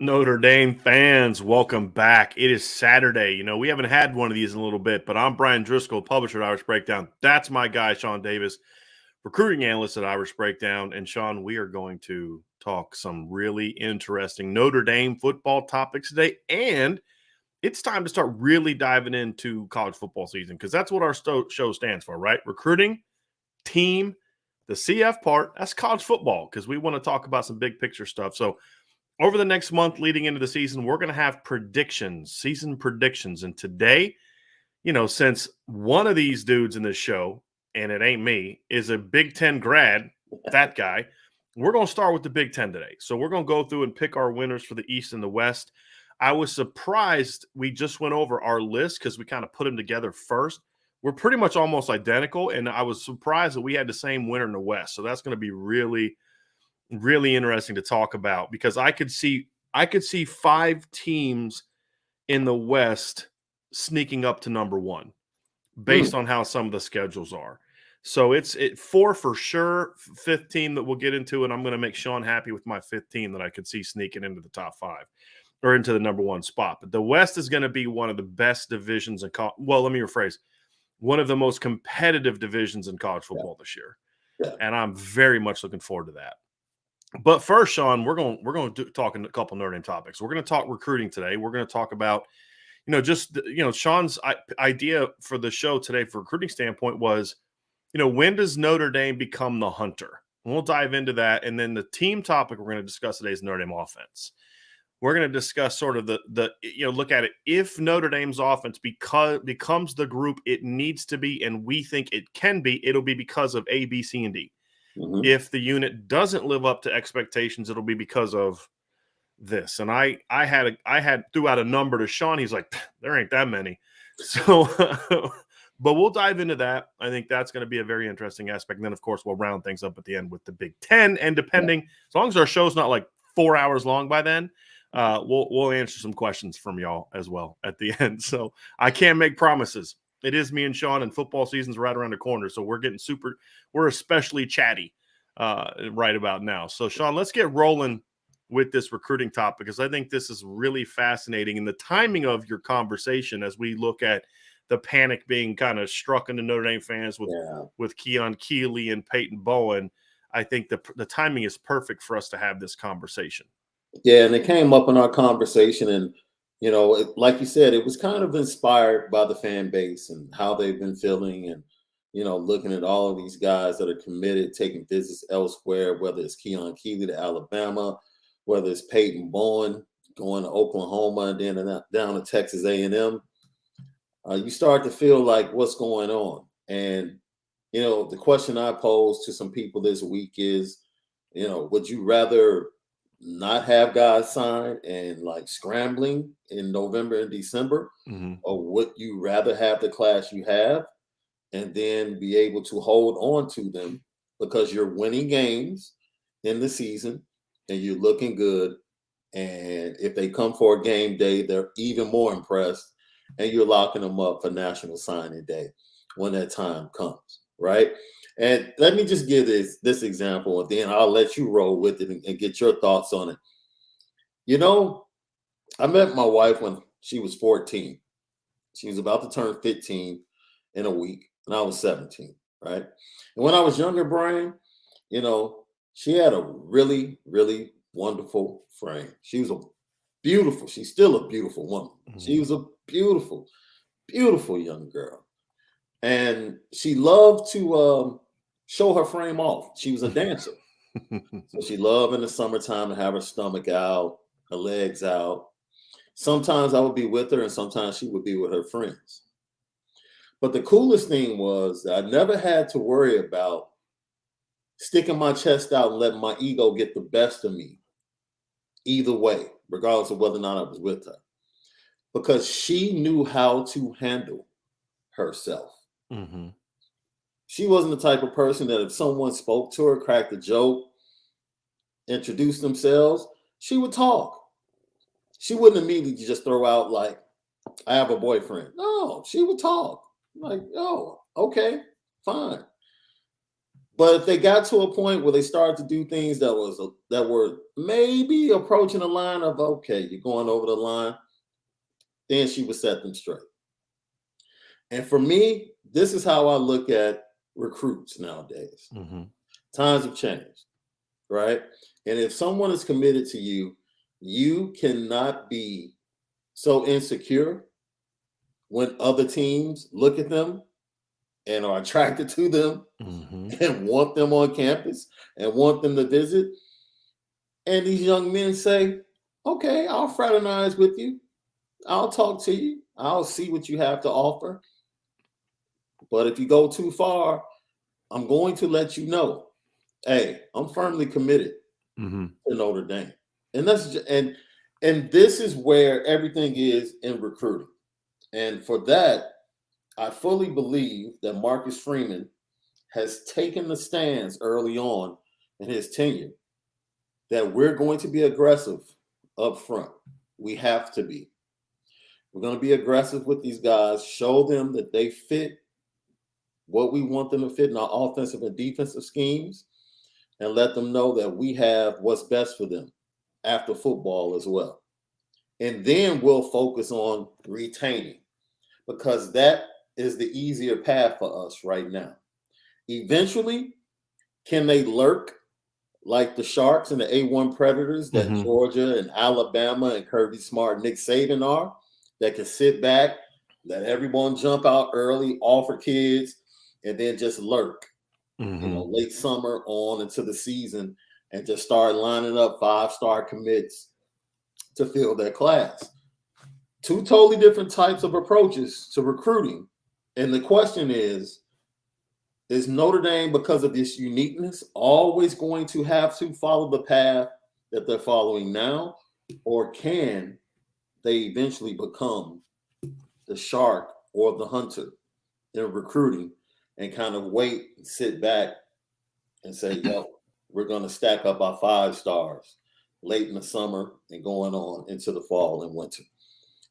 Notre Dame fans, welcome back. It is Saturday. We haven't had one of these in a little bit, but I'm Brian Driscoll, publisher at Irish Breakdown. That's my guy, Sean Davis, recruiting analyst at Irish Breakdown. And Sean, we are going to talk some really interesting Notre Dame football topics today. And it's time to start really diving into college football season because that's what our show stands for, right? Recruiting, team, the CF part, that's college football because we want to talk about some big picture stuff. So over the next month leading into the season, we're going to have predictions, season predictions. And today, since one of these dudes in this show, and it ain't me, is a Big Ten grad, that guy, we're going to start with the Big Ten today. So we're going to go through and pick our winners for the East and the West. I was surprised we just went over our list because we kind of put them together first. We're pretty much almost identical, and I was surprised that we had the same winner in the West. So that's going to be really interesting to talk about because I could see 5 teams in the West sneaking up to number 1 based on how some of the schedules are. So it's 4 for sure, 15 that we'll get into, and I'm going to make Sean happy with my 15 that I could see sneaking into the top 5 or into the number 1 spot. But the West is going to be one of the best divisions in well, let me rephrase. One of the most competitive divisions in college football this year. Yeah. And I'm very much looking forward to that. But first, Sean, we're going to talk a couple Notre Dame topics. We're going to talk recruiting today. We're going to talk about, Sean's idea for the show today for recruiting standpoint was, when does Notre Dame become the hunter? And we'll dive into that. And then the team topic we're going to discuss today is Notre Dame offense. We're going to discuss sort of the look at it. If Notre Dame's offense becomes the group it needs to be, and we think it can be, it'll be because of A, B, C, and D. Mm-hmm. If the unit doesn't live up to expectations, it'll be because of this. And I had threw out a number to Sean. He's like, there ain't that many. So, but we'll dive into that. I think that's going to be a very interesting aspect. And then, of course, we'll round things up at the end with the Big Ten. And depending, as long as our show's not like 4 hours long by then, we'll answer some questions from y'all as well at the end. So I can't make promises. It is me and Sean, and football season's right around the corner. So we're especially chatty right about now. So, Sean, let's get rolling with this recruiting topic because I think this is really fascinating. And the timing of your conversation as we look at the panic being kind of struck into Notre Dame fans with Keon Keeley and Peyton Bowen, I think the timing is perfect for us to have this conversation. Yeah, and it came up in our conversation, and like you said, it was kind of inspired by the fan base and how they've been feeling, and looking at all of these guys that are committed, taking visits elsewhere, whether it's Keon Keeley to Alabama, whether it's Peyton Bowen going to Oklahoma and then down to Texas A&M. You start to feel like what's going on, and the question I posed to some people this week is, would you rather not have guys signed and like scrambling in November and December, or would you rather have the class you have and then be able to hold on to them because you're winning games in the season and you're looking good, and if they come for a game day, they're even more impressed, and you're locking them up for National Signing Day when that time comes, right? And let me just give this example, and then I'll let you roll with it and get your thoughts on it. I met my wife when she was 14. She was about to turn 15 in a week, and I was 17, right? And when I was younger, Brian, she had a really, really wonderful frame. She's still a beautiful woman. Mm-hmm. She was a beautiful, beautiful young girl. And she loved to show her frame off. She was a dancer. So she loved in the summertime to have her stomach out, her legs out. Sometimes I would be with her, and sometimes she would be with her friends. But the coolest thing was that I never had to worry about sticking my chest out and letting my ego get the best of me either way, regardless of whether or not I was with her. Because she knew how to handle herself. Mm-hmm. She wasn't the type of person that if someone spoke to her, cracked a joke, introduced themselves, she would talk. She wouldn't immediately just throw out like, I have a boyfriend. No, she would talk. Like, oh, okay, fine. But if they got to a point where they started to do things that were maybe approaching the line of, okay, you're going over the line, then she would set them straight. And for me, this is how I look at recruits nowadays. Mm-hmm. Times have changed, right? And if someone is committed to you, you cannot be so insecure when other teams look at them and are attracted to them and want them on campus and want them to visit. And these young men say, okay, I'll fraternize with you. I'll talk to you. I'll see what you have to offer. But if you go too far, I'm going to let you know, hey, I'm firmly committed to Notre Dame. And and this is where everything is in recruiting. And for that, I fully believe that Marcus Freeman has taken the stance early on in his tenure that we're going to be aggressive up front. We have to be. We're going to be aggressive with these guys, show them that they fit what we want them to fit in our offensive and defensive schemes, and let them know that we have what's best for them after football as well. And then we'll focus on retaining, because that is the easier path for us right now. Eventually, can they lurk like the Sharks and the A1 Predators that Georgia and Alabama and Kirby Smart, Nick Saban are, that can sit back, let everyone jump out early, offer kids, and then just lurk, late summer on into the season and just start lining up 5-star commits to fill their class. Two totally different types of approaches to recruiting. And the question is Notre Dame, because of this uniqueness, always going to have to follow the path that they're following now? Or can they eventually become the shark or the hunter in recruiting and kind of wait and sit back and say, yo, we're going to stack up our 5 stars late in the summer and going on into the fall and winter?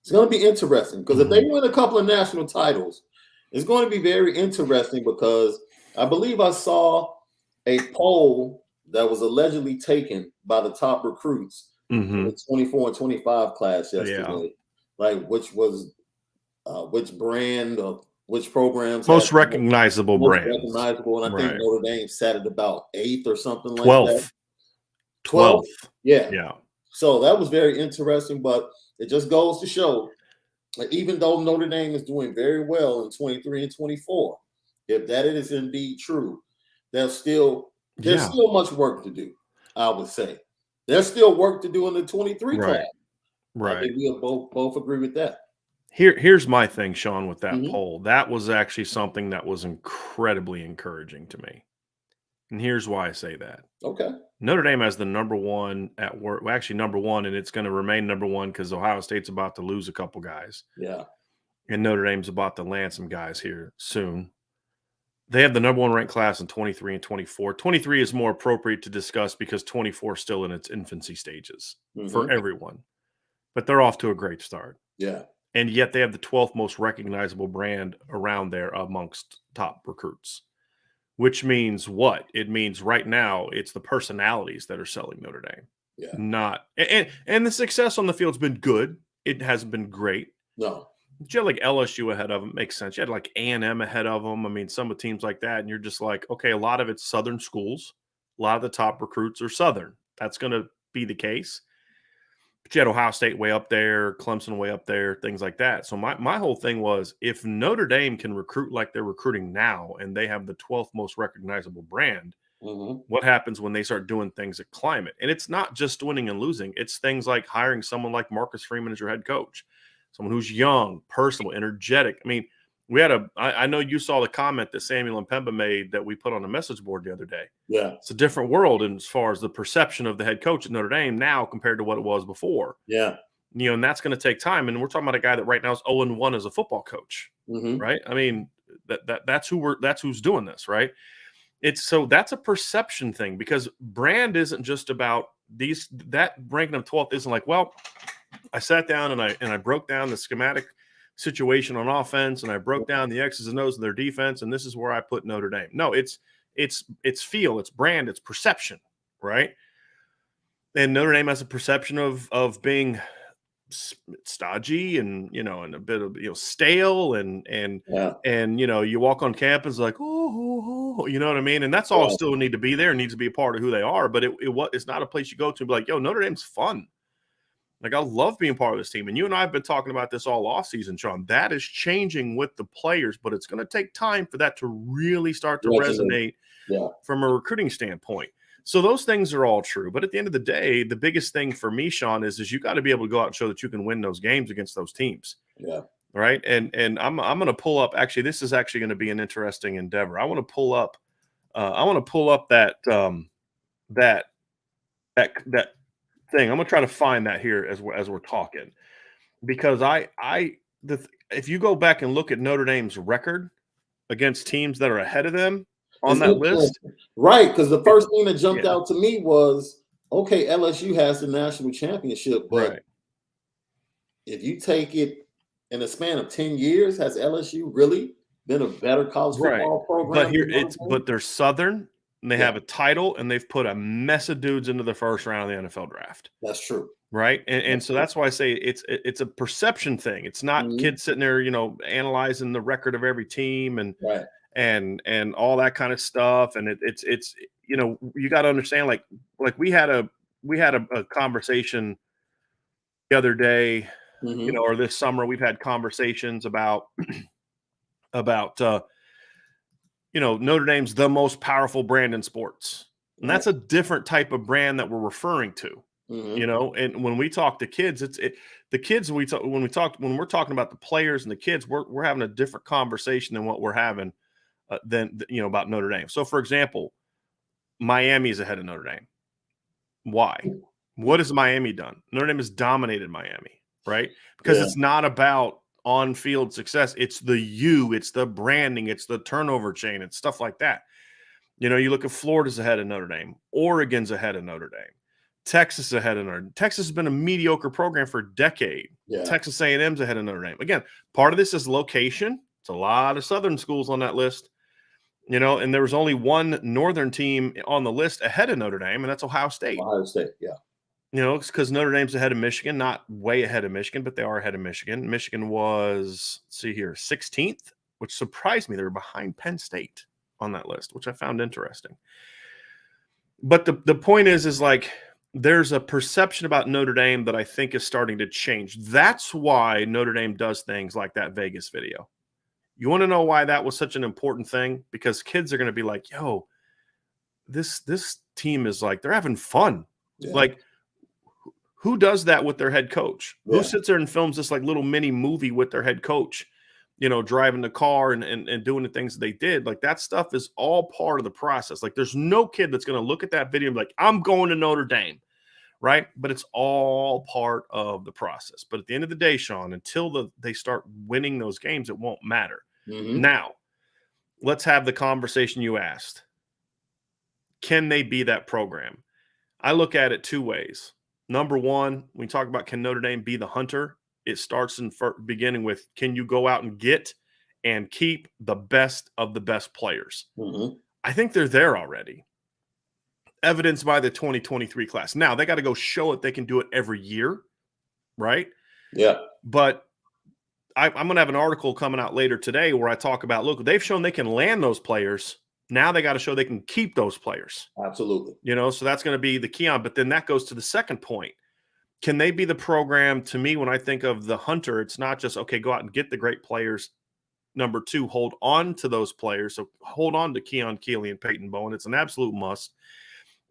It's going to be interesting, because if they win a couple of national titles, it's going to be very interesting, because I believe I saw a poll that was allegedly taken by the top recruits in the 24 and 25 class yesterday, like which was which brand of which programs most recognizable brands. Recognizable, and I think Notre Dame sat at about 8th or something like 12th. that. 12th. Yeah. So that was very interesting, but it just goes to show that even though Notre Dame is doing very well in 23 and 24, if that is indeed true, there's still much work to do. I would say there's still work to do in the 23 class. Right. I think we'll both agree with that. Here's my thing, Sean, with that poll. That was actually something that was incredibly encouraging to me. And here's why I say that. Okay. Notre Dame has the number one at work. Well, actually, number one, and it's going to remain number one because Ohio State's about to lose a couple guys. Yeah. And Notre Dame's about to land some guys here soon. They have the number one ranked class in 23 and 24. 23 is more appropriate to discuss because 24 is still in its infancy stages for everyone. But they're off to a great start. Yeah. And yet they have the 12th most recognizable brand around there amongst top recruits, which means what? It means right now it's the personalities that are selling Notre Dame. Yeah. Not and the success on the field's been good. It hasn't been great. No. But you had like LSU ahead of them. Makes sense. You had like A&M ahead of them. I mean, some of teams like that. And you're just like, okay, a lot of it's Southern schools. A lot of the top recruits are Southern. That's going to be the case. But you had Ohio State way up there, Clemson way up there, things like that. So my whole thing was, if Notre Dame can recruit like they're recruiting now and they have the 12th most recognizable brand, what happens when they start doing things at climate? And it's not just winning and losing. It's things like hiring someone like Marcus Freeman as your head coach, someone who's young, personal, energetic. I mean, we had I know you saw the comment that Samuel Mpemba made that we put on the message board the other day. Yeah. It's a different world as far as the perception of the head coach at Notre Dame now compared to what it was before. Yeah. And that's going to take time. And we're talking about a guy that right now is 0-1 as a football coach, right? I mean, that's who's doing this, right? So that's a perception thing, because brand isn't just about that ranking of 12th isn't like, well, I sat down and I broke down the schematic situation on offense and I broke down the X's and O's of their defense, and this is where I put Notre Dame. No, it's It's feel, it's brand, it's perception, right? And Notre Dame has a perception of being stodgy and and a bit of stale Yeah. and you walk on campus like you know what I mean, and that's all Yeah. still need to be there, needs to be a part of who they are, but it's not a place you go to and be like, yo, Notre Dame's fun. Like, I love being part of this team, and you and I have been talking about this all off season, Sean. That is changing with the players, but it's going to take time for that to really start to resonate from a recruiting standpoint. So those things are all true. But at the end of the day, the biggest thing for me, Sean, is you got to be able to go out and show that you can win those games against those teams. Yeah. Right. And I'm going to pull up. Actually, this is actually going to be an interesting endeavor. I want to pull up. That thing. I'm going to try to find that here as we're talking, because if you go back and look at Notre Dame's record against teams that are ahead of them on that list. Right, because the first thing that jumped out to me was, okay, LSU has the national championship, but if you take it in a span of 10 years, has LSU really been a better college football program? But they're Southern, and they have a title, and they've put a mess of dudes into the first round of the NFL draft. That's true. Right. And so that's why I say it's a perception thing. It's not kids sitting there, analyzing the record of every team and all that kind of stuff. And it's you got to understand, like we had a conversation the other day, or this summer, we've had conversations about Notre Dame's the most powerful brand in sports. And that's a different type of brand that we're referring to. And when we talk to kids, when we're talking about the players and the kids, we're having a different conversation than what we're having about Notre Dame. So, for example, Miami's ahead of Notre Dame. Why? What has Miami done? Notre Dame has dominated Miami, right? Because it's not about on-field success. It's it's the branding, it's the turnover chain, it's stuff like that. You look at Florida's ahead of Notre Dame, Oregon's ahead of Notre Dame. Texas is ahead of Notre Dame. Texas has been a mediocre program for a decade. Texas A&M's ahead of Notre Dame. Again, part of this is location. It's a lot of Southern schools on that list, and there was only one Northern team on the list ahead of Notre Dame, and that's Ohio State. It's because Notre Dame's ahead of Michigan, not way ahead of Michigan, but they are ahead of Michigan. Michigan was, 16th, which surprised me. They were behind Penn State on that list, which I found interesting. But the point is like, there's a perception about Notre Dame that I think is starting to change. That's why Notre Dame does things like that Vegas video. You want to know why that was such an important thing? Because kids are going to be like, yo, this team is like, they're having fun. Like, who does that with their head coach? Who sits there and films this like little mini movie with their head coach, driving the car and doing the things that they did? Like, that stuff is all part of the process. Like, there's no kid that's going to look at that video and be like, I'm going to Notre Dame, right? But it's all part of the process. But at the end of the day, Sean, until they start winning those games, it won't matter. Now, let's have the conversation you asked. Can they be that program? I look at it two ways. Number one, when we talk about can Notre Dame be the hunter, it starts in beginning with, can you go out and get and keep the best of the best players? I think they're there already, evidenced by the 2023 class. Now, they got to go show it they can do it every year, right? Yeah. But I'm going to have an article coming out later today where I talk about, look, they've shown they can land those players. Now they got to show they can keep those players. Absolutely. So that's going to be the key on. But then that goes to the second point. Can they be the program? To me, when I think of the hunter, it's not just, okay, go out and get the great players. Number two, hold on to those players. So hold on to Keon Keeley and Peyton Bowen. It's an absolute must.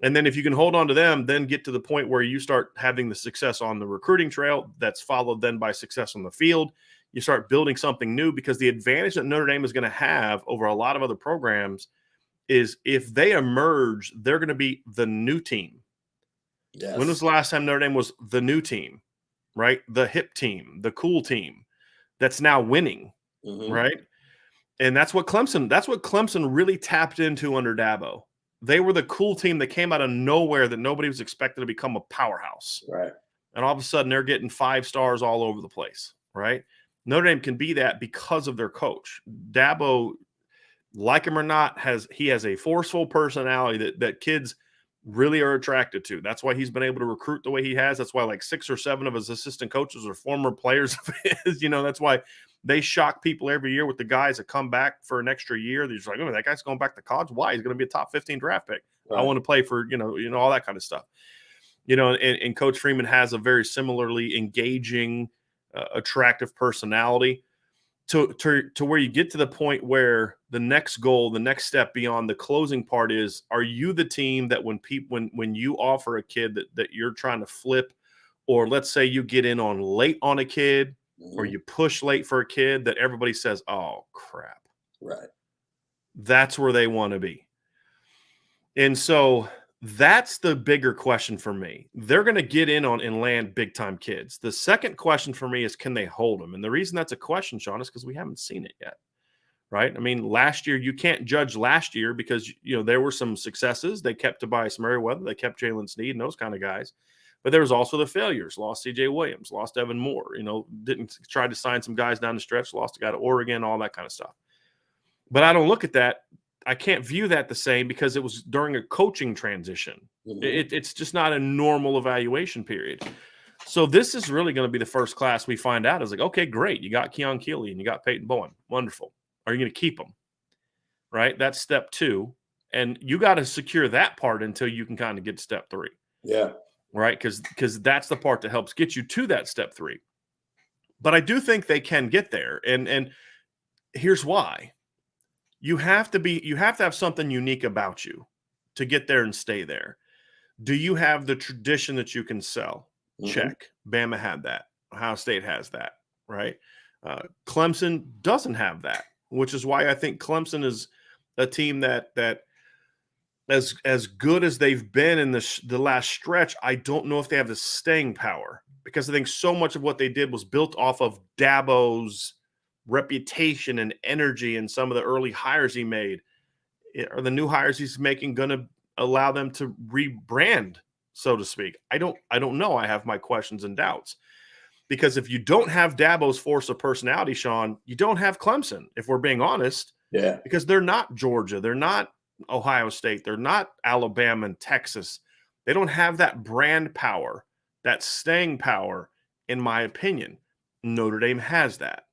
And then if you can hold on to them, then get to the point where you start having the success on the recruiting trail that's followed then by success on the field. You start building something new, because the advantage that Notre Dame is going to have over a lot of other programs is if they emerge, they're going to be the new team. Yes. When was the last time Notre Dame was the new team, right? The hip team, the cool team that's now winning, right? And that's what Clemson really tapped into under Dabo. They were the cool team that came out of nowhere that nobody was expecting to become a powerhouse. Right. And all of a sudden they're getting 5 stars all over the place, right? Notre Dame can be that because of their coach. Dabo like him or not, he has a forceful personality that kids really are attracted to. That's why he's been able to recruit the way he has. That's why like 6 or 7 of his assistant coaches are former players of his. That's why they shock people every year with the guys that come back for an extra year. They're just like, oh, that guy's going back to college. Why? He's going to be a top 15 draft pick. Right. I want to play for, all that kind of stuff. And Coach Freeman has a very similarly engaging, attractive personality to where you get to the point where the next goal, the next step beyond the closing part is, are you the team that when you offer a kid that you're trying to flip, or let's say you get in on late on a kid, or you push late for a kid, that everybody says, oh crap. Right. That's where they want to be. And so that's the bigger question for me. They're going to get in on and land big time kids. The second question for me is, can they hold them? And the reason that's a question, Sean, is because we haven't seen it yet. Right. I mean, last year, you can't judge last year because, there were some successes. They kept Tobias Merriweather. They kept Jalen Sneed and those kind of guys. But there was also the failures. Lost C.J. Williams, lost Evan Moore, didn't try to sign some guys down the stretch, lost a guy to Oregon, all that kind of stuff. But I don't look at that. I can't view that the same because it was during a coaching transition. Mm-hmm. It's just not a normal evaluation period. So this is really going to be the first class we find out. Is like, okay, great. You got Keon Keeley and you got Peyton Bowen. Wonderful. Are you going to keep them? Right? That's step 2. And you got to secure that part until you can kind of get to step 3. Yeah. Right? Because that's the part that helps get you to that step 3. But I do think they can get there. And here's why. You have to have something unique about you to get there and stay there. Do you have the tradition that you can sell? Mm-hmm. Check. Bama had that. Ohio State has that, right? Clemson doesn't have that, which is why I think Clemson is a team that as good as they've been in the last stretch, I don't know if they have the staying power, because I think so much of what they did was built off of Dabo's reputation and energy, and some of the early hires he made. Are the new hires he's making going to allow them to rebrand, so to speak? I don't know. I have my questions and doubts, because if you don't have Dabo's force of personality, Sean, you don't have Clemson, if we're being honest. Yeah. Because they're not Georgia. They're not Ohio State. They're not Alabama and Texas. They don't have that brand power, that staying power, in my opinion. Notre Dame has that.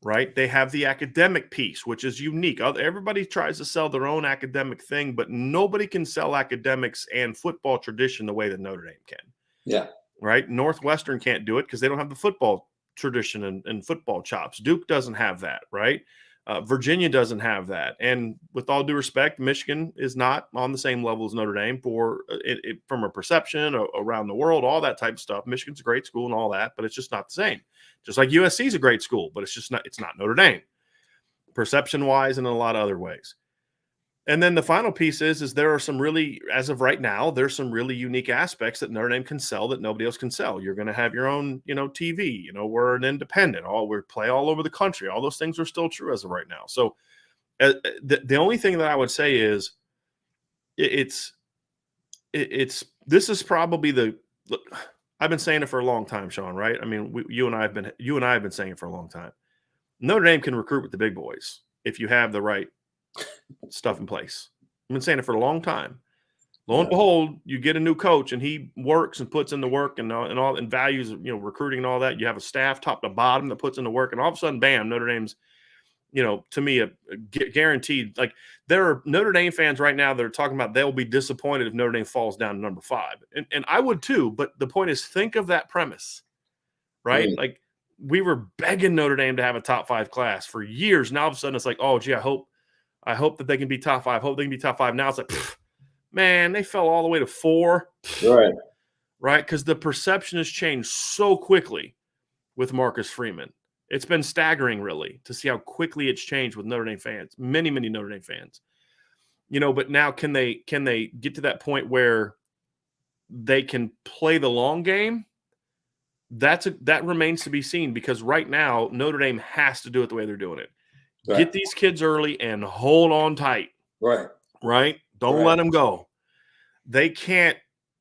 Right? They have the academic piece, which is unique. Everybody tries to sell their own academic thing, but nobody can sell academics and football tradition the way that Notre Dame can. Yeah. Right? Northwestern can't do it because they don't have the football tradition and football chops. Duke doesn't have that, right? Virginia doesn't have that. And with all due respect, Michigan is not on the same level as Notre Dame from a perception around the world, all that type of stuff. Michigan's a great school and all that, but it's just not the same. Just like USC is a great school, but it's not Notre Dame, perception-wise and in a lot of other ways. And then the final piece is there are some really, as of right now, there's some really unique aspects that Notre Dame can sell that nobody else can sell. You're going to have your own, TV. We're an independent. We play all over the country. All those things are still true as of right now. So the only thing that I would say is this is probably look. I've been saying it for a long time, Sean. Right? I mean, you and I have been saying it for a long time. Notre Dame can recruit with the big boys if you have the right stuff in place. I've been saying it for a long time. Lo and behold, you get a new coach and he works and puts in the work and all and values, recruiting and all that. You have a staff top to bottom that puts in the work, and all of a sudden, bam, Notre Dame's, to me, a guaranteed. Like, there are Notre Dame fans right now that are talking about they'll be disappointed if Notre Dame falls down to number 5, and I would too. But the point is, think of that premise, right? Mm. Like, we were begging Notre Dame to have a top 5 class for years. Now all of a sudden it's like, oh, gee, I hope that they can be top 5. Hope they can be top 5. Now it's like, man, they fell all the way to 4. Right. Right? Because the perception has changed so quickly with Marcus Freeman. It's been staggering, really, to see how quickly it's changed with Notre Dame fans, many, many Notre Dame fans. But now can they get to that point where they can play the long game? That remains to be seen, because right now Notre Dame has to do it the way they're doing it. Right. Get these kids early and hold on tight. Right. Right? Don't let them go. They can't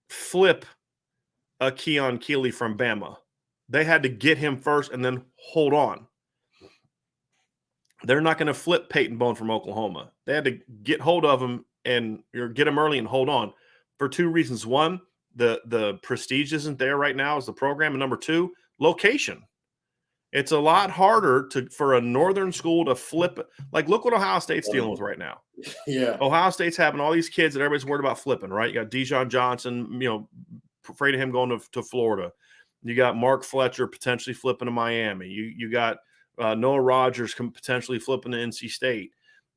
flip a Keon Keeley from Bama. They had to get him first and then hold on. They're not going to flip Peyton Bowen from Oklahoma. They had to get hold of him and or get him early and hold on for two reasons. One, the prestige isn't there right now as the program, and number two, location. It's a lot harder for a northern school to flip it. Like, look what Ohio State's dealing with right now. Yeah. Ohio State's having all these kids that everybody's worried about flipping, right? You got Dijon Johnson, afraid of him going to Florida. You got Mark Fletcher potentially flipping to Miami. You got Noah Rogers potentially flipping to NC State.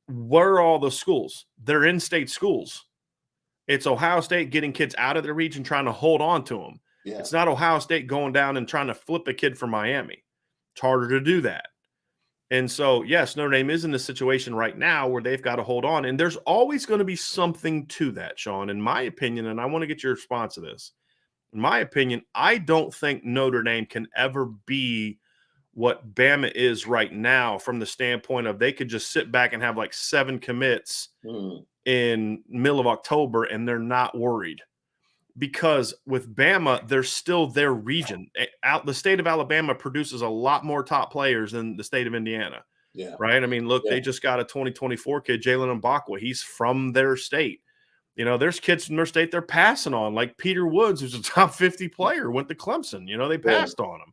Where are all the schools? They're in-state schools. It's Ohio State getting kids out of their region, trying to hold on to them. Yeah. It's not Ohio State going down and trying to flip a kid from Miami. It's harder to do that. And so, yes, Notre Dame is in a situation right now where they've got to hold on. And there's always going to be something to that, Sean, in my opinion, and I want to get your response to this. In my opinion, I don't think Notre Dame can ever be what Bama is right now from the standpoint of they could just sit back and have like 7 commits in middle of October and they're not worried. Because with Bama, they're still their region. The state of Alabama produces a lot more top players than the state of Indiana. Yeah. Right? I mean, look, They just got a 2024 kid, Jalen Mbakwa. He's from their state. There's kids from their state they're passing on, like Peter Woods, who's a top 50 player, went to Clemson. They passed on him.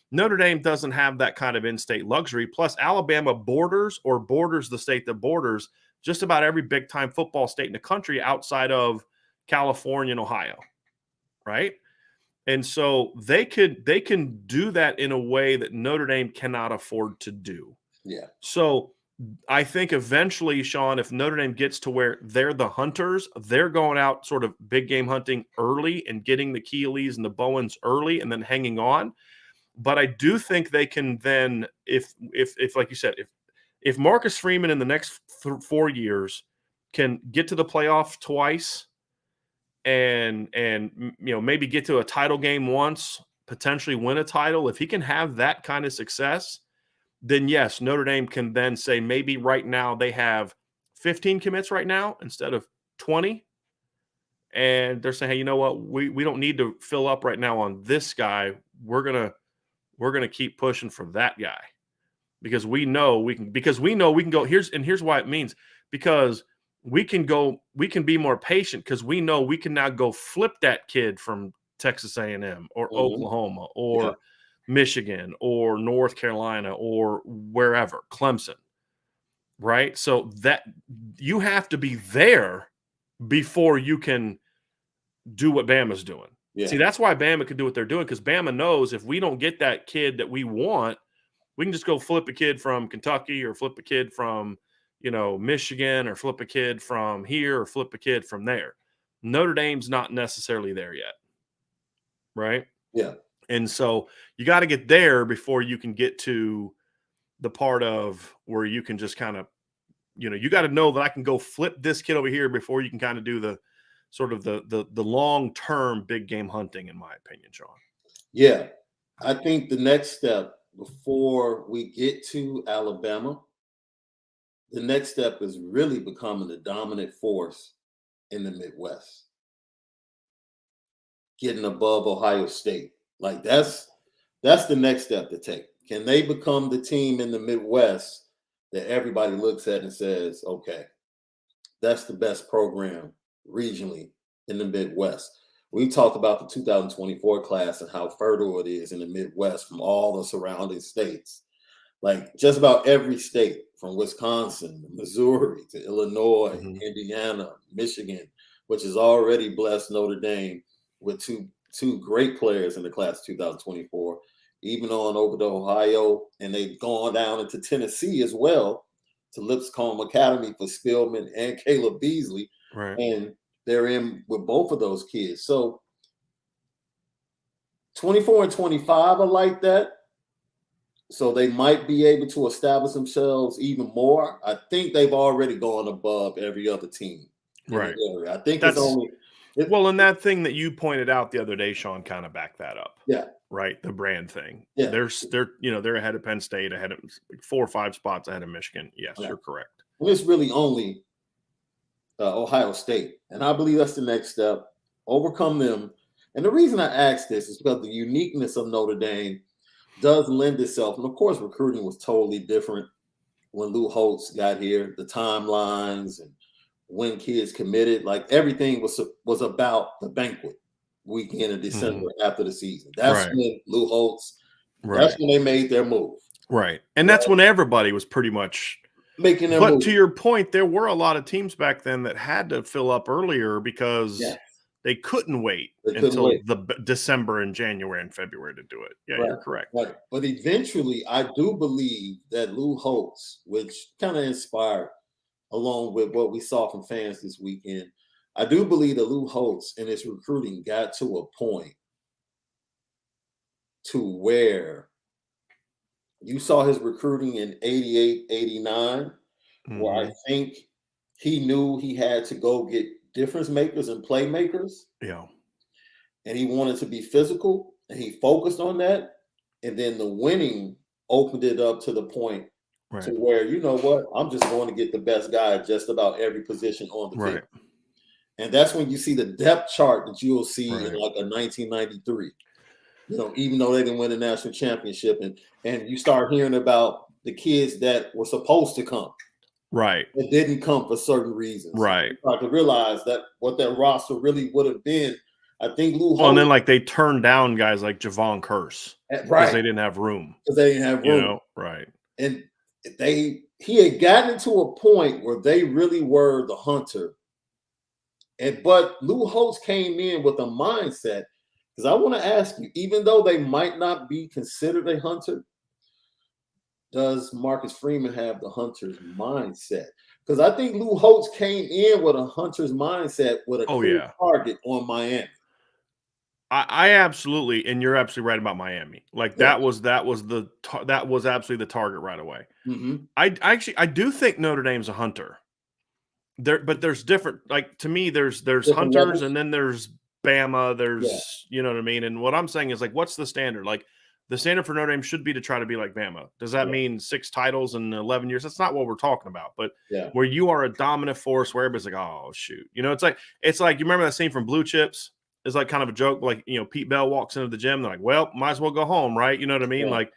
Notre Dame doesn't have that kind of in-state luxury. Plus, Alabama borders the state that borders just about every big-time football state in the country outside of California and Ohio, right? And so they can do that in a way that Notre Dame cannot afford to do. Yeah. So I think eventually, Sean, if Notre Dame gets to where they're the hunters, they're going out sort of big game hunting early and getting the Keeleys and the Bowens early and then hanging on. But I do think they can then, if like you said, if Marcus Freeman in the next 4 years can get to the playoff twice and maybe get to a title game once, potentially win a title, if he can have that kind of success, then yes, Notre Dame can then say maybe right now they have 15 commits right now instead of 20. And they're saying, hey, you know what? We don't need to fill up right now on this guy. We're gonna keep pushing for that guy because we know we can go. Here's why it means, because we can be more patient because we know we can now go flip that kid from Texas A&M or Oklahoma or Michigan or North Carolina or wherever, Clemson, right? So that you have to be there before you can do what Bama's doing. Yeah. See, that's why Bama can do what they're doing, because Bama knows if we don't get that kid that we want, we can just go flip a kid from Kentucky or flip a kid from, Michigan or flip a kid from here or flip a kid from there. Notre Dame's not necessarily there yet, right? Yeah. And so you got to get there before you can get to the part of where you can just kind of, you got to know that I can go flip this kid over here before you can kind of do the sort of the long-term big game hunting, in my opinion, Sean. Yeah. I think the next step before we get to Alabama, the next step is really becoming the dominant force in the Midwest. Getting above Ohio State. Like that's the next step to take. Can they become the team in the Midwest that everybody looks at and says, okay, that's the best program regionally in the Midwest? We talked about the 2024 class and how fertile it is in the Midwest from all the surrounding states. Like just about every state from Wisconsin, Missouri to Illinois, Indiana, Michigan, which has already blessed Notre Dame with two great players in the class of 2024, even on over to Ohio, and they've gone down into Tennessee as well to Lipscomb Academy for Spillman and Caleb Beasley. Right. And they're in with both of those kids. So 24 and 25 are like that. So they might be able to establish themselves even more. I think they've already gone above every other team. Right. I think that's only well, and that thing that you pointed out the other day, Sean, kind of backed that up. Yeah. Right. The brand thing. Yeah. They're ahead of Penn State, ahead of 4 or 5 spots ahead of Michigan. Yes, You're correct. And it's really only Ohio State. And I believe that's the next step. Overcome them. And the reason I ask this is because the uniqueness of Notre Dame does lend itself. And of course, recruiting was totally different when Lou Holtz got here, the timelines and when kids committed, like everything was about the banquet weekend in December after the season. That's Right. when Lou Holtz, that's Right. when they made their move. Right. And that's when everybody was pretty much Making their but move. to your point, there were a lot of teams back then that had to fill up earlier because Yeah. they couldn't wait They couldn't until wait. the December and January and February to do it. Yeah, Right. you're correct. Right. But eventually, I do believe that Lou Holtz, which kind of inspired along with what we saw from fans this weekend, I do believe that Lou Holtz and his recruiting got to a point to where you saw his recruiting in 88, 89, where I think he knew he had to go get difference makers and playmakers. Yeah. And he wanted to be physical, and he focused on that. And then the winning opened it up to the point to where, you know what, I'm just going to get the best guy at just about every position on the field. And that's when you see the depth chart that you'll see in like a 1993. You know, even though they didn't win the national championship, and you start hearing about the kids that were supposed to come. Right. It didn't come for certain reasons. Right. You start to realize that what that roster really would have been. I think Lou Holtz. Well, and then like they turned down guys like Javon Curse because they didn't have room. Because they didn't have room. You know? Right. And he had gotten to a point where they really were the hunter. But Lou Holtz came in with a mindset. Because I want to ask you, even though they might not be considered a hunter, does Marcus Freeman have the hunter's mindset? Because I think Lou Holtz came in with a hunter's mindset with a clear target on Miami. I absolutely, and you're absolutely right about Miami. Like that was absolutely the target right away. I do think Notre Dame's a hunter. But there's different. Like to me, there's different hunters, levels. And then there's Bama. There's you know what I mean. And what I'm saying is like, what's the standard? Like the standard for Notre Dame should be to try to be like Bama. Does that mean 6 titles in 11 years? That's not what we're talking about. But where you are a dominant force, where everybody's like, oh shoot, you know, it's like you remember that scene from Blue Chips. It's like kind of a joke, like, you know, Pete Bell walks into the gym. They're like, well, might as well go home, right? You know what I mean? Like,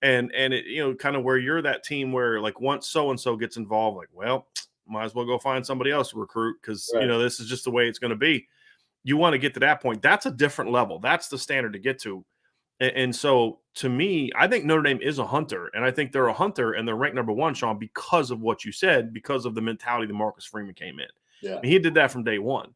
and it, you know, kind of where you're that team where like once so-and-so gets involved, like, well, might as well go find somebody else to recruit because, you know, this is just the way it's going to be. You want to get to that point. That's a different level. That's the standard to get to. And so to me, I think Notre Dame is a hunter, and I think they're a hunter and they're ranked number 1, Sean, because of what you said, because of the mentality that Marcus Freeman came in. Yeah. I mean, he did that from day one.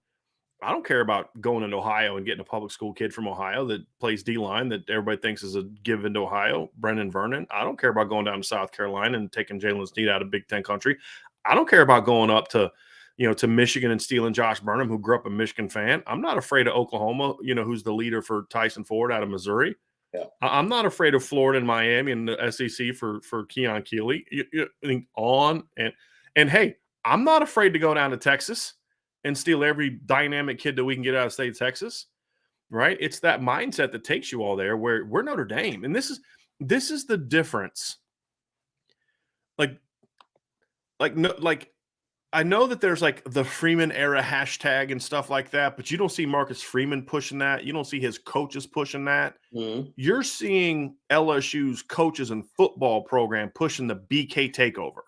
I don't care about going into Ohio and getting a public school kid from Ohio that plays D-line that everybody thinks is a given to Ohio, Brendan Vernon. I don't care about going down to South Carolina and taking Jalen Snead out of Big Ten country. I don't care about going up to, you know, to Michigan and stealing Josh Burnham, who grew up a Michigan fan. I'm not afraid of Oklahoma, you know, who's the leader for Tyson Ford out of Missouri. Yeah. I'm not afraid of Florida and Miami and the SEC for Keon Keeley. And hey, I'm not afraid to go down to Texas and steal every dynamic kid that we can get out of state of Texas, right? It's that mindset that takes you all there where we're Notre Dame. And this is the difference. Like I know that there's like the Freeman era hashtag and stuff like that, but you don't see Marcus Freeman pushing that. You don't see his coaches pushing that. You're seeing LSU's coaches and football program pushing the BK takeover.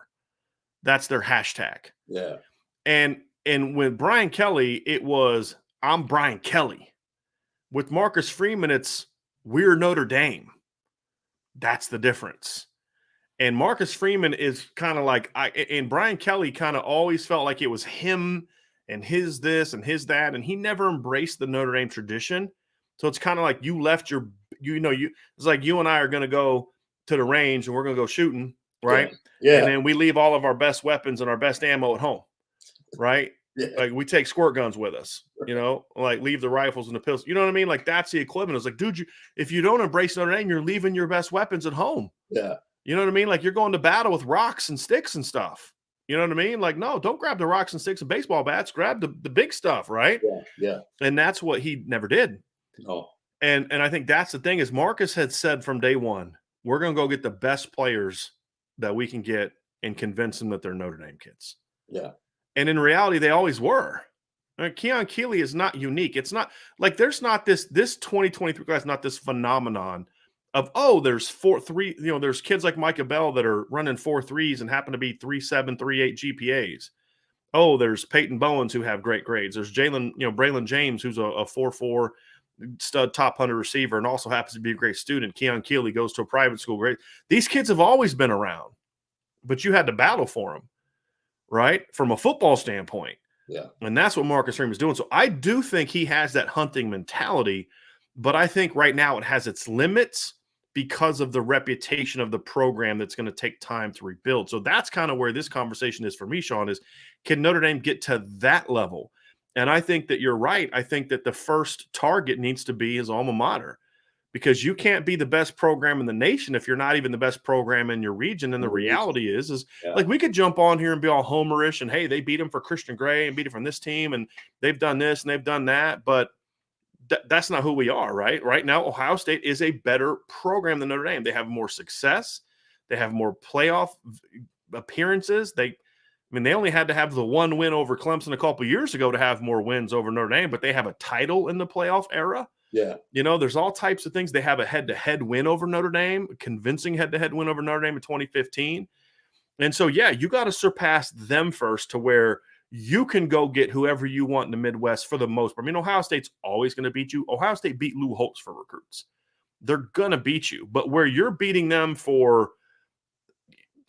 That's their hashtag. Yeah. And with Brian Kelly, it was, I'm Brian Kelly. With Marcus Freeman, it's, we're Notre Dame. That's the difference. And Marcus Freeman is kind of like, and Brian Kelly kind of always felt like it was him and his this and his that, and he never embraced the Notre Dame tradition. So it's kind of like you left it's like you and I are going to go to the range and we're going to go shooting, right? Yeah. And then we leave all of our best weapons and our best ammo at home. Right? Yeah. Like we take squirt guns with us, you know, like leave the rifles and the pistols. You know what I mean? Like that's the equivalent. It's like, dude, if you don't embrace Notre Dame, you're leaving your best weapons at home. Yeah. You know what I mean? Like you're going to battle with rocks and sticks and stuff. You know what I mean? Like, no, don't grab the rocks and sticks and baseball bats. Grab the big stuff, right? Yeah. Yeah. And that's what he never did. No. And I think that's the thing is Marcus had said from day one, we're going to go get the best players that we can get and convince them that they're Notre Dame kids. Yeah. And in reality, they always were. Keon Keeley is not unique. It's not like there's not this 2023 class, not this phenomenon there's kids like Micah Bell that are running 4.3s and happen to be 3.7, 3.8 GPAs. Oh, there's Peyton Bowens who have great grades. There's Braylon James, who's a 4.4 stud top 100 receiver and also happens to be a great student. Keon Keeley goes to a private school. Great. These kids have always been around, but you had to battle for them, right? From a football standpoint. Yeah. And that's what Marcus Freeman is doing. So I do think he has that hunting mentality, but I think right now it has its limits because of the reputation of the program that's going to take time to rebuild. So that's kind of where this conversation is for me, Sean, is can Notre Dame get to that level? And I think that you're right. I think that the first target needs to be his alma mater, because you can't be the best program in the nation if you're not even the best program in your region. And the reality is like we could jump on here and be all homerish and, hey, they beat him for Christian Gray and beat him from this team and they've done this and they've done that. But that's not who we are, right? Right now, Ohio State is a better program than Notre Dame. They have more success. They have more playoff appearances. They only had to have the one win over Clemson a couple years ago to have more wins over Notre Dame, but they have a title in the playoff era. Yeah. There's all types of things. They have a head-to-head win over Notre Dame, a convincing head-to-head win over Notre Dame in 2015. And so, yeah, you got to surpass them first to where you can go get whoever you want in the Midwest for the most part. Ohio State's always going to beat you. Ohio State beat Lou Holtz for recruits. They're going to beat you. But where you're beating them for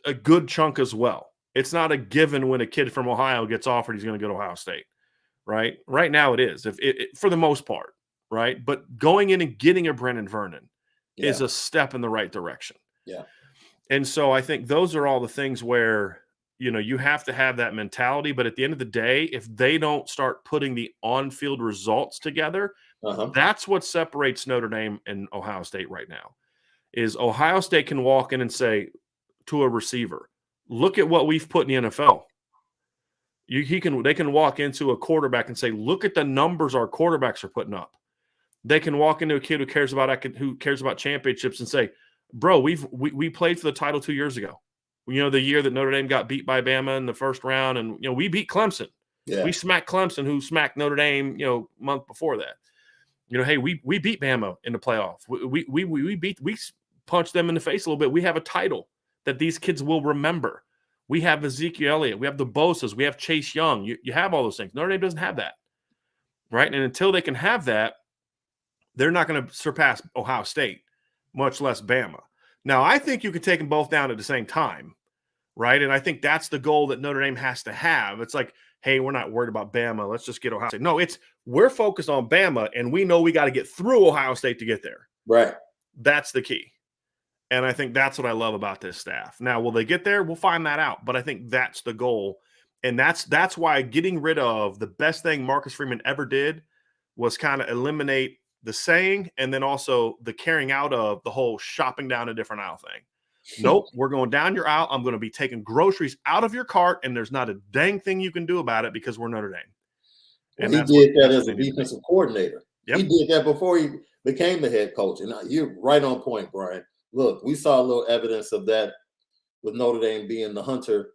a good chunk as well, it's not a given when a kid from Ohio gets offered he's going to go to Ohio State, right? Right now it is, for the most part, right? But going in and getting a Brennan Vernon is a step in the right direction. Yeah. And so I think those are all the things where – you have to have that mentality, but at the end of the day, if they don't start putting the on-field results together, that's what separates Notre Dame and Ohio State right now. Is Ohio State can walk in and say to a receiver, look at what we've put in the NFL. They can walk into a quarterback and say, look at the numbers our quarterbacks are putting up. They can walk into a kid who cares about championships and say, bro, we played for the title 2 years ago. The year that Notre Dame got beat by Bama in the first round, and we beat Clemson. Yeah. We smacked Clemson, who smacked Notre Dame, month before that. Hey, we beat Bama in the playoff. We punched them in the face a little bit. We have a title that these kids will remember. We have Ezekiel Elliott. We have the Bosa's. We have Chase Young. You have all those things. Notre Dame doesn't have that, right? And until they can have that, they're not going to surpass Ohio State, much less Bama. Now, I think you can take them both down at the same time, right? And I think that's the goal that Notre Dame has to have. It's like, hey, we're not worried about Bama. Let's just get Ohio State. No, we're focused on Bama, and we know we got to get through Ohio State to get there. Right. That's the key. And I think that's what I love about this staff. Now, will they get there? We'll find that out. But I think that's the goal. And that's why getting rid of the best thing Marcus Freeman ever did was kind of eliminate the saying, and then also the carrying out of the whole shopping down a different aisle thing. Nope, we're going down your aisle. I'm going to be taking groceries out of your cart, and there's not a dang thing you can do about it because we're Notre Dame. And he did that as a defensive coordinator. Yep. He did that before he became the head coach. And you're right on point, Brian. Look, we saw a little evidence of that with Notre Dame being the hunter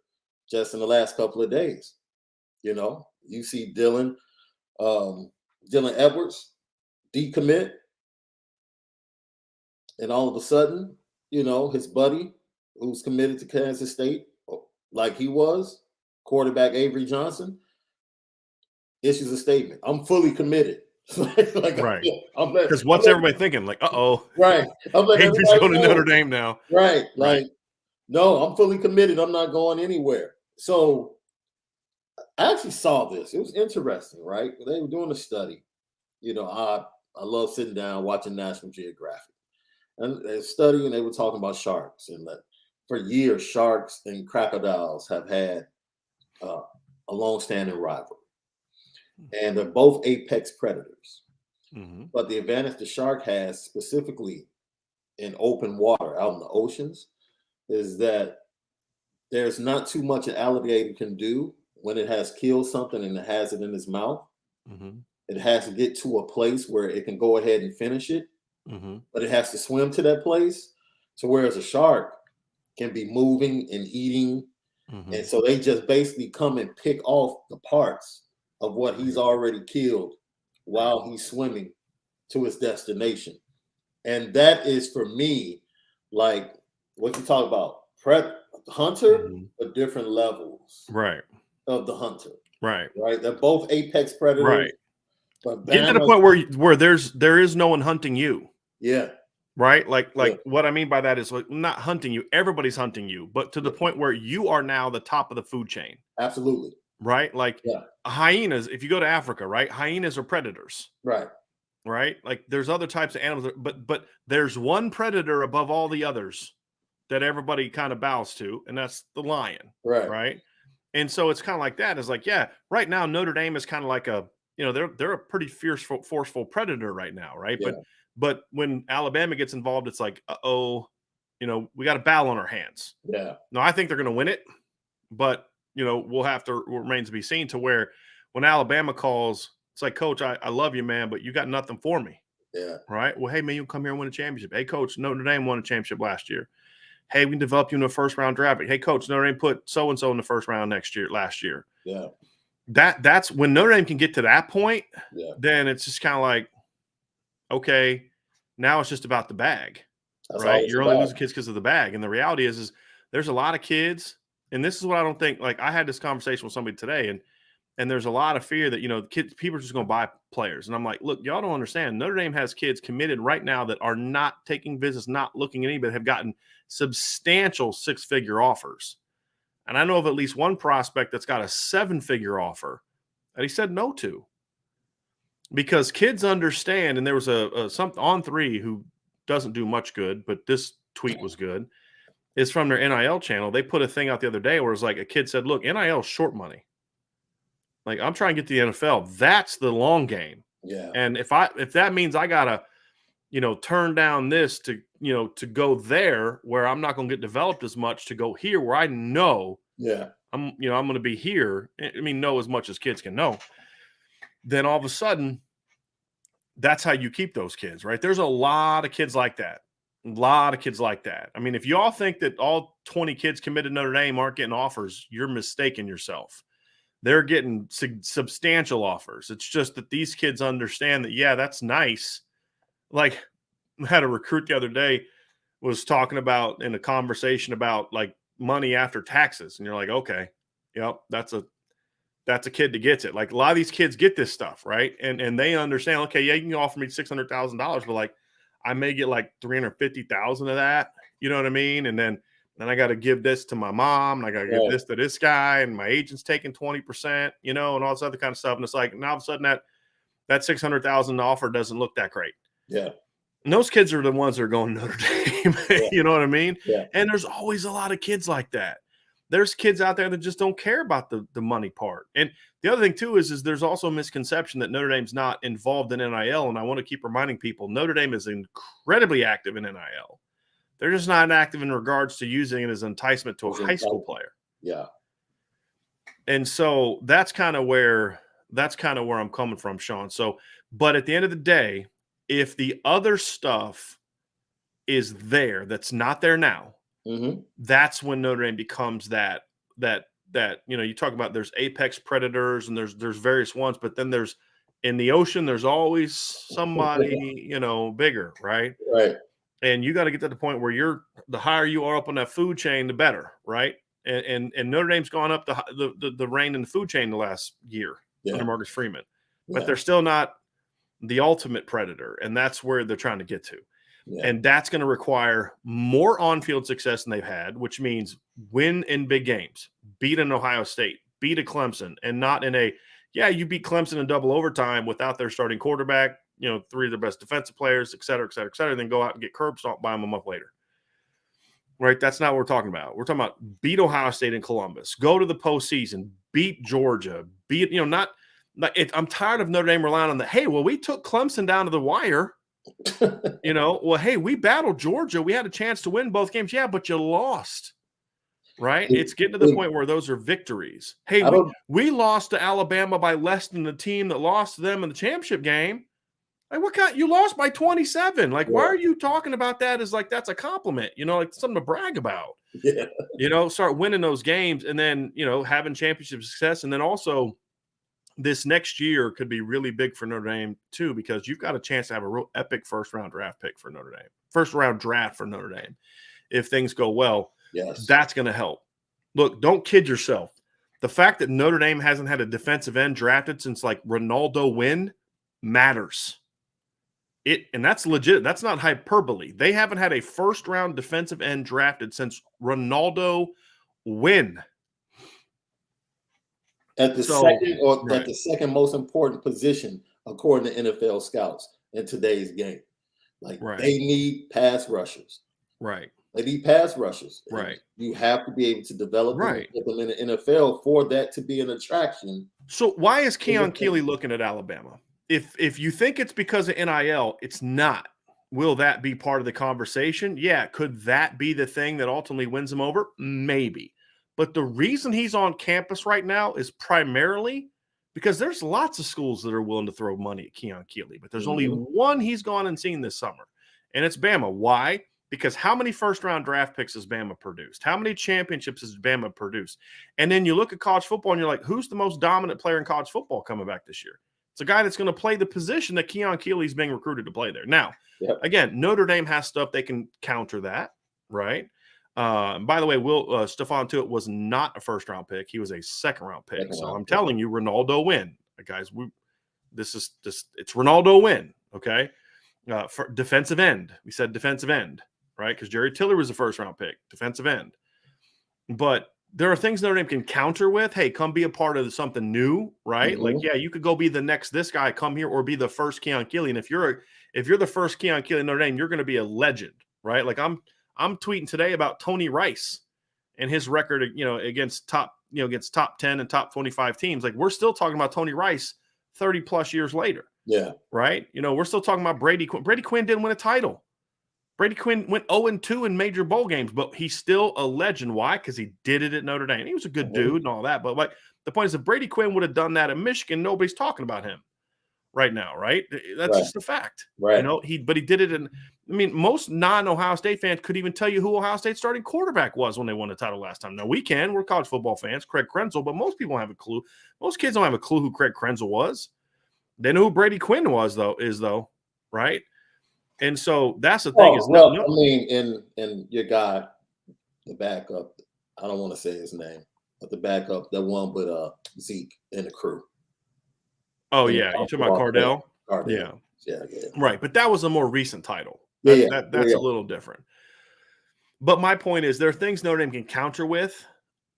just in the last couple of days. You see Dylan Edwards decommit, and all of a sudden, his buddy who's committed to Kansas State, like he was, quarterback Avery Johnson, issues a statement. I'm fully committed. Right. Because what's everybody thinking? Like, uh-oh. Right. Avery's going to Notre Dame now. Right. No, I'm fully committed. I'm not going anywhere. So I actually saw this. It was interesting, right? They were doing a study. I love sitting down watching National Geographic, and they studying. They were talking about sharks, and that for years, sharks and crocodiles have had a long-standing rivalry, and they're both apex predators. Mm-hmm. But the advantage the shark has, specifically in open water, out in the oceans, is that there's not too much an alligator can do when it has killed something and it has it in its mouth. Mm-hmm. It has to get to a place where it can go ahead and finish it, but it has to swim to that place. So whereas a shark can be moving and eating, and so they just basically come and pick off the parts of what he's already killed while he's swimming to his destination. And that is for me, like what you talk about, hunter, but different levels Right. of the hunter. Right. Right. They're both apex predators. Right. But Get to the point where there is no one hunting you. Yeah. Right. Like what I mean by that is like not hunting you. Everybody's hunting you, but to the point where you are now the top of the food chain. Absolutely. Right. Like hyenas, if you go to Africa, right? Hyenas are predators. Right. Right. Like there's other types of animals, but there's one predator above all the others that everybody kind of bows to, and that's the lion. Right. Right. And so it's kind of like that. It's like, yeah, right now Notre Dame is kind of like a, they're a pretty forceful predator right now, right? Yeah. But when Alabama gets involved, it's like, we got a battle on our hands. Yeah. No, I think they're going to win it, but we'll have to remain to be seen. To where when Alabama calls, it's like, Coach, I love you, man, but you got nothing for me. Yeah. Right. Well, hey man, you come here and win a championship. Hey, Coach, Notre Dame won a championship last year. Hey, we can develop you in a first round draft. Hey, Coach, Notre Dame put so and so in the first round last year. Yeah. That's when Notre Dame can get to that point. Yeah. Then it's just kind of like, okay, now it's just about the bag, right? You're only losing kids because of the bag. And the reality is there's a lot of kids, and this is what I don't think. Like I had this conversation with somebody today, and there's a lot of fear that people are just going to buy players. And I'm like, look, y'all don't understand. Notre Dame has kids committed right now that are not taking visits, not looking at anybody, have gotten substantial 6-figure offers. And I know of at least one prospect that's got a 7-figure offer that he said no to. Because kids understand, and there was some on 3 who doesn't do much good, but this tweet was good, is from their NIL channel. They put a thing out the other day where it's like a kid said, look, NIL is short money. Like I'm trying to get to the NFL. That's the long game. Yeah. And if that means I gotta, turn down this to go there where I'm not going to get developed as much to go here where I know I'm going to be here. I mean, know as much as kids can know. Then all of a sudden, that's how you keep those kids, right? There's a lot of kids like that. A lot of kids like that. I mean, if you all think that all 20 kids committed to Notre Dame aren't getting offers, you're mistaking yourself. They're getting substantial offers. It's just that these kids understand that, yeah, that's nice. Like I had a recruit the other day was talking about in a conversation about like money after taxes. And you're like, okay, yep, that's a kid that gets it. Like a lot of these kids get this stuff, right? And they understand, okay, yeah, you can offer me $600,000, but like I may get like $350,000 of that. You know what I mean? And then I got to give this to my mom, and I got to give this to this guy, and my agent's taking 20%, and all this other kind of stuff. And it's like, now all of a sudden that $600,000 offer doesn't look that great. Yeah. And those kids are the ones that are going to Notre Dame. You know what I mean? Yeah. And there's always a lot of kids like that. There's kids out there that just don't care about the money part. And the other thing too is there's also a misconception that Notre Dame's not involved in NIL. And I want to keep reminding people, Notre Dame is incredibly active in NIL. They're just not active in regards to using it as enticement to a high school player. Yeah. And so that's kind of where I'm coming from, Sean. So, but at the end of the day, if the other stuff is there that's not there now, that's when Notre Dame becomes that you talk about there's apex predators and there's various ones, but then there's in the ocean, there's always somebody, bigger, right? Right. And you got to get to the point where the higher you are up on that food chain, the better, right? And Notre Dame's gone up the rank in the food chain the last year under Marcus Freeman, but they're still not the ultimate predator, and that's where they're trying to get to. Yeah. And that's going to require more on-field success than they've had, which means win in big games, beat an Ohio State, beat a Clemson, and not in you beat Clemson in double overtime without their starting quarterback, 3 of their best defensive players, et cetera, then go out and get curb stomped by them a month later. Right? That's not what we're talking about. We're talking about beat Ohio State in Columbus, go to the postseason, beat Georgia, I'm tired of Notre Dame relying on hey, well, we took Clemson down to the wire. Well, hey, we battled Georgia. We had a chance to win both games. Yeah, but you lost. Right? It's getting to the point where those are victories. Hey, we lost to Alabama by less than the team that lost to them in the championship game. Like, you lost by 27. Like, why are you talking about that as like that's a compliment? Like something to brag about. Yeah. Start winning those games and then, having championship success. And then also this next year could be really big for Notre Dame too, because you've got a chance to have a real epic first-round draft pick for Notre Dame. First-round draft for Notre Dame. If things go well, Yes, that's going to help. Look, don't kid yourself. The fact that Notre Dame hasn't had a defensive end drafted since like Ronaldo Wynn matters. And that's legit. That's not hyperbole. They haven't had a first-round defensive end drafted since Ronaldo Wynn. At the second most important position, according to NFL scouts in today's game. Like they need pass rushers. Right. They need pass rushers. Right. You have to be able to develop them and put them in the NFL for that to be an attraction. So why is Keon Keeley looking at Alabama? If you think it's because of NIL, it's not. Will that be part of the conversation? Yeah. Could that be the thing that ultimately wins him over? Maybe. But the reason he's on campus right now is primarily because there's lots of schools that are willing to throw money at Keon Keeley, but there's only one he's gone and seen this summer, and it's Bama. Why? Because how many first-round draft picks has Bama produced? How many championships has Bama produced? And then you look at college football and you're like, who's the most dominant player in college football coming back this year? It's a guy that's going to play the position that Keon Keeley's being recruited to play there. Now, again, Notre Dame has stuff they can counter that, right? By the way, Stephon Tuitt was not a first-round pick. He was a second-round pick. So I'm telling you, Ronaldo Wynn. Guys, it's Ronaldo Wynn, okay? For defensive end. We said defensive end, right? Because Jerry Tiller was a first-round pick, defensive end. But there are things Notre Dame can counter with. Hey, come be a part of something new, right? Like, yeah, you could go be the next this guy, come here, or be the first Keon Keeley. And if you're the first Keon Keeley in Notre Dame, you're going to be a legend, right? Like I'm tweeting today about Tony Rice and his record, against top 10 and top 25 teams. Like we're still talking about Tony Rice 30 plus years later. Yeah. Right. We're still talking about Brady Quinn. Brady Quinn didn't win a title. Brady Quinn went 0-2 in major bowl games, but he's still a legend. Why? Because he did it at Notre Dame. He was a good dude and all that. But like the point is, if Brady Quinn would have done that at Michigan, nobody's talking about him right now, right? That's just the fact. Right. He did it in. I mean, most non-Ohio State fans could even tell you who Ohio State's starting quarterback was when they won the title last time. Now we can. We're college football fans. Craig Krenzel, but most people don't have a clue. Most kids don't have a clue who Craig Krenzel was. They know who Brady Quinn though, right? And so that's the thing. I mean, in your guy, the backup, I don't want to say his name, but the backup, that one with Zeke and the crew. Oh, yeah. You're talking about Cardell? Yeah. Right. But that was a more recent title. That's a little different. But my point is there are things Notre Dame can counter with,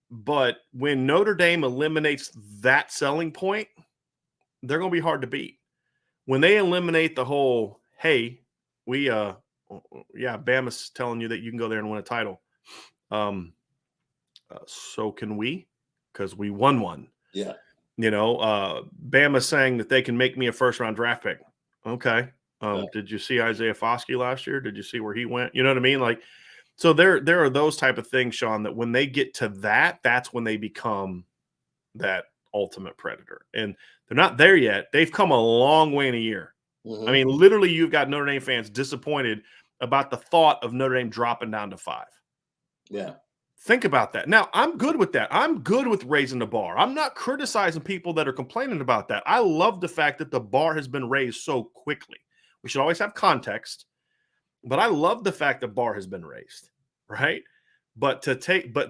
but when Notre Dame eliminates that selling point, they're going to be hard to beat. When they eliminate the whole, hey, Bama's telling you that you can go there and win a title. So can we? Because we won one. Yeah. Bama's saying that they can make me a first-round draft pick. Okay. Did you see Isaiah Foskey last year? Did you see where he went? You know what I mean? Like, so there are those type of things, Sean, that when they get to that, that's when they become that ultimate predator. And they're not there yet. They've come a long way in a year. Mm-hmm. I mean, literally, you've got Notre Dame fans disappointed about the thought of Notre Dame dropping down to 5. Yeah. Think about that. Now, I'm good with that. I'm good with raising the bar. I'm not criticizing people that are complaining about that. I love the fact that the bar has been raised so quickly. We should always have context, but I love the fact the bar has been raised, right? But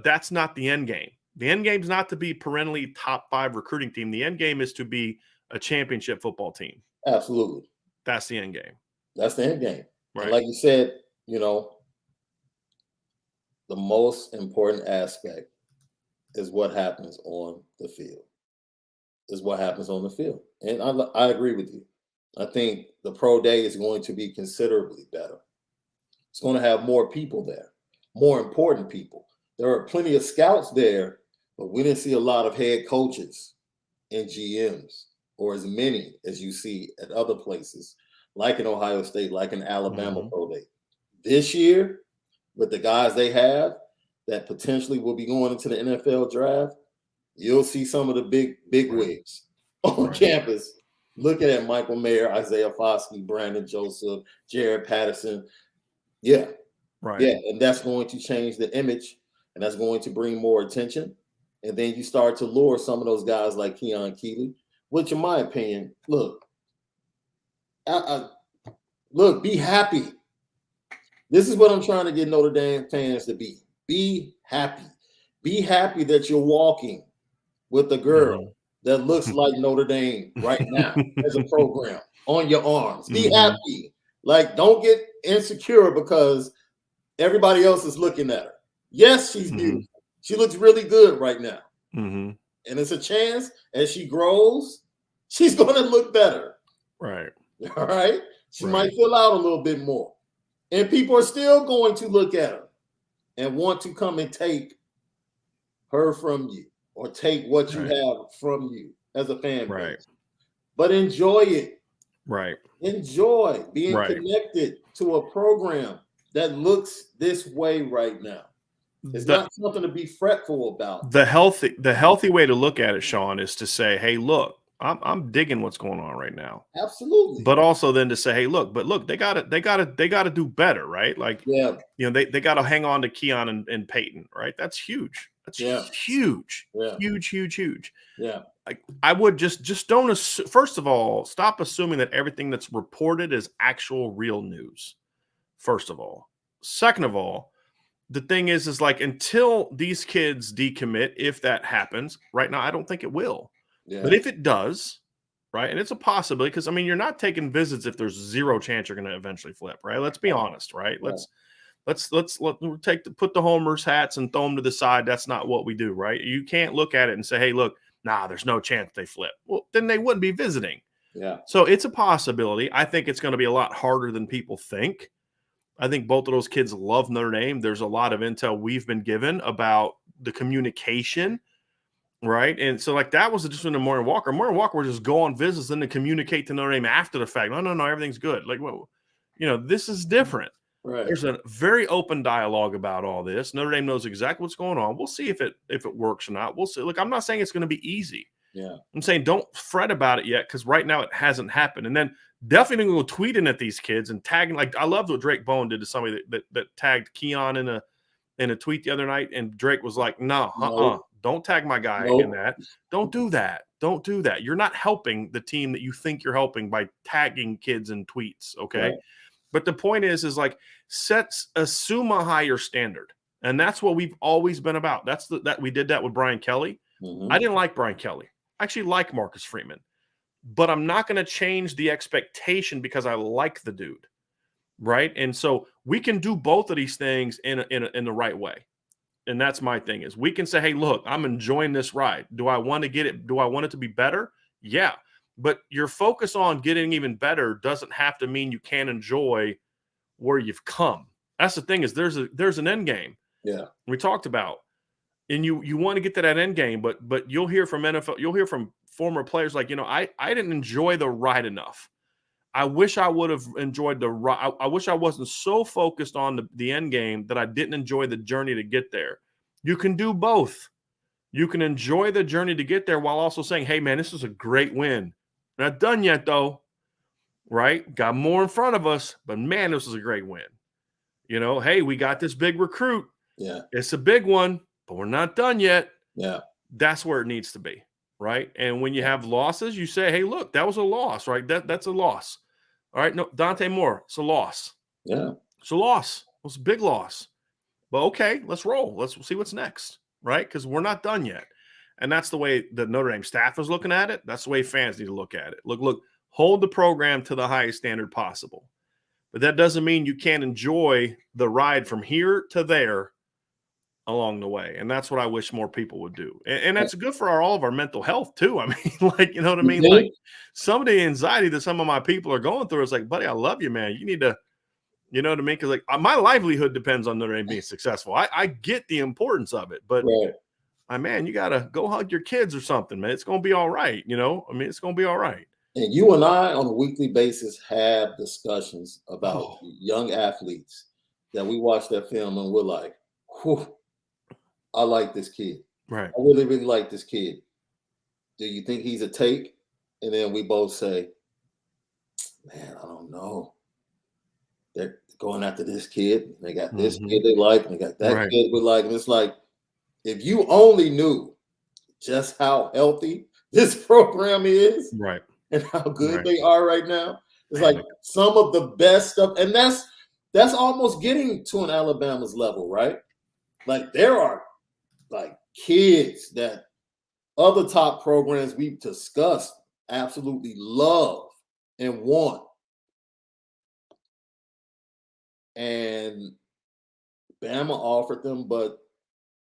that's not the end game. The end game is not to be perennially top 5 recruiting team. The end game is to be a championship football team. Absolutely. That's the end game. That's the end game. Right. And like you said, the most important aspect is what happens on the field. And I agree with you. I think the pro day is going to be considerably better. It's going to have more people there, more important people. There are plenty of scouts there, but we didn't see a lot of head coaches and GMs, or as many as you see at other places, like in Ohio State, like in Alabama pro day. This year, with the guys they have that potentially will be going into the NFL draft, you'll see some of the big wigs on campus looking at Michael Mayer, Isaiah Foskey, Brandon Joseph, Jared Patterson. Yeah. Right. Yeah. And that's going to change the image, and that's going to bring more attention. And then you start to lure some of those guys like Keon Keeley, which in my opinion, look, be happy. This is what I'm trying to get Notre Dame fans to be. Be happy. Be happy that you're walking with a girl that looks like Notre Dame right now as a program on your arms. Be happy. Like, don't get insecure because everybody else is looking at her. Yes, she's beautiful. She looks really good right now. And it's a chance as she grows, she's going to look better. Right. All right. She might fill out a little bit more. And people are still going to look at her and want to come and take her from you or take what you have from you as a fan base. But enjoy it. Right. Enjoy being connected to a program that looks this way right now. It's not something to be fretful about. The healthy way to look at it, Sean, is to say, hey, look, I'm digging what's going on right now. Absolutely. But also then to say, hey, look, they gotta do better, right? Like, you know, they gotta hang on to Keon and Peyton, right? That's huge. That's huge. Huge. Yeah. Like, I would just don't first of all, stop assuming that everything that's reported is actual real news. First of all. Second of all, the thing is like, until these kids decommit, if that happens, right now, I don't think it will. But if it does, right, and it's a possibility, because I mean, you're not taking visits if there's zero chance you're going to eventually flip, right? Let's be honest, right? Let's put the homers hats and throw them to the side. That's not what we do, right? You can't look at it and say, hey, look, there's no chance they flip. Well, then they wouldn't be visiting. Yeah. So it's a possibility. I think it's going to be a lot harder than people think. I think both of those kids love Notre Dame. There's a lot of intel we've been given about the communication, right? And so, like, that was just in the Morgan Walker. Morgan Walker would just go on visits, then to communicate to Notre Dame after the fact. No, everything's good. Like, well, you know, this is different. Right. There's a very open dialogue about all this. Notre Dame knows exactly what's going on. We'll see if it works or not. We'll see. Look, I'm not saying it's going to be easy. Yeah. I'm saying don't fret about it yet, because right now it hasn't happened. And then definitely go tweeting at these kids and tagging. Like, I loved what Drake Bowen did to somebody that tagged Keon in a tweet the other night, and Drake was like, no. Don't tag my guy in that. Don't do that. Don't do that. You're not helping the team that you think you're helping by tagging kids in tweets, okay? Right. But the point is like, assume a higher standard. And that's what we've always been about. That we did that with Brian Kelly. I didn't like Brian Kelly. I actually like Marcus Freeman. But I'm not going to change the expectation because I like the dude, right? And so we can do both of these things in the right way. And that's my thing, is we can say, hey, look, I'm enjoying this ride. Do I want to get it? Do I want it to be better? Yeah. But your focus on getting even better doesn't have to mean you can't enjoy where you've come. That's the thing, is there's an end game. Yeah. We talked about. And you want to get to that end game, but you'll hear from NFL, you'll hear from former players like, I didn't enjoy the ride enough. I wish I would have enjoyed the ride. I wish I wasn't so focused on the end game that I didn't enjoy the journey to get there. You can do both. You can enjoy the journey to get there while also saying, hey, man, this is a great win. Not done yet, though, right? Got more in front of us, but man, this is a great win. Hey, we got this big recruit. Yeah. It's a big one, but we're not done yet. Yeah. That's where it needs to be, right? And when you have losses, you say, hey, look, that was a loss, right? That's a loss. All right, no, Dante Moore, it's a loss. Yeah. It's a loss. It was a big loss. But okay, let's roll. Let's see what's next, right? Because we're not done yet. And that's the way the Notre Dame staff is looking at it. That's the way fans need to look at it. Look, hold the program to the highest standard possible. But that doesn't mean you can't enjoy the ride from here to there along the way. And that's what I wish more people would do. And that's good for all of our mental health too. I mean, like, you know what I mean? Like, some of the anxiety that some of my people are going through is like, buddy, I love you, man. You need to, you know what I mean? Because like, my livelihood depends on Notre Dame being successful. I get the importance of it, but man, you got to go hug your kids or something, man. It's going to be all right. It's going to be all right. And you and I on a weekly basis have discussions about young athletes that we watch that film and we're like, whew, I like this kid. Right. I really, really like this kid. Do you think he's a take? And then we both say, man, I don't know. They're going after this kid. They got this kid they like, and they got that kid we like. And it's like, if you only knew just how healthy this program is Right. and how good Right. they are right now. It's Man. like some of the best stuff, and that's almost getting to an Alabama's level, right? Like there are like kids that other top programs we've discussed absolutely love and want. And Bama offered them, but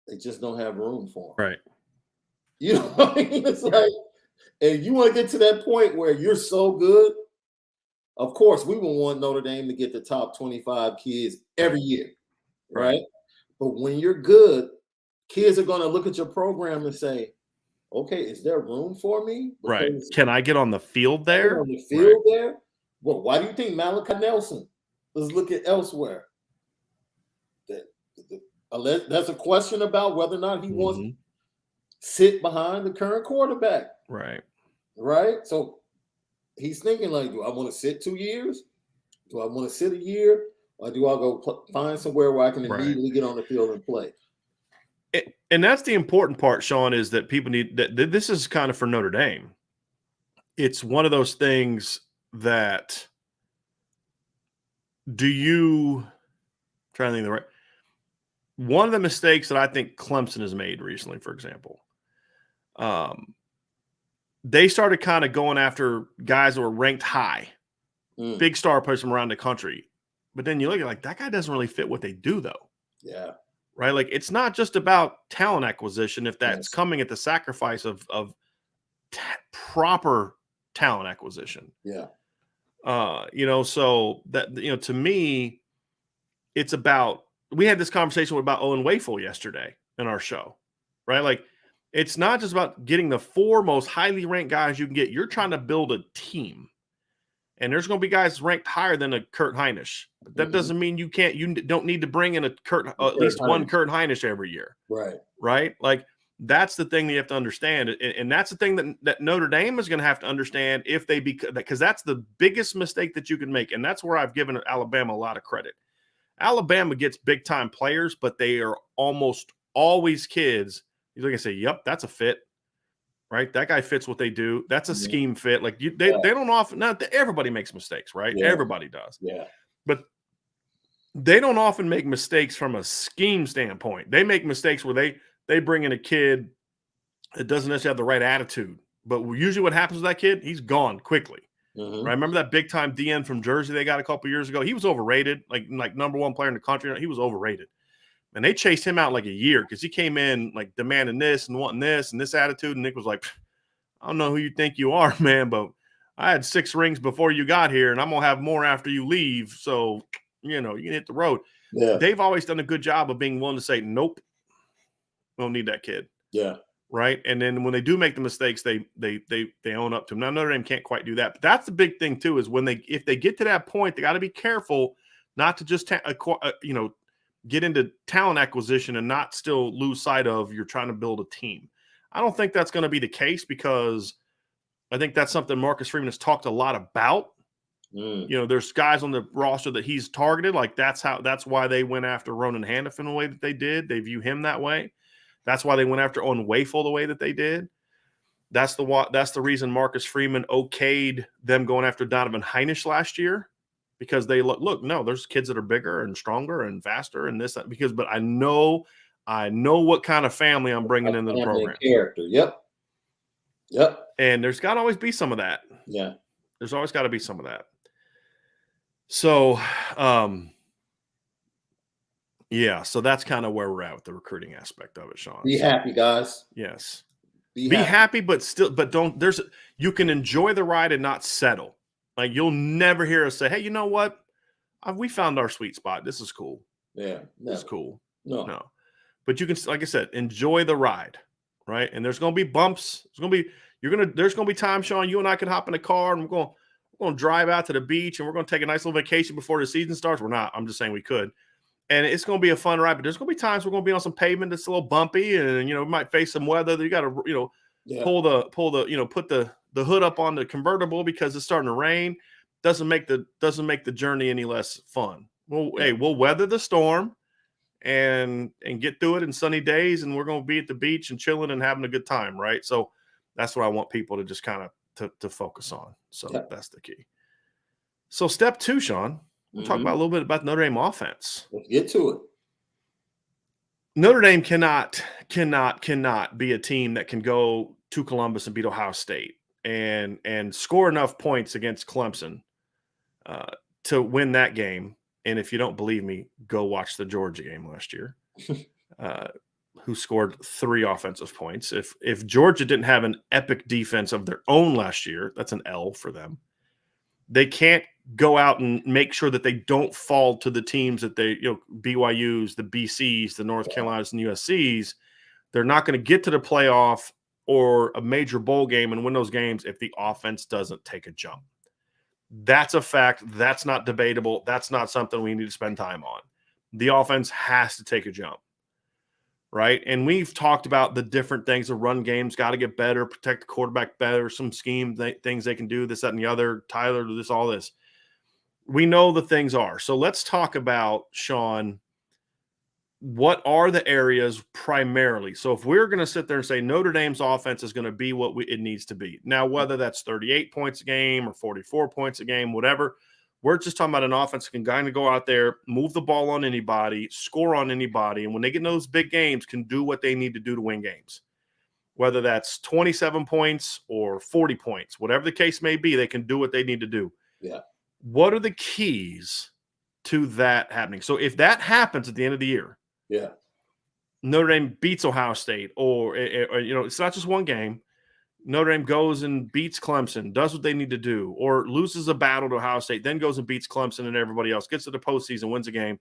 they just don't have room for them. Right. You know what I mean? It's like, and you want to get to that point where you're so good. Of course, we would want Notre Dame to get the top 25 kids every year, right? But when you're good, kids are going to look at your program and say, okay, is there room for me? Right. Because Can I get on the field there? on the field there? Well, why do you think Malachi Nelson is looking elsewhere? That's a question about whether or not he wants to sit behind the current quarterback. Right. Right? So he's thinking like, do I want to sit 2 years? Do I want to sit a year? Or do I go find somewhere where I can immediately get on the field and play? And that's the important part, Sean, is that people need that this is kind of for Notre Dame. It's one of those things that trying to think of the right one of the mistakes that I think Clemson has made recently, for example, they started kind of going after guys that were ranked high, big star players from around the country. But then you look at like that guy doesn't really fit what they do, though. Yeah. Right. Like it's not just about talent acquisition if that's coming at the sacrifice of proper talent acquisition. Yeah. So that, to me, it's about, we had this conversation about Owen Wafel yesterday in our show, right? Like it's not just about getting the 4 most highly ranked guys you can get. You're trying to build a team. And there's going to be guys ranked higher than a Kurt Hinish. But that doesn't mean you don't need to bring in at least one Kurt Hinish every year. Right. Right. Like that's the thing that you have to understand. And that's the thing that Notre Dame is going to have to understand because that's the biggest mistake that you can make. And that's where I've given Alabama a lot of credit. Alabama gets big time players, but they are almost always kids. You look and say, yep, that's a fit. Right, that guy fits what they do. That's a scheme fit. Like they don't often. Not everybody makes mistakes, right? Yeah. Everybody does. Yeah, but they don't often make mistakes from a scheme standpoint. They make mistakes where they bring in a kid that doesn't necessarily have the right attitude. But usually, what happens with that kid, he's gone quickly. Right? Remember that big time DN from Jersey they got a couple years ago? He was overrated, like number 1 player in the country. He was overrated. And they chased him out like a year because he came in like demanding this and wanting this and this attitude. And Nick was like, I don't know who you think you are, man, but I had 6 rings before you got here and I'm going to have more after you leave. So, you can hit the road. Yeah. They've always done a good job of being willing to say, nope, we don't need that kid. Yeah. Right. And then when they do make the mistakes, they own up to them. Now, Notre Dame can't quite do that. But that's the big thing, too, is if they get to that point, they got to be careful not to just get into talent acquisition and not still lose sight of you're trying to build a team. I don't think that's going to be the case because I think that's something Marcus Freeman has talked a lot about. There's guys on the roster that he's targeted. Like that's why they went after Ronan Hannafin the way that they did. They view him that way. That's why they went after Owen Wafel the way that they did. That's the reason Marcus Freeman okayed them going after Donovan Hinish last year. Because they no, there's kids that are bigger and stronger and faster and this, but I know what kind of family I'm bringing into the program. Character. Yep. And there's got to always be some of that. Yeah. There's always got to be some of that. So, so that's kind of where we're at with the recruiting aspect of it, Sean. Be happy, guys. Yes. Be happy, but you can enjoy the ride and not settle. Like you'll never hear us say, "Hey, you know what? We found our sweet spot. This is cool." Yeah, this is cool. No. But you can, like I said, enjoy the ride, right? And there's going to be bumps. There's going to be times, Sean. You and I can hop in a car and we're going to drive out to the beach and we're going to take a nice little vacation before the season starts. We're not. I'm just saying we could, and it's going to be a fun ride. But there's going to be times we're going to be on some pavement that's a little bumpy, and we might face some weather. You got to pull the put the hood up on the convertible because it's starting to rain. Doesn't make the journey any less fun. Well, hey, we'll weather the storm and get through it in sunny days, and we're going to be at the beach and chilling and having a good time, right? So That's what I want people to just kind of to focus on. So Yeah. that's the key. So step 2, Sean, we'll talk about a little bit about Notre Dame offense. Let's get to it. Notre Dame cannot be a team that can go to Columbus and beat Ohio State and score enough points against Clemson to win that game. And if you don't believe me, go watch the Georgia game last year, who scored 3 offensive points. If Georgia didn't have an epic defense of their own last year, that's an L for them. They can't go out and make sure that they don't fall to the teams that they, BYUs, the BCs, the North Carolinas, and USCs. They're not going to get to the playoff or a major bowl game and win those games if the offense doesn't take a jump. That's a fact. That's not debatable. That's not something we need to spend time on. The offense has to take a jump, right? And we've talked about the different things. The run game's got to get better, protect the quarterback better, some scheme things they can do, this, that, and the other. Tyler, this, all this. We know the things are. So let's talk about, Sean, what are the areas primarily? So if we're going to sit there and say Notre Dame's offense is going to be what it needs to be. Now, whether that's 38 points a game or 44 points a game, whatever, we're just talking about an offense that can kind of go out there, move the ball on anybody, score on anybody, and when they get in those big games, can do what they need to do to win games. Whether that's 27 points or 40 points, whatever the case may be, they can do what they need to do. Yeah. What are the keys to that happening? So if that happens at the end of the year, yeah, Notre Dame beats Ohio State, or it's not just one game. Notre Dame goes and beats Clemson, does what they need to do, or loses a battle to Ohio State, then goes and beats Clemson and everybody else, gets to the postseason, wins a game.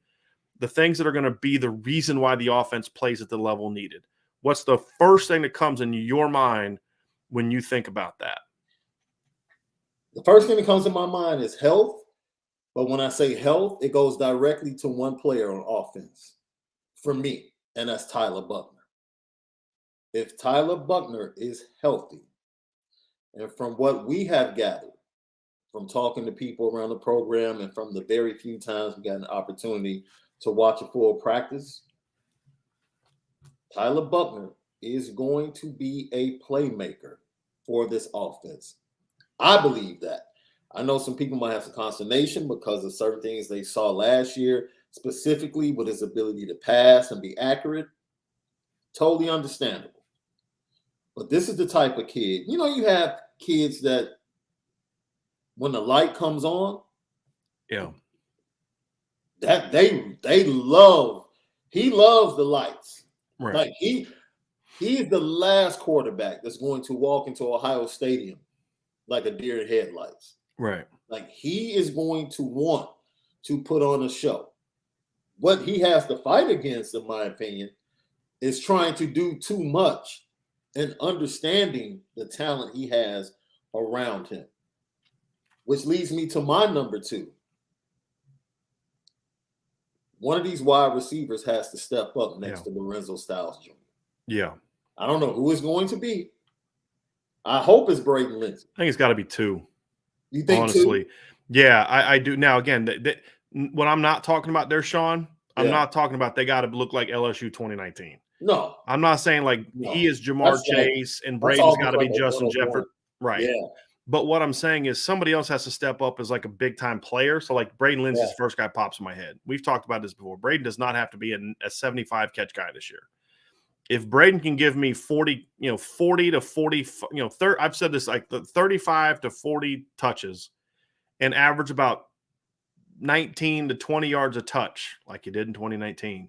The things that are going to be the reason why the offense plays at the level needed. What's the first thing that comes in your mind when you think about that? The first thing that comes to my mind is health. But when I say health, it goes directly to one player on offense for me, and that's Tyler Buchner. If Tyler Buchner is healthy, and from what we have gathered from talking to people around the program and from the very few times we got an opportunity to watch a full practice, Tyler Buchner is going to be a playmaker for this offense. I believe that. I know some people might have some consternation because of certain things they saw last year, specifically with his ability to pass and be accurate. Totally understandable. But this is the type of kid, you have kids that when the light comes on, yeah, that they love, he loves the lights. right. Like he is the last quarterback that's going to walk into Ohio Stadium like a deer in headlights. Right. Like he is going to want to put on a show. What he has to fight against, in my opinion, is trying to do too much and understanding the talent he has around him. Which leads me to my number 2. One of these wide receivers has to step up next to Lorenzo Styles Jr. Yeah. I don't know who it's going to be. I hope it's Braden Lindsey. I think it's got to be 2. You think honestly? 2? Yeah, I do. Now, again, what I'm not talking about there, Sean, I'm not talking about they got to look like LSU 2019. No. I'm not saying he is Jamar Chase and Braden's got to be Justin Jefferson. Right. Yeah. But what I'm saying is somebody else has to step up as like a big-time player. So like Braden Lindsey's the first guy pops in my head. We've talked about this before. Braden does not have to be a 75-catch guy this year. If Braden can give me 40 to 40, I've said this, like the 35 to 40 touches and average about 19 to 20 yards a touch like he did in 2019,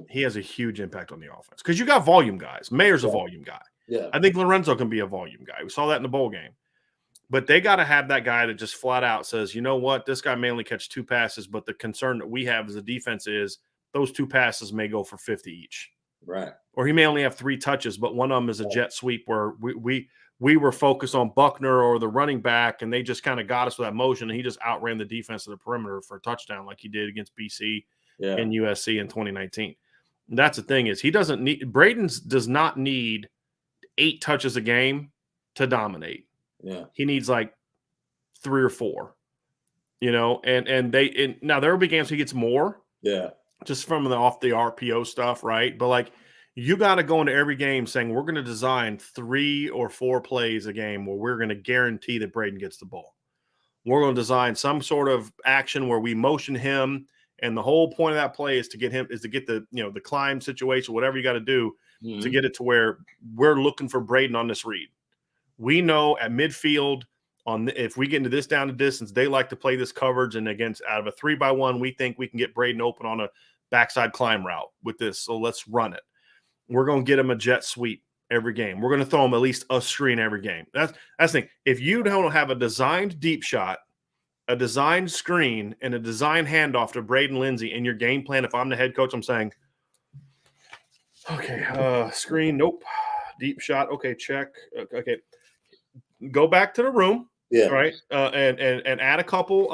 he has a huge impact on the offense. Because you got volume guys. Mayer's a volume guy. Yeah. I think Lorenzo can be a volume guy. We saw that in the bowl game. But they got to have that guy that just flat out says, you know what, this guy may only catch 2 passes, but the concern that we have as a defense is those 2 passes may go for 50 each. Right. Or he may only have 3 touches, but one of them is a jet sweep where we were focused on Buchner or the running back, and they just kind of got us with that motion, and he just outran the defense of the perimeter for a touchdown like he did against BC and USC in 2019. And that's the thing is Braden does not need 8 touches a game to dominate. Yeah. He needs like 3 or 4, and now there will be games he gets more. Yeah. Just from off the RPO stuff, right? But like You got to go into every game saying we're going to design 3 or 4 plays a game where we're going to guarantee that Braden gets the ball. We're going to design some sort of action where we motion him, and the whole point of that play is to get the the climb situation, whatever you got to do to get it to where we're looking for Braden on this read. We know at midfield if we get into this down the distance, they like to play this coverage, and against out of a 3-by-1, we think we can get Braden open on a backside climb route with this. So let's run it. We're going to get him a jet sweep every game. We're going to throw him at least a screen every game. That's the thing. If you don't have a designed deep shot, a designed screen, and a designed handoff to Braden Lindsay in your game plan, if I'm the head coach, I'm saying, okay, screen, nope. Deep shot, okay, check. Okay, go back to the room, right, and add a couple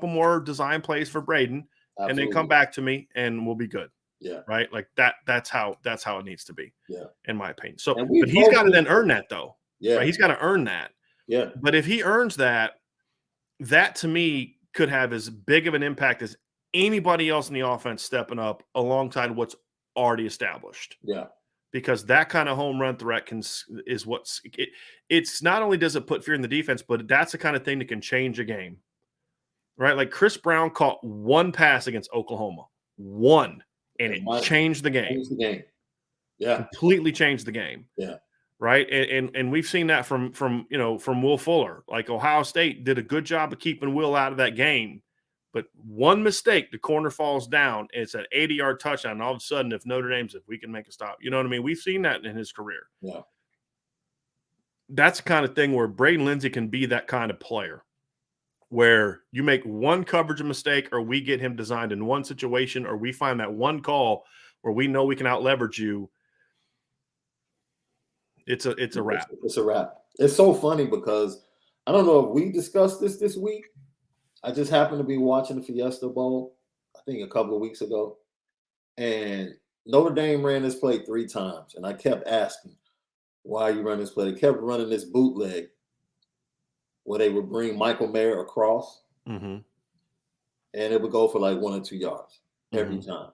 more design plays for Braden, and then come back to me, and we'll be good. Yeah. Right. Like that. That's how it needs to be. Yeah. In my opinion. So, but he's got to then earn that though. Yeah. Right? He's got to earn that. Yeah. But if he earns that to me could have as big of an impact as anybody else in the offense stepping up alongside what's already established. Yeah. Because that kind of home run threat is what's it's not only does it put fear in the defense, but that's the kind of thing that can change a game. Right. Like Chris Brown caught one pass against Oklahoma. One. And it changed the game. Yeah. Completely changed the game. Yeah. Right. And we've seen that from Will Fuller. Like Ohio State did a good job of keeping Will out of that game. But one mistake, the corner falls down. It's an 80-yard touchdown. And all of a sudden, if we can make a stop, you know what I mean? We've seen that in his career. Yeah. That's the kind of thing where Braden Lindsay can be that kind of player. Where you make one coverage mistake, or we get him designed in one situation, or we find that one call where we know we can out leverage you. It's a wrap. It's a wrap. It's so funny because I don't know if we discussed this week. I just happened to be watching the Fiesta Bowl, I think a couple of weeks ago, and Notre Dame ran this play 3 times, and I kept asking, "Why are you running this play?" They kept running this bootleg, where they would bring Michael Mayer across, and it would go for like 1 or 2 yards every time.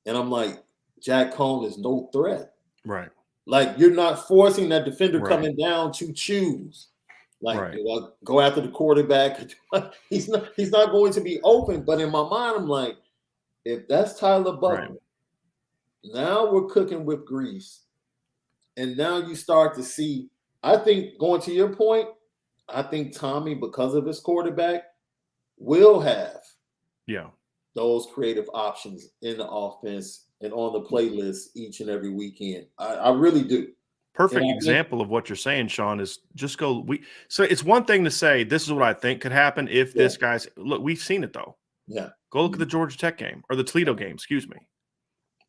And I'm like, Jack Cohn is no threat. Right. Like, you're not forcing that defender coming down to choose. Like, go after the quarterback. He's not going to be open. But in my mind, I'm like, if that's Tyler Buckner, now we're cooking with grease. And now you start to see, I think, going to your point, I think Tommy, because of his quarterback, will have those creative options in the offense and on the playlist each and every weekend. I really do. Perfect example of what you're saying, Sean, is just go. So it's one thing to say, this is what I think could happen if this guy's – look, we've seen it, though. Yeah. Go look at the Georgia Tech game, or the Toledo game, excuse me,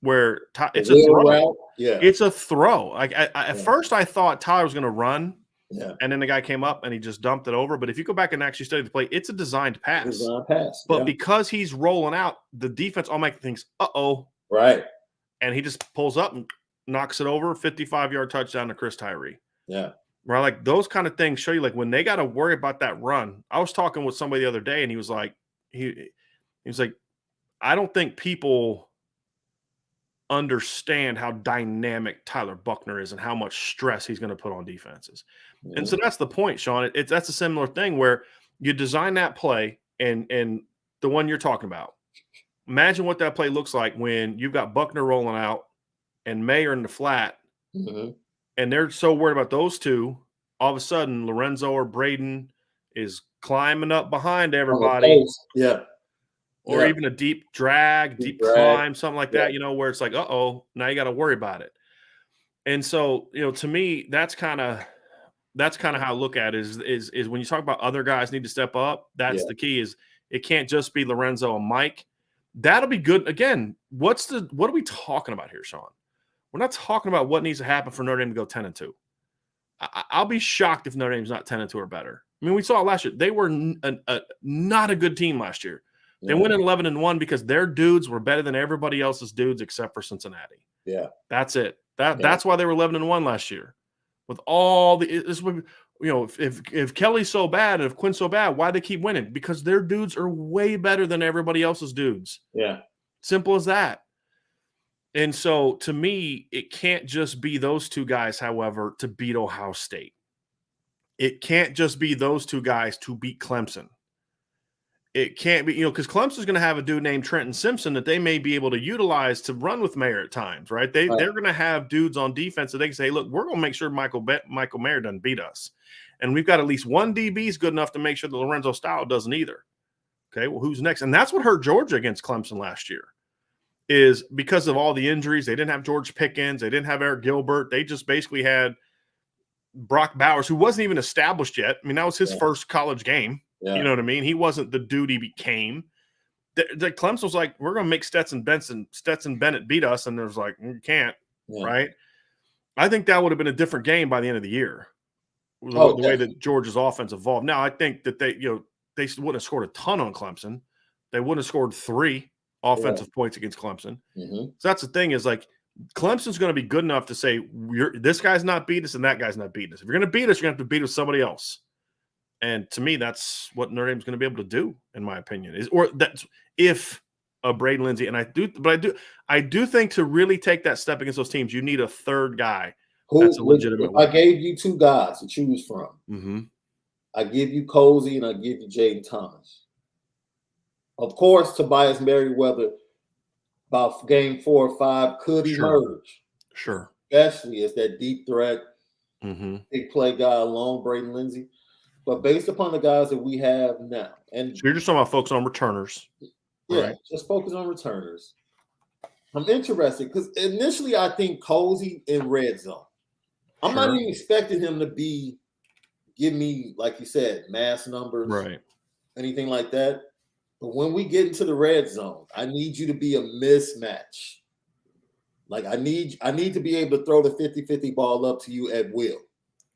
where it's a throw. Route. Yeah. It's a throw. Like at first I thought Tyler was going to run. Yeah. And then the guy came up and he just dumped it over. But if you go back and actually study the play, it's a designed pass. But because he's rolling out, the defense automatically thinks, uh-oh. Right. And he just pulls up and knocks it over, 55-yard touchdown to Chris Tyree. Yeah. Right? Like those kind of things show you, like when they got to worry about that run. I was talking with somebody the other day and he was like, he was like, I don't think people understand how dynamic Tyler Buckner is and how much stress he's going to put on defenses. Yeah. And so that's the point, Sean. That's a similar thing where you design that play and the one you're talking about. Imagine what that play looks like when you've got Buckner rolling out and Mayer in the flat, and they're so worried about those two. All of a sudden, Lorenzo or Braden is climbing up behind everybody. Or even a deep drag, deep climb, something like that, where it's like, uh-oh, now you got to worry about it. And so, to me, that's kind of how I look at it is when you talk about other guys need to step up, that's the key is it can't just be Lorenzo and Mike. That'll be good. Again, what are we talking about here, Sean? We're not talking about what needs to happen for Notre Dame to go 10-2. I'll be shocked if Notre Dame's not 10-2 or better. I mean, we saw it last year. They were not a good team last year. They went 11-1 because their dudes were better than everybody else's dudes except for Cincinnati. Yeah, that's it. That's why they were 11-1 last year. With all if Kelly's so bad and if Quinn's so bad, why they keep winning? Because their dudes are way better than everybody else's dudes. Yeah, simple as that. And so, to me, it can't just be those two guys, however, to beat Ohio State. It can't just be those two guys to beat Clemson. It can't be, because Clemson's going to have a dude named Trenton Simpson that they may be able to utilize to run with Mayer at times, right? They're going to have dudes on defense that they can say, look, we're going to make sure Michael Mayer doesn't beat us. And we've got at least one DB's good enough to make sure that Lorenzo Stout doesn't either. Okay, well, who's next? And that's what hurt Georgia against Clemson last year, is because of all the injuries. They didn't have George Pickens. They didn't have Eric Gilbert. They just basically had Brock Bowers, who wasn't even established yet. I mean, that was his first college game. Yeah. You know what I mean? He wasn't the dude he became. The Clemson was like, we're going to make Stetson Bennett beat us. And there's like, you can't, right? I think that would have been a different game by the end of the year. The way that Georgia's offense evolved. Now, I think that they wouldn't have scored a ton on Clemson. They wouldn't have scored 3 offensive points against Clemson. Mm-hmm. So that's the thing, is like, Clemson's going to be good enough to say, this guy's not beating us and that guy's not beating us. If you're going to beat us, you're going to have to beat us somebody else. And to me, that's what Notre Dame's going to be able to do, in my opinion. That's if Braden Lindsey, and I do think to really take that step against those teams, you need a third guy. That's a legitimate one. I gave you 2 guys to choose from. Mm-hmm. I give you Cozy and I give you Jaden Thomas. Of course, Tobias Merriweather, about game 4 or 5, could emerge. Sure. Especially as that deep threat, big play guy along Braden Lindsey. But based upon the guys that we have now, and so you're just talking about focus on returners. Yeah, right? Just focus on returners. I'm interested because initially I think Cozy in red zone. I'm not even expecting him to give me, like you said, mass numbers, right? Anything like that. But when we get into the red zone, I need you to be a mismatch. Like I need to be able to throw the 50-50 ball up to you at will.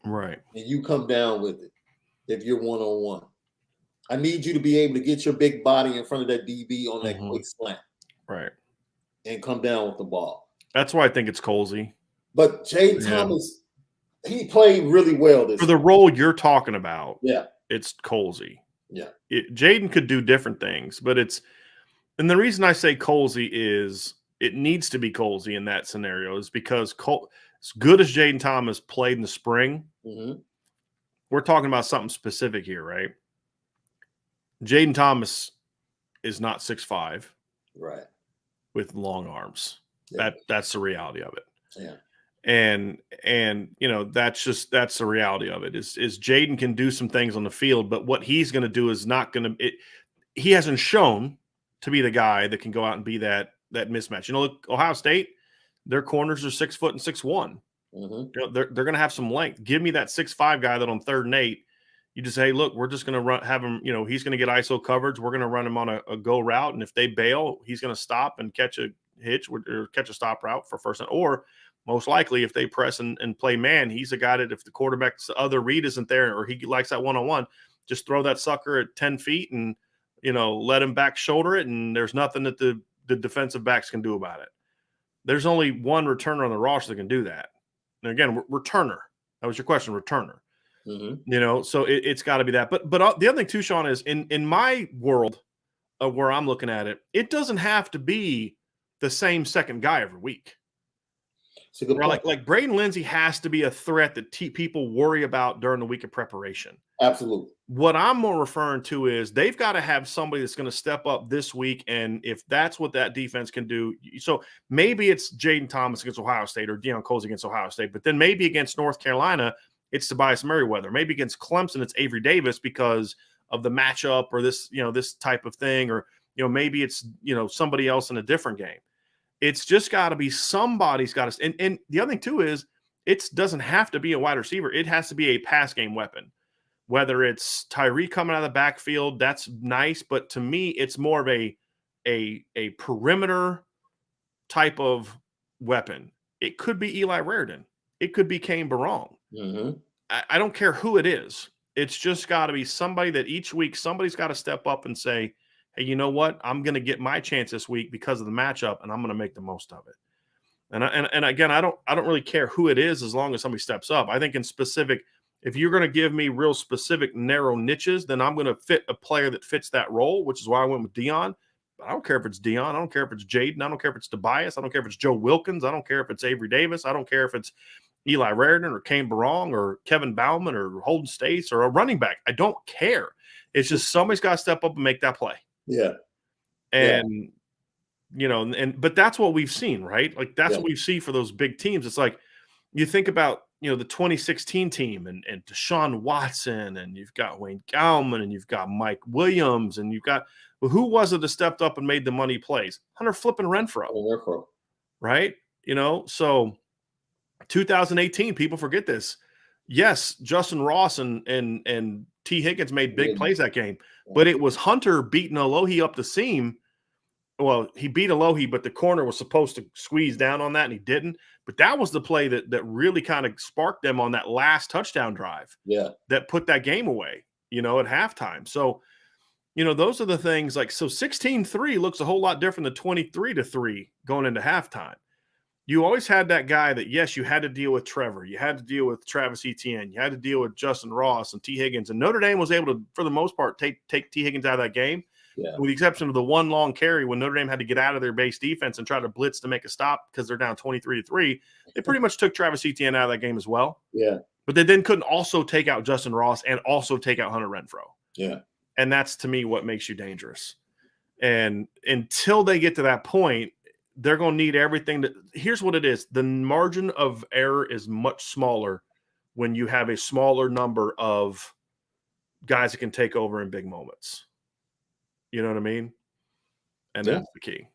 Right. And you come down with it if you're one-on-one. I need you to be able to get your big body in front of that DB on that quick slant. Right. And come down with the ball. That's why I think it's Colsey. But Jaden Thomas, he played really well this for the role you're talking about. Yeah. It's Colsey. Yeah. Jaden could do different things, but and the reason I say Colsey is it needs to be Colsey in that scenario is because as good as Jaden Thomas played in the spring, we're talking about something specific here, right? Jaden Thomas is not 6'5", right, with long arms. Yeah. That's the reality of it. Yeah. And that's the reality of it is Jaden can do some things on the field, but what he's going to do is not going to he hasn't shown to be the guy that can go out and be that mismatch. Look, Ohio State, their corners are 6 foot and 6'1". They're going to have some length. Give me that 6'5" guy that on 3rd and 8, you just say, hey, look, we're just going to have him, he's going to get ISO coverage. We're going to run him on a go route. And if they bail, he's going to stop and catch a hitch or catch a stop route for first down. Or most likely if they press and play man, he's a guy that if the quarterback's other read isn't there or he likes that one-on-one, just throw that sucker at 10 feet and, let him back shoulder it. And there's nothing that the defensive backs can do about it. There's only one returner on the roster that can do that. And again, returner. That was your question, returner. So it's got to be that. But the other thing too, Sean, is in my world of where I'm looking at it, it doesn't have to be the same second guy every week. Like Braden Lindsey has to be a threat that people worry about during the week of preparation. Absolutely. What I'm more referring to is they've got to have somebody that's going to step up this week, and if that's what that defense can do, so maybe it's Jaden Thomas against Ohio State or Deion Colsey against Ohio State, but then maybe against North Carolina, it's Tobias Merriweather. Maybe against Clemson, it's Avery Davis because of the matchup or this, this type of thing, or maybe it's somebody else in a different game. It's just got to be somebody's got to. And the other thing too is it doesn't have to be a wide receiver. It has to be a pass game weapon. Whether it's Tyree coming out of the backfield, that's nice. But to me, it's more of a perimeter type of weapon. It could be Eli Raridan. It could be Kane Barong. I don't care who it is. It's just got to be somebody that each week somebody's got to step up and say, hey, you know what? I'm going to get my chance this week because of the matchup, and I'm going to make the most of it. And again, I don't really care who it is as long as somebody steps up. I think in specific, if you're going to give me real specific narrow niches, then I'm going to fit a player that fits that role, which is why I went with Deion. I don't care if it's Dion. I don't care if it's Jaden. I don't care if it's Tobias. I don't care if it's Joe Wilkins. I don't care if it's Avery Davis. I don't care if it's Eli Raridan or Kane Barong or Kevin Bauman or Holden States or a running back. I don't care. It's just somebody's got to step up and make that play. Yeah. And, but that's what we've seen, right? Like that's Yeah. what we see for those big teams. It's like you think about, the 2016 team and Deshaun Watson, and you've got Wayne Gallman, and you've got Mike Williams, and you've got who was it that stepped up and made the money plays? Hunter flipping Renfrow. Right? So 2018, people forget this. Yes, Justin Ross and T. Higgins made big plays that game, but it was Hunter beating Alohi up the seam. Well, he beat Alohi, but the corner was supposed to squeeze down on that, and he didn't. But that was the play that really kind of sparked them on that last touchdown drive. Yeah. That put that game away, at halftime. So, those are the things like, so 16-3 looks a whole lot different than 23-3 going into halftime. You always had that guy that, yes, you had to deal with Trevor. You had to deal with Travis Etienne. You had to deal with Justin Ross and T. Higgins. And Notre Dame was able to, for the most part, take T. Higgins out of that game. Yeah. With the exception of the one long carry when Notre Dame had to get out of their base defense and try to blitz to make a stop because they're down 23-3. They pretty much took Travis Etienne out of that game as well. Yeah. But they then couldn't also take out Justin Ross and also take out Hunter Renfrow. Yeah. And that's, to me, what makes you dangerous. And until they get to that point, they're going to need everything. Here's what it is. The margin of error is much smaller when you have a smaller number of guys that can take over in big moments. You know what I mean? And that's the key.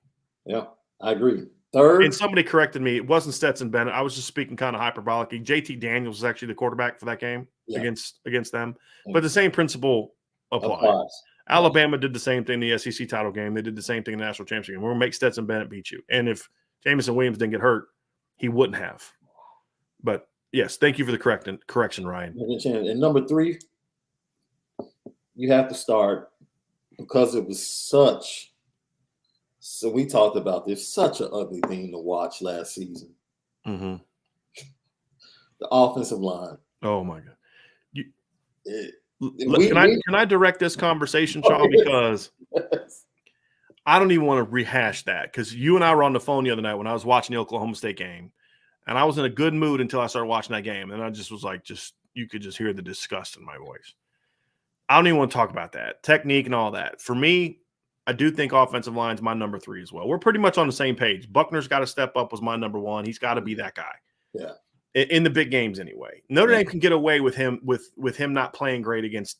Yeah, I agree. Third. And somebody corrected me. It wasn't Stetson Bennett. I was just speaking kind of hyperbolically. JT Daniels was actually the quarterback for that game against them. But the same principle applies. Alabama did the same thing in the SEC title game. They did the same thing in the national championship game. We're going to make Stetson Bennett beat you. And if Jameson Williams didn't get hurt, he wouldn't have. But, yes, thank you for the correction, Ryan. And number 3, you have to start because it was such – so we talked about this, such an ugly thing to watch last season. Mm-hmm. The offensive line. Oh, my God. Can I direct this conversation, Sean? Because I don't even want to rehash that because you and I were on the phone the other night when I was watching the Oklahoma State game, and I was in a good mood until I started watching that game, and I just was like, you could just hear the disgust in my voice. I don't even want to talk about that technique and all that. For me, I do think offensive line is my number 3 as well. We're pretty much on the same page. Buckner's got to step up was my number 1. He's got to be that guy. Yeah. In the big games anyway. Notre Dame can get away with him with him not playing great against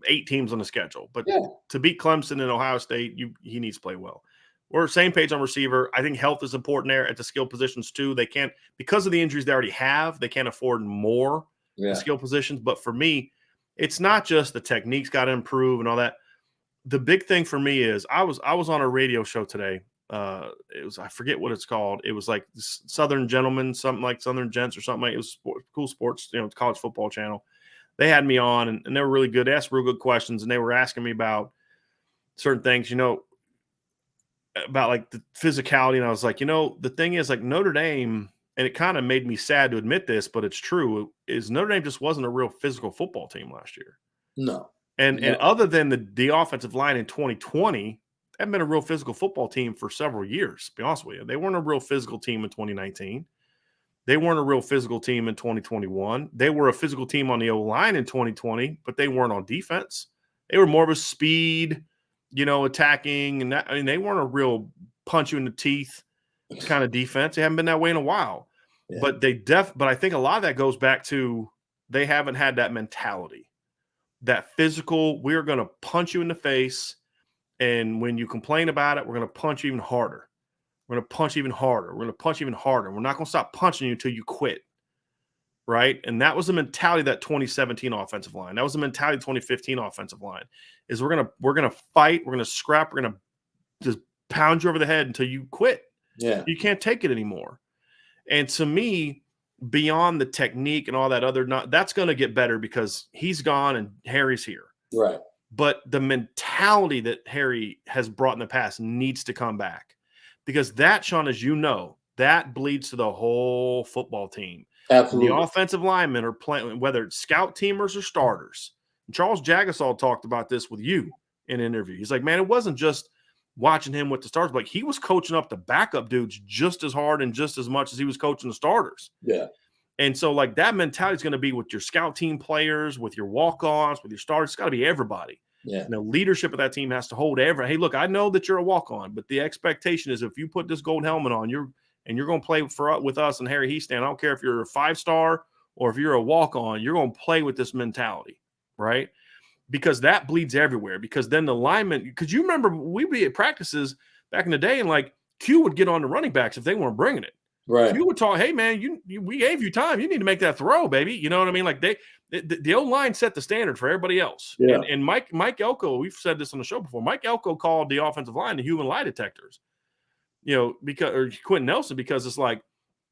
8 teams on the schedule. But to beat Clemson and Ohio State, he needs to play well. We're same page on receiver. I think health is important there at the skill positions too. They can't, because of the injuries they already have, they can't afford more skill positions. But for me, it's not just the technique's got to improve and all that. The big thing for me is I was on a radio show today. It was, I forget what it's called. It was like Southern Gentlemen, something like Southern Gents or something like it was cool sports, college football channel. They had me on and they were really good. They asked real good questions and they were asking me about certain things, about like the physicality. And I was like, the thing is like Notre Dame, and it kind of made me sad to admit this, but it's true, is Notre Dame just wasn't a real physical football team last year. No. And other than the offensive line in 2020, haven't been a real physical football team for several years, to be honest with you. They weren't a real physical team in 2019. They weren't a real physical team in 2021. They were a physical team on the O-line in 2020, but they weren't on defense. They were more of a speed, attacking. And that, I mean, they weren't a real punch you in the teeth kind of defense. They haven't been that way in a while. Yeah. But but I think a lot of that goes back to they haven't had that mentality, that physical, we're going to punch you in the face. And when you complain about it, we're going to punch even harder. We're going to punch even harder. We're going to punch even harder. We're not going to stop punching you until you quit. Right? And that was the mentality of that 2017 offensive line. That was the mentality of the 2015 offensive line. Is we're going to fight, we're going to scrap, we're going to just pound you over the head until you quit. Yeah. You can't take it anymore. And to me, beyond the technique and all that that's going to get better because he's gone and Harry's here. Right. But the mentality that Harry has brought in the past needs to come back because that, Sean, as you know, that bleeds to the whole football team. Absolutely. The offensive linemen are playing, whether it's scout teamers or starters. And Charles Jagasol talked about this with you in an interview. He's like, man, it wasn't just watching him with the stars. Like, he was coaching up the backup dudes just as hard and just as much as he was coaching the starters. Yeah. And so, like, that mentality is going to be with your scout team players, with your walk-ons, with your starters. It's got to be everybody. Yeah. And the leadership of that team has to hold hey, look, I know that you're a walk-on, but the expectation is if you put this gold helmet on, you're going to play with us and Harry Heastan. I don't care if you're a 5-star or if you're a walk-on, you're going to play with this mentality, right? Because that bleeds everywhere. Because then the linemen, because you remember we'd be at practices back in the day, and like Q would get on the running backs if they weren't bringing it. Right. Q would talk, hey man, we gave you time. You need to make that throw, baby. You know what I mean? Like the O-line set the standard for everybody else. Yeah. And Mike Elko, we've said this on the show before. Mike Elko called the offensive line the human lie detectors. Or Quentin Nelson, because it's like,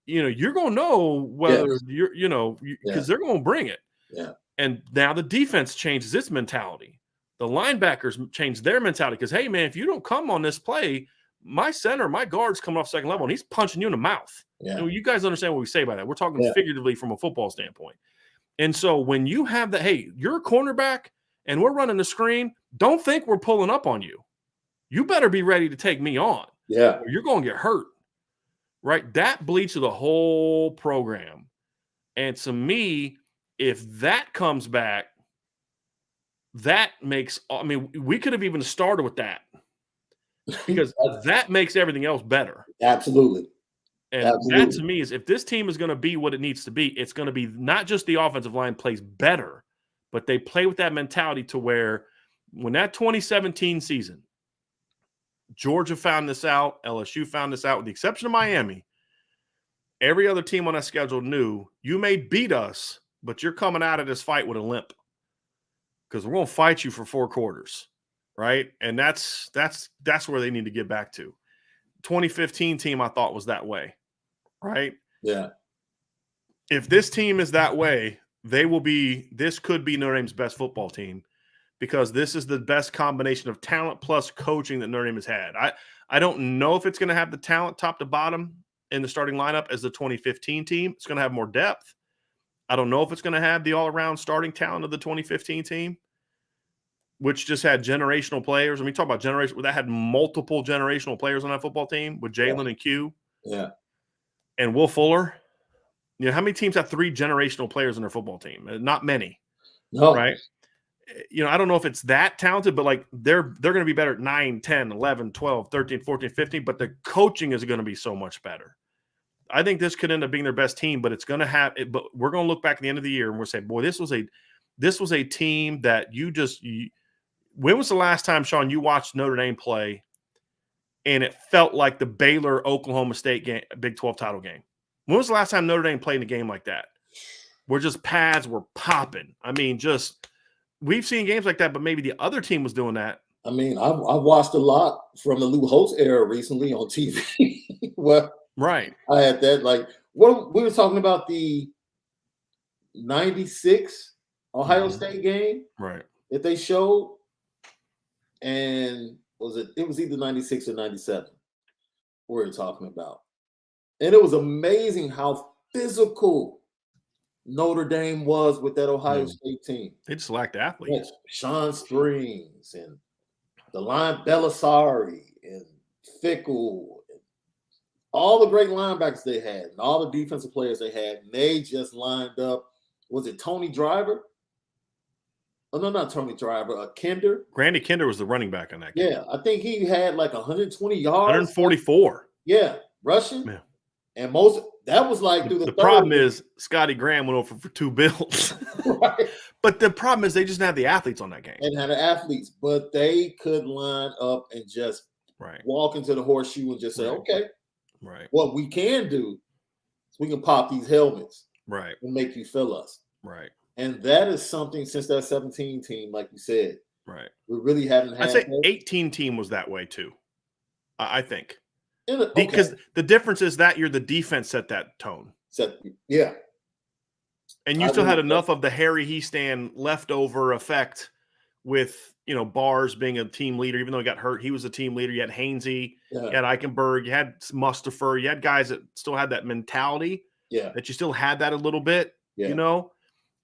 you're going to know whether because they're going to bring it. Yeah. And now the defense changes its mentality. The linebackers change their mentality because, hey, man, if you don't come on this play, my guard's coming off second level, and he's punching you in the mouth. Yeah. You guys understand what we say by that. We're talking figuratively from a football standpoint. And so when you have that, hey, you're a cornerback, and we're running the screen, don't think we're pulling up on you. You better be ready to take me on. Yeah. Or you're going to get hurt, right? That bleeds to the whole program. And to me, if that comes back, that makes – we could have even started with that because that makes everything else better. Absolutely. And that to me is if this team is going to be what it needs to be, it's going to be not just the offensive line plays better, but they play with that mentality to where when that 2017 season, Georgia found this out, LSU found this out, with the exception of Miami, every other team on that schedule knew you may beat us, but you're coming out of this fight with a limp because we're going to fight you for 4 quarters, right? And that's where they need to get back to. 2015 team I thought was that way, right? Yeah. If this team is that way, this could be Notre Dame's best football team because this is the best combination of talent plus coaching that Notre Dame has had. I don't know if it's going to have the talent top to bottom in the starting lineup as the 2015 team. It's going to have more depth. I don't know if it's going to have the all-around starting talent of the 2015 team, which just had generational players. Talk about generation. That had multiple generational players on that football team with Jalen and Q. Yeah. And Will Fuller. How many teams have 3 generational players on their football team? Not many. No. Right? I don't know if it's that talented, but like they're going to be better at 9, 10, 11, 12, 13, 14, 15, but the coaching is going to be so much better. I think this could end up being their best team, but it's going to have it. But we're going to look back at the end of the year and we'll say, boy, this was a team that when was the last time, Sean, you watched Notre Dame play and it felt like the Baylor-Oklahoma State game, Big 12 title game? When was the last time Notre Dame played in a game like that? Where just pads were popping. We've seen games like that, but maybe the other team was doing that. I've watched a lot from the Lou Holtz era recently on TV. Well, right. I had that. Like, what we were talking about the 96 Ohio State game, right? That they showed, and it was either 96 or 97. What we're talking about, and it was amazing how physical Notre Dame was with that Ohio State team. They just lacked athletes. Sean Springs and the line Belisari and Fickle, and all the great linebackers they had, and all the defensive players they had, and they just lined up. Was it Tony Driver? Oh, no, not Tony Driver. Kinder. Grandy Kinder was the running back on that game. Yeah, I think he had like 120 yards. 144. Yeah, rushing. Yeah. And that was like through the third. Problem is Scotty Graham went over for 2 bills. Right. But the problem is they just didn't have the athletes on that game. And had the athletes, but they could line up and just walk into the horseshoe and just say, okay, what we can do is we can pop these helmets and make you feel us. Right. And that is something since that 17 team, like you said. Right. We really haven't had. I'd say 18 team was that way too. I think. Okay. Because the difference is that year the defense set that tone. Yeah. And you still had enough of the Harry Heastan leftover effect with, Bars being a team leader. Even though he got hurt, he was a team leader. You had Hainsey, you had Eichenberg, you had Mustafer, you had guys that still had that mentality. Yeah. That you still had that a little bit,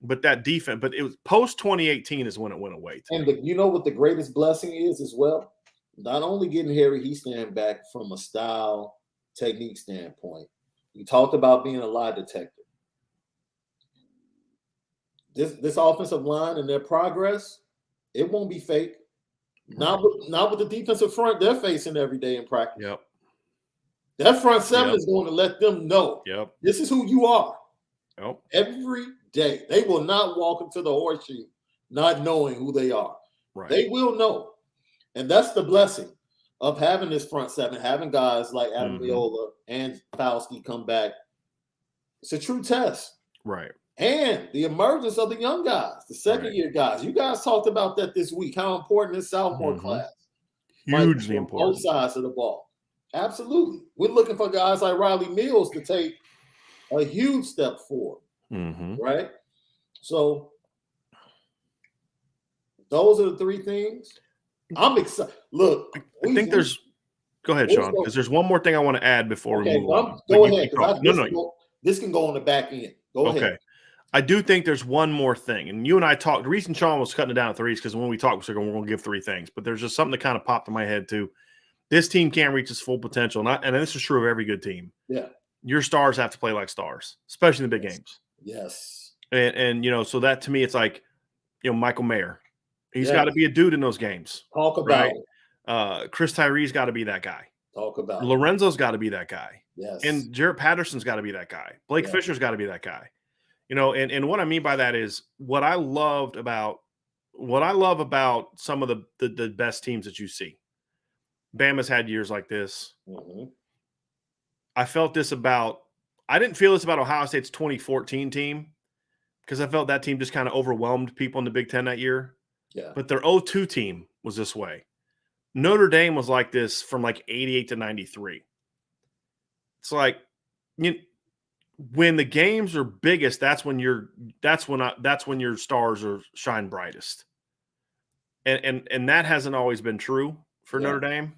but that defense. But it was post 2018 is when it went away. And you know what the greatest blessing is as well? not only getting Harry Hiestand back from a style technique standpoint, you talked about being a lie detector. This offensive line and their progress, it won't be fake. Not with the defensive front they're facing every day in practice. Yep. That front seven is going to let them know this is who you are. Yep. Every day. They will not walk into the horseshoe not knowing who they are. Right. They will know. And that's the blessing of having this front seven, having guys like Adam Viola and Fausti come back. It's a true test. Right. And the emergence of the young guys, the second-year guys. You guys talked about that this week, how important this sophomore class. Hugely important. Both sides of the ball. Absolutely. We're looking for guys like Riley Mills to take a huge step forward. Right? So those are the three things. I'm excited. Look, I think there's – go ahead, Sean, because there's one more thing I want to add before we move on. Go ahead. This can go on the back end. Go ahead. Okay. I do think there's one more thing, and you and I talked. The reason Sean was cutting it down at threes because when we talked, we're going to give three things. But there's just something that kind of popped in my head too. This team can't reach its full potential, and this is true of every good team. Yeah, your stars have to play like stars, especially in the big games. Yes, and so that to me, it's like Michael Mayer. He's got to be a dude in those games. Talk about it. Chris Tyree's got to be that guy. Talk about Lorenzo's got to be that guy. Yes, and Jarrett Patterson's got to be that guy. Blake Fisher's got to be that guy. And what I mean by that is what I love about some of the best teams that you see. Bama's had years like this. I felt this I didn't feel this about Ohio State's 2014 team because I felt that team just kind of overwhelmed people in the Big Ten that year. Yeah. But their 0-2 team was this way. Notre Dame was like this from like 88 to 93. It's like when the games are biggest, that's when your stars are shine brightest. And that hasn't always been true for Notre Dame.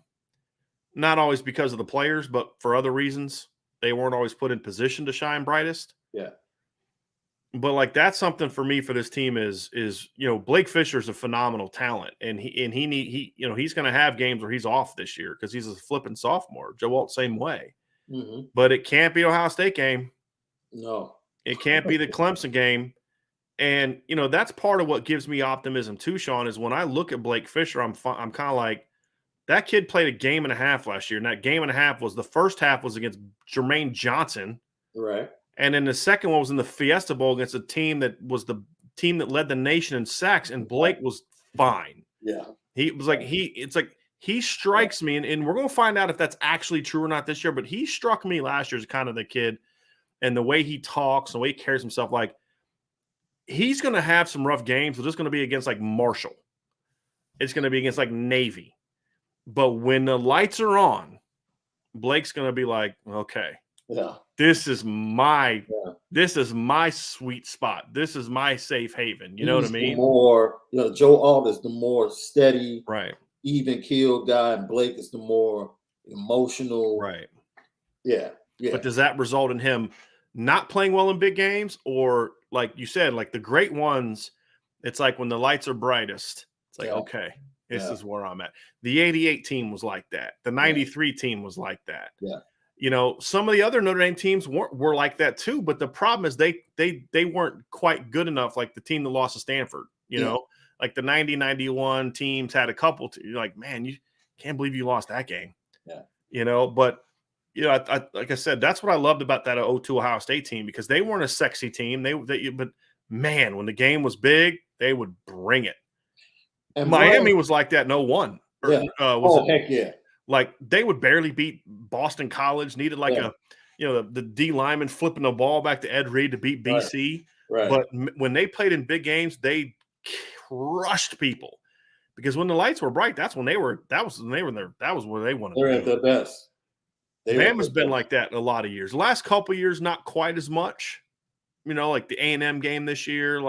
Not always because of the players, but for other reasons. They weren't always put in position to shine brightest. Yeah. But like that's something for me for this team is Blake Fisher's a phenomenal talent, and he's going to have games where he's off this year because he's a flipping sophomore. Joe Alt same way. But it can't be Ohio State game. No, it can't be the Clemson game. And, that's part of what gives me optimism too, Sean, is when I look at Blake Fisher, I'm kind of like, that kid played a game and a half last year. And that game and a half the first half was against Jermaine Johnson. Right. And then the second one was in the Fiesta Bowl against a team that was the team that led the nation in sacks. And Blake was fine. Yeah. He was like, he strikes me, and we're going to find out if that's actually true or not this year, but he struck me last year as kind of the kid. And the way he talks, the way he carries himself, like he's going to have some rough games. It's just going to be against like Marshall. It's going to be against like Navy. But when the lights are on, Blake's going to be like, okay, this is my sweet spot. This is my safe haven. You know what I mean? Joe Alt is the more steady, right, even keel guy, and Blake is the more emotional. Right. Yeah. Yeah. But does that result in him not playing well in big games? Or like you said, like the great ones, it's like when the lights are brightest, it's like, okay, this is where I'm at. The 88 team was like that. The 93 team was like that. Yeah. Some of the other Notre Dame teams were like that too. But the problem is they weren't quite good enough. Like the team that lost to Stanford, like the 90-91 teams had a couple. You're like, man, you can't believe you lost that game. Yeah. But I like I said, that's what I loved about that 0-2 Ohio State team because they weren't a sexy team. But man, when the game was big, they would bring it. And Miami was like that in 0-1. Heck yeah. Like they would barely beat Boston College, needed like the D lineman flipping the ball back to Ed Reed to beat BC. Right. But when they played in big games, they crushed people because when the lights were bright, that was where they wanted They're to be. at their best. Bama's been like that in a lot of years. The last couple of years, not quite as much, like the A&M game this year,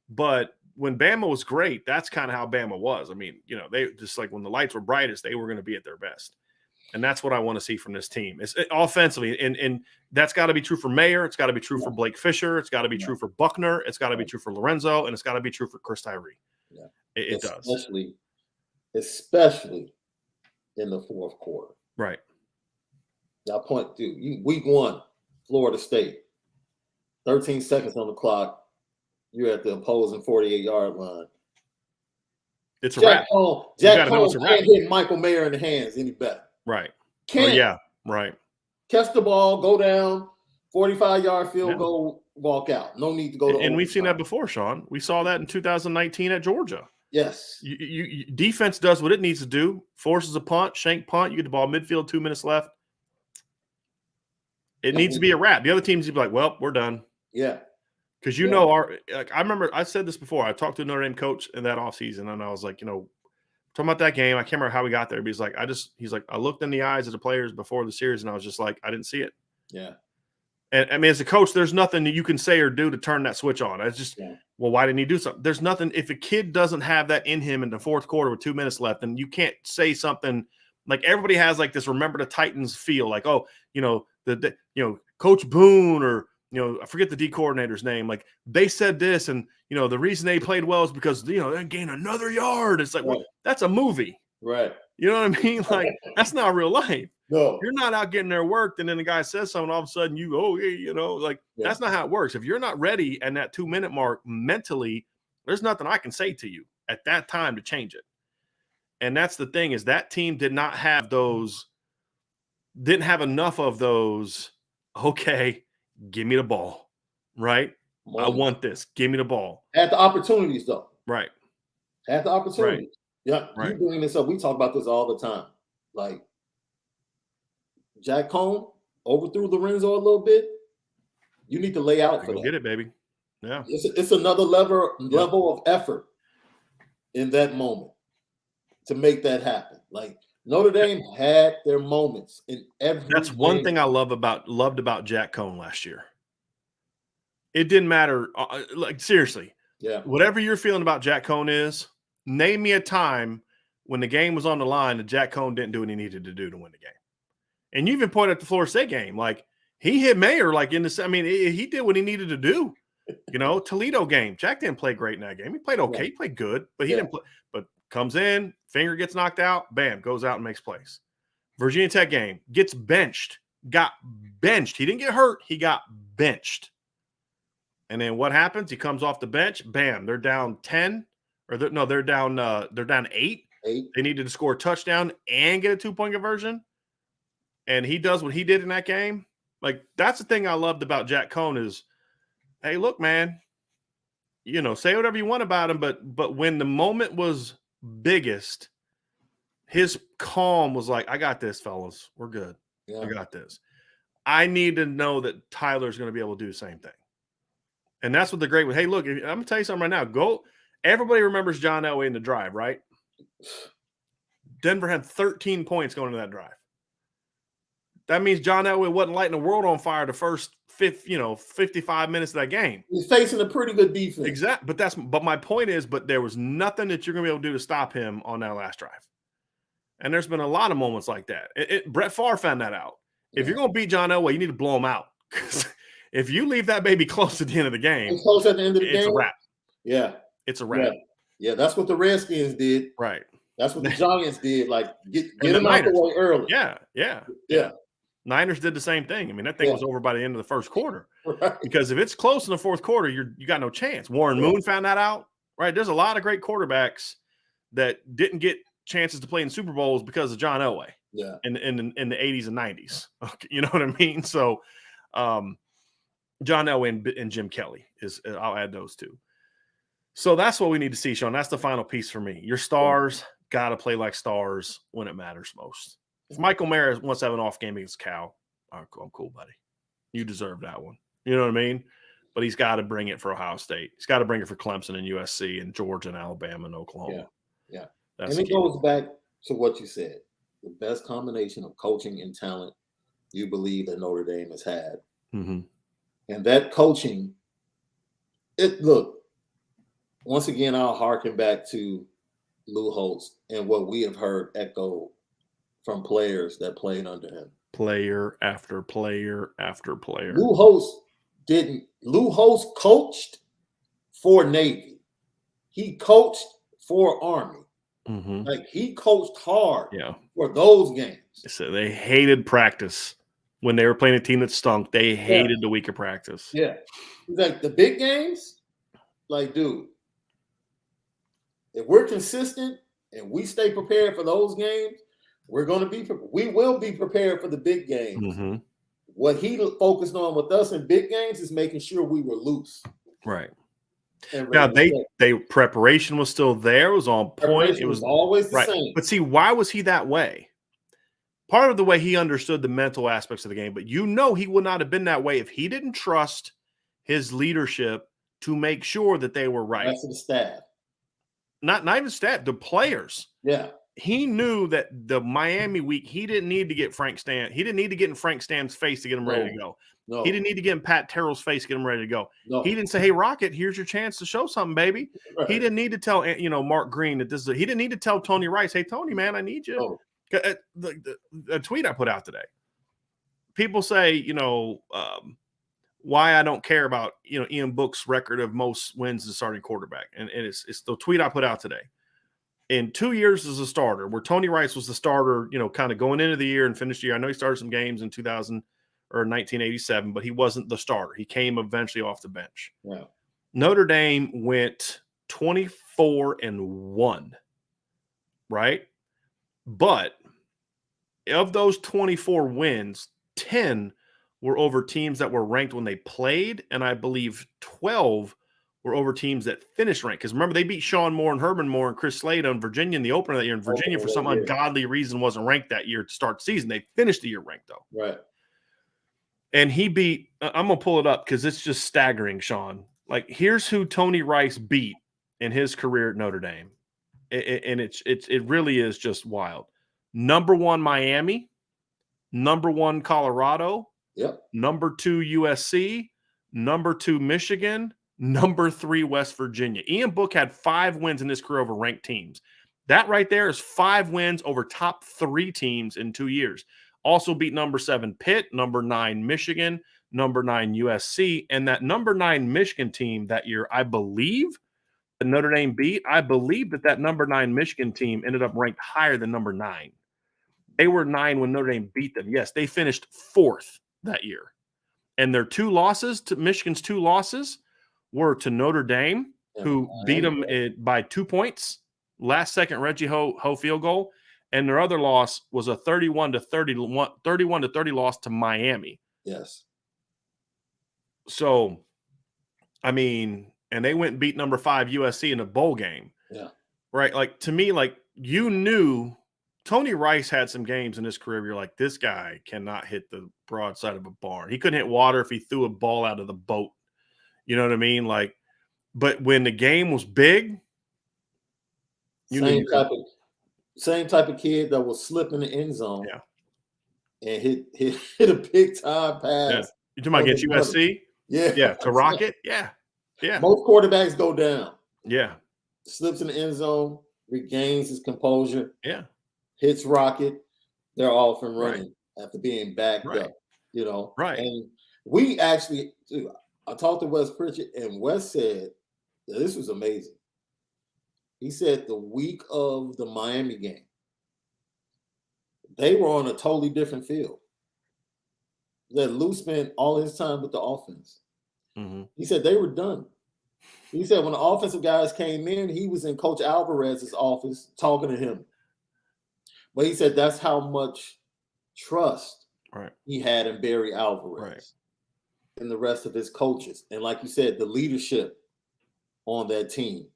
but when Bama was great, that's kind of how Bama was. I mean, they just like when the lights were brightest, they were going to be at their best. And that's what I want to see from this team. It's offensively. And that's got to be true for Mayer. It's got to be true for Blake Fisher. It's got to be true for Buckner. It's got to be true for Lorenzo. And it's got to be true for Chris Tyree. Yeah. It does. Especially in the fourth quarter. Right. Now, point two, week 1, Florida State, 13 seconds on the clock. You're at the opposing 48-yard line. It's a wrap. Jack Cone can't hit Michael Mayer in the hands any better. Right. Can't. Oh, yeah. Right. Catch the ball, go down, 45-yard field goal, walk out. No need to go to overtime. And we've seen that before, Sean. We saw that in 2019 at Georgia. Yes. You defense does what it needs to do, forces a punt, shank punt, you get the ball midfield, 2 minutes left. It needs to be a wrap. The other teams would be like, well, we're done. Yeah. Because I remember I said this before. I talked to a Notre Dame coach in that offseason, and I was like, talking about that game. I can't remember how we got there, but he's like, I looked in the eyes of the players before the series, and I was just like, I didn't see it. Yeah. And I mean, as a coach, there's nothing that you can say or do to turn that switch on. It's just, well, why didn't he do something? There's nothing. If a kid doesn't have that in him in the fourth quarter with 2 minutes left, then you can't say something. Like everybody has like this remember the Titans feel, like, oh, Coach Boone, or I forget the D coordinator's name. Like they said this, and the reason they played well is because they gained another yard. It's like, well, that's a movie, right? You know what I mean? Like that's not real life. No, you're not out getting their work, and then the guy says something, all of a sudden that's not how it works. If you're not ready and that 2 minute mark mentally, there's nothing I can say to you at that time to change it. And that's the thing, is that team didn't have enough of those. Okay, give me the ball, right? I want this. Give me the ball. Had the opportunities though. Right. Had the opportunities. Right. Yeah. Right. You bring this up. We talk about this all the time. Like Jack Cone overthrew Lorenzo a little bit. You need to lay out for that. Get it, baby. Yeah. It's another level of effort in that moment to make that happen. Like Notre Dame had their moments in every. That's one thing I loved about Jack Cone last year. It didn't matter. Like seriously. Yeah. Whatever you're feeling about Jack Cone is, name me a time when the game was on the line that Jack Cone didn't do what he needed to do to win the game. And you even pointed at the Florida State game. Like he hit Mayer he did what he needed to do. Toledo game. Jack didn't play great in that game. He played okay. Yeah. He played good, but he didn't play. But comes in, finger gets knocked out, bam, goes out and makes plays. Virginia Tech game, gets benched, got benched. He didn't get hurt. He got benched. And then what happens? He comes off the bench, bam, they're down 10. They're down 8. They needed to score a touchdown and get a 2-point conversion. And he does what he did in that game. Like, that's the thing I loved about Jack Cone is, hey, look, man, say whatever you want about him, but when the moment was biggest, his calm was like, I got this, fellas. We're good. Yeah. I got this. I need to know that Tyler's going to be able to do the same thing. And that's what the great – hey, look, I'm going to tell you something right now. Everybody remembers John Elway in the drive, right? Denver had 13 points going into that drive. That means John Elway wasn't lighting the world on fire the first 55 minutes of that game. He's facing a pretty good defense. Exactly. But my point is, there was nothing that you're going to be able to do to stop him on that last drive. And there's been a lot of moments like that. Brett Favre found that out. Yeah. If you're going to beat John Elway, you need to blow him out. Because if you leave that baby close at the end of the game, it's a wrap. Yeah. It's a wrap. Yeah, that's what the Redskins did. Right. That's what the Giants did. Like, get them out the way early. Yeah. Niners did the same thing. I mean, that thing was over by the end of the first quarter. Right. Because if it's close in the fourth quarter, you got no chance. Warren Moon found that out. Right. There's a lot of great quarterbacks that didn't get chances to play in Super Bowls because of John Elway. Yeah. In the 80s and 90s. You know what I mean? So John Elway and Jim Kelly I'll add those two. So that's what we need to see, Sean. That's the final piece for me. Your stars got to play like stars when it matters most. If Michael Mayer wants to have an off game against Cal, I'm cool, buddy. You deserve that one. You know what I mean? But he's got to bring it for Ohio State. He's got to bring it for Clemson and USC and Georgia and Alabama and Oklahoma. Yeah. And it goes back to what you said. The best combination of coaching and talent you believe that Notre Dame has had. Mm-hmm. And that coaching, once again, I'll harken back to Lou Holtz and what we have heard echo from players that played under him. Player after player after player. Lou Holtz coached for Navy. He coached for Army. Mm-hmm. Like, he coached hard Yeah. for those games. So they hated practice when they were playing a team that stunk. They hated the week of practice. Yeah. He's like, the big games, like, dude, if we're consistent and we stay prepared for those games, we will be prepared for the big games. Mm-hmm. What he focused on with us in big games is making sure we were loose. Right. And Now they preparation was still there. It was on point. preparation It was always the right. same. But see, why was he that way? Part of the way he understood the mental aspects of the game, but he would not have been that way if he didn't trust his leadership to make sure that they were right. That's the staff. Not even staff, the players. Yeah. He knew that the Miami week, he didn't need to get Frank Stan. He didn't need to get in Frank Stan's face to get him ready to go. No. He didn't need to get in Pat Terrell's face to get him ready to go. No. He didn't say, "Hey, Rocket, here's your chance to show something, baby." Right. He didn't need to tell Mark Green that this is. He didn't need to tell Tony Rice, "Hey, Tony, man, I need you." No. The tweet I put out today. People say, why I don't care about Ian Book's record of most wins as a starting quarterback, and it's the tweet I put out today. In 2 years as a starter, where Tony Rice was the starter, kind of going into the year and finished the year. I know he started some games in 1987, but he wasn't the starter. He came eventually off the bench. Yeah. Notre Dame went 24-1, right? But of those 24 wins, 10 were over teams that were ranked when they played, and I believe 12 were over teams that finished ranked. Because remember, they beat Sean Moore and Herman Moore and Chris Slade on Virginia in the opener that year. And Virginia, for some ungodly reason, wasn't ranked that year to start the season. They finished the year ranked, though. Right. And he beat – I'm going to pull it up because it's just staggering, Sean. Like, here's who Tony Rice beat in his career at Notre Dame. And it really is just wild. Number 1, Miami. Number 1, Colorado. Yep. Number 2, USC. Number 2, Michigan. Number 3, West Virginia. Ian Book had 5 wins in his career over ranked teams. That right there is 5 wins over top 3 teams in 2 years. Also beat number 7, Pitt, number 9, Michigan, number 9, USC. And that number 9 Michigan team that year, I believe, the Notre Dame beat, I believe that number 9 Michigan team ended up ranked higher than number 9. They were 9 when Notre Dame beat them. Yes, they finished 4th that year. And their 2 losses, to Michigan's 2 losses, were to Notre Dame, who beat them by 2 points, last second Reggie Ho field goal, and their other loss was a 31-30 loss to Miami. Yes. So, I mean, and they went and beat number 5 USC in a bowl game. Yeah. Right? Like, to me, like, you knew Tony Rice had some games in his career where you're like, this guy cannot hit the broadside of a barn. He couldn't hit water if he threw a ball out of the boat. You know what I mean? Like, but when the game was big, same type of kid that will slip in the end zone. Yeah. And hit a big time pass. Yeah. You talking about against USC? Yeah. Yeah. To Rocket? Yeah. Yeah. Most quarterbacks go down. Yeah. Slips in the end zone, regains his composure. Yeah. Hits Rocket. They're off and running after being backed up. Right. And we actually, I talked to Wes Pritchett, and Wes said that this was amazing. He said the week of the Miami game, they were on a totally different field. That Lou spent all his time with the offense. Mm-hmm. He said they were done. He said when the offensive guys came in, he was in Coach Alvarez's office talking to him. But he said that's how much trust he had in Barry Alvarez and the rest of his coaches. And like you said, the leadership on that team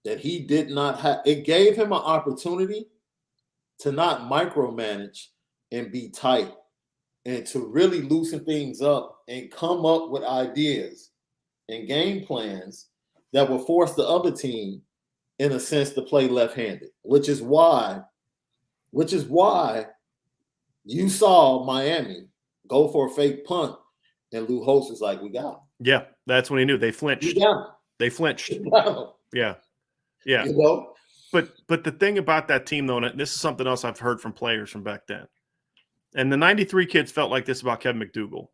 that he did not have. It gave him an opportunity to not micromanage and be tight and to really loosen things up and come up with ideas and game plans that will force the other team, in a sense, to play left-handed, which is why you saw Miami go for a fake punt, and Lou Holtz was like, "We got him." Yeah, that's when he knew they flinched. We got him. They flinched. Yeah. But the thing about that team, though, and this is something else I've heard from players from back then, and the '93 kids felt like this about Kevin McDougal.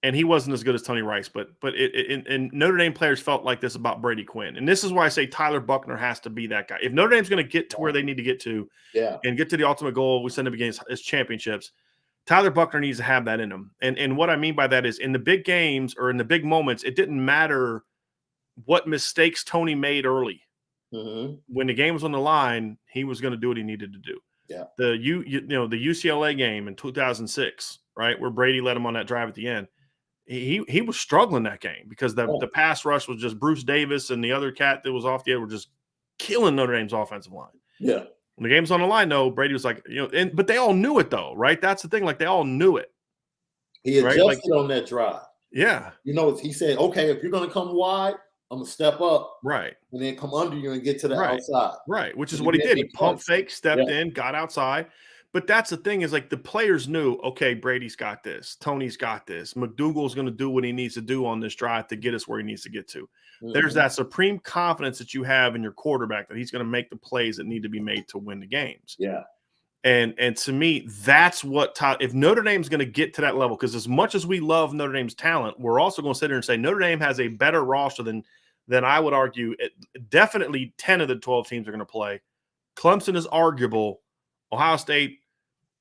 and he wasn't as good as Tony Rice, but and Notre Dame players felt like this about Brady Quinn. And this is why I say Tyler Buckner has to be that guy. If Notre Dame's going to get to where they need to get to and get to the ultimate goal we send them against is championships, Tyler Buckner needs to have that in him. And what I mean by that is in the big games or in the big moments, it didn't matter what mistakes Tony made early. Mm-hmm. When the game was on the line, he was going to do what he needed to do. Yeah. The UCLA game in 2006, right, where Brady led him on that drive at the end. He was struggling that game because the pass rush was just Bruce Davis and the other cat that was off the edge were just killing Notre Dame's offensive line. Yeah. When the game's on the line, though, Brady was like, but they all knew it, though, right? That's the thing. Like, they all knew it. He adjusted on that drive. Yeah. He said, okay, if you're going to come wide, I'm going to step up. Right. And then come under you and get to the outside. Right. Which is what he did. He pump fake, stepped in, got outside. But that's the thing is, like, the players knew, okay, Brady's got this. Tony's got this. McDougal's going to do what he needs to do on this drive to get us where he needs to get to. Mm-hmm. There's that supreme confidence that you have in your quarterback that he's going to make the plays that need to be made to win the games. Yeah. And to me, that's what if Notre Dame's going to get to that level, because as much as we love Notre Dame's talent, we're also going to sit here and say Notre Dame has a better roster than I would argue. Definitely 10 of the 12 teams are going to play. Clemson is arguable. Ohio State,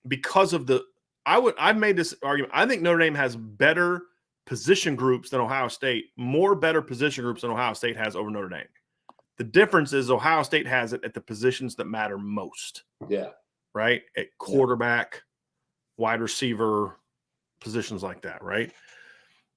because of I've made this argument. I think Notre Dame has better position groups than Ohio State, more better position groups than Ohio State has over Notre Dame. The difference is Ohio State has it at the positions that matter most. Yeah. Right? At quarterback, wide receiver, positions like that, right?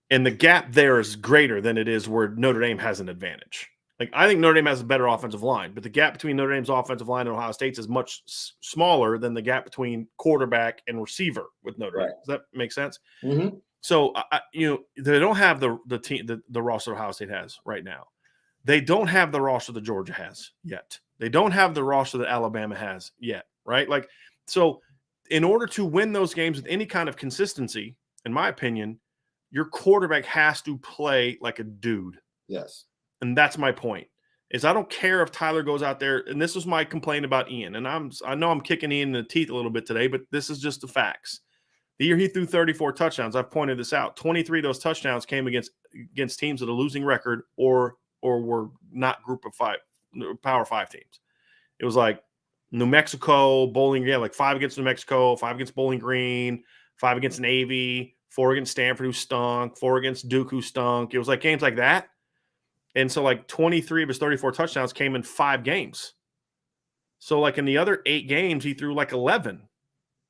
And the gap there is greater than it is where Notre Dame has an advantage. Like, I think Notre Dame has a better offensive line, but the gap between Notre Dame's offensive line and Ohio State's is much smaller than the gap between quarterback and receiver with Notre Dame. Does that make sense? Mm-hmm. So, they don't have the roster Ohio State has right now. They don't have the roster that Georgia has yet. They don't have the roster that Alabama has yet, right? Like, so in order to win those games with any kind of consistency, in my opinion, your quarterback has to play like a dude. Yes. And that's my point, is I don't care if Tyler goes out there, and this was my complaint about Ian, and I know I'm kicking Ian in the teeth a little bit today, but this is just the facts. The year he threw 34 touchdowns, I've pointed this out, 23 of those touchdowns came against teams with a losing record or were not group of five, Power 5 teams. It was like New Mexico, Bowling Green, like 5 against New Mexico, 5 against Bowling Green, 5 against Navy, 4 against Stanford, who stunk, 4 against Duke, who stunk. It was like games like that. And so, like, 23 of his 34 touchdowns came in 5 games. So, like, in the other 8 games, he threw like 11,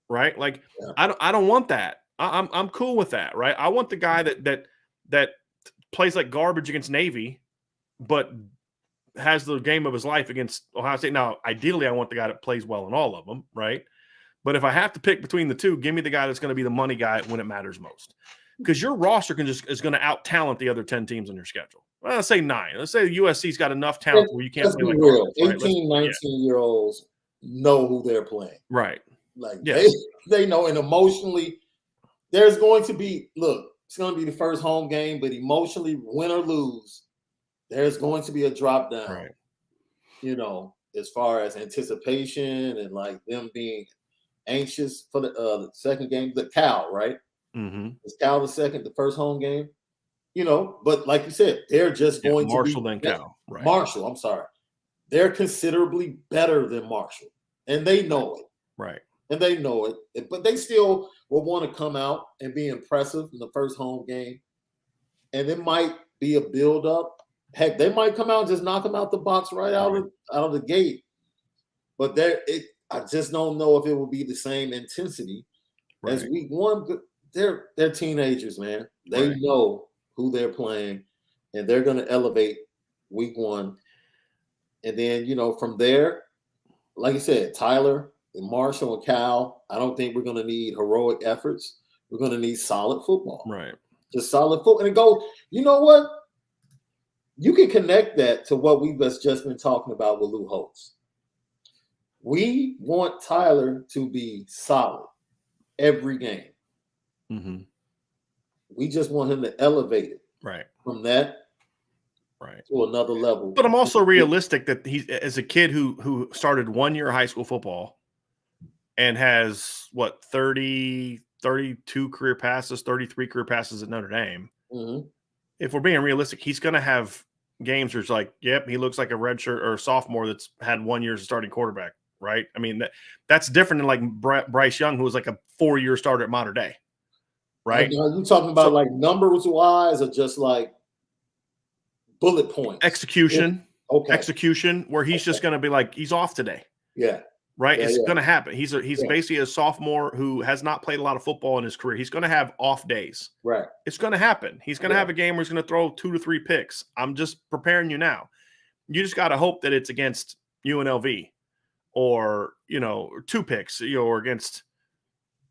right? Like, I don't want that. I'm cool with that, right? I want the guy that plays like garbage against Navy, but has the game of his life against Ohio State. Now, ideally, I want the guy that plays well in all of them, right? But if I have to pick between the two, give me the guy that's going to be the money guy when it matters most. Because your roster is going to out-talent the other 10 teams on your schedule. Well, let's say 9. Let's say USC's got enough talent where you can't play like real. Garbage, 18, right? 19-year-olds know who they're playing. Right. Like, they know, and emotionally, there's going to be, look, it's going to be the first home game, but emotionally, win or lose, there's going to be a drop down, right. As far as anticipation and like them being anxious for the second game. The Cal, right? Mm-hmm. Is Cal the first home game? But like you said, they're just going Marshall to be Cal. Right. Marshall, I'm sorry. They're considerably better than Marshall, and they know it. Right. And they know it, but they still will want to come out and be impressive in the first home game. And it might be a build-up. Heck, they might come out and just knock them out the box right out of the gate. But I just don't know if it will be the same intensity as week 1. They're teenagers, man. They know who they're playing, and they're going to elevate week 1. And then, from there, like you said, Tyler and Marshall and Cal, I don't think we're going to need heroic efforts. We're going to need solid football. Right. Just solid football. And go, you know what? You can connect that to what we've just been talking about with Lou Holtz. We want Tyler to be solid every game. Mm-hmm. We just want him to elevate it from that to another level. But I'm also realistic that he's, as a kid who started 1 year of high school football and has 30 32 career passes, 33 career passes at Notre Dame. Mm-hmm. If we're being realistic, he's going to have games where it's like, yep, he looks like a redshirt or a sophomore that's had 1 year as a starting quarterback, right? I mean, that's different than like Bryce Young, who was like a 4-year starter at Mater Dei, right? Are you talking about like numbers wise or just like bullet points? Execution. Okay. Execution, where he's just going to be like, he's off today. Yeah. Right. Yeah, it's going to happen. He's basically a sophomore who has not played a lot of football in his career. He's going to have off days. Right. It's going to happen. He's going to have a game where he's going to throw 2 to 3 picks. I'm just preparing you now. You just got to hope that it's against UNLV or, 2 picks, or against,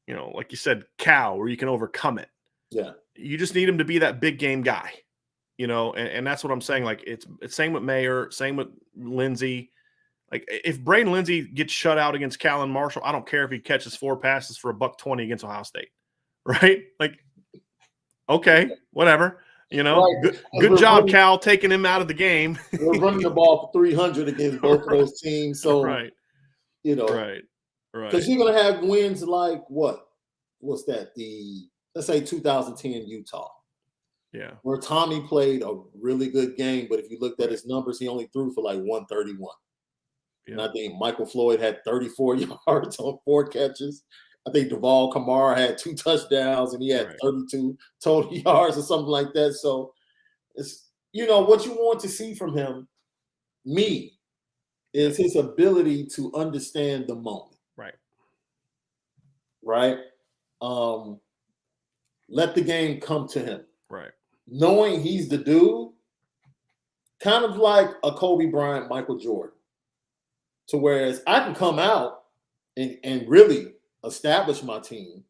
like you said, Cal, where you can overcome it. Yeah. You just need him to be that big game guy, and that's what I'm saying. Like it's same with Mayer, same with Lindsey. Like if Braden Lindsey gets shut out against Callan Marshall, I don't care if he catches 4 passes for $120 against Ohio State, right? Like, okay, whatever. Right. Good job, Cal, taking him out of the game. We're running the ball for 300 against both of those teams, so right, right. Because you're gonna have wins like what? What's that? Let's say 2010 Utah. Yeah, where Tommy played a really good game, but if you looked at his numbers, he only threw for like 131. Yeah. And I think Michael Floyd had 34 yards on 4 catches. I think Duval Kamara had 2 touchdowns and he had 32 total yards or something like that. So it's what you want to see from him, is his ability to understand the moment. Right. Right. Let the game come to him. Right. Knowing he's the dude, kind of like a Kobe Bryant, Michael Jordan. To whereas I can come out and really establish my team,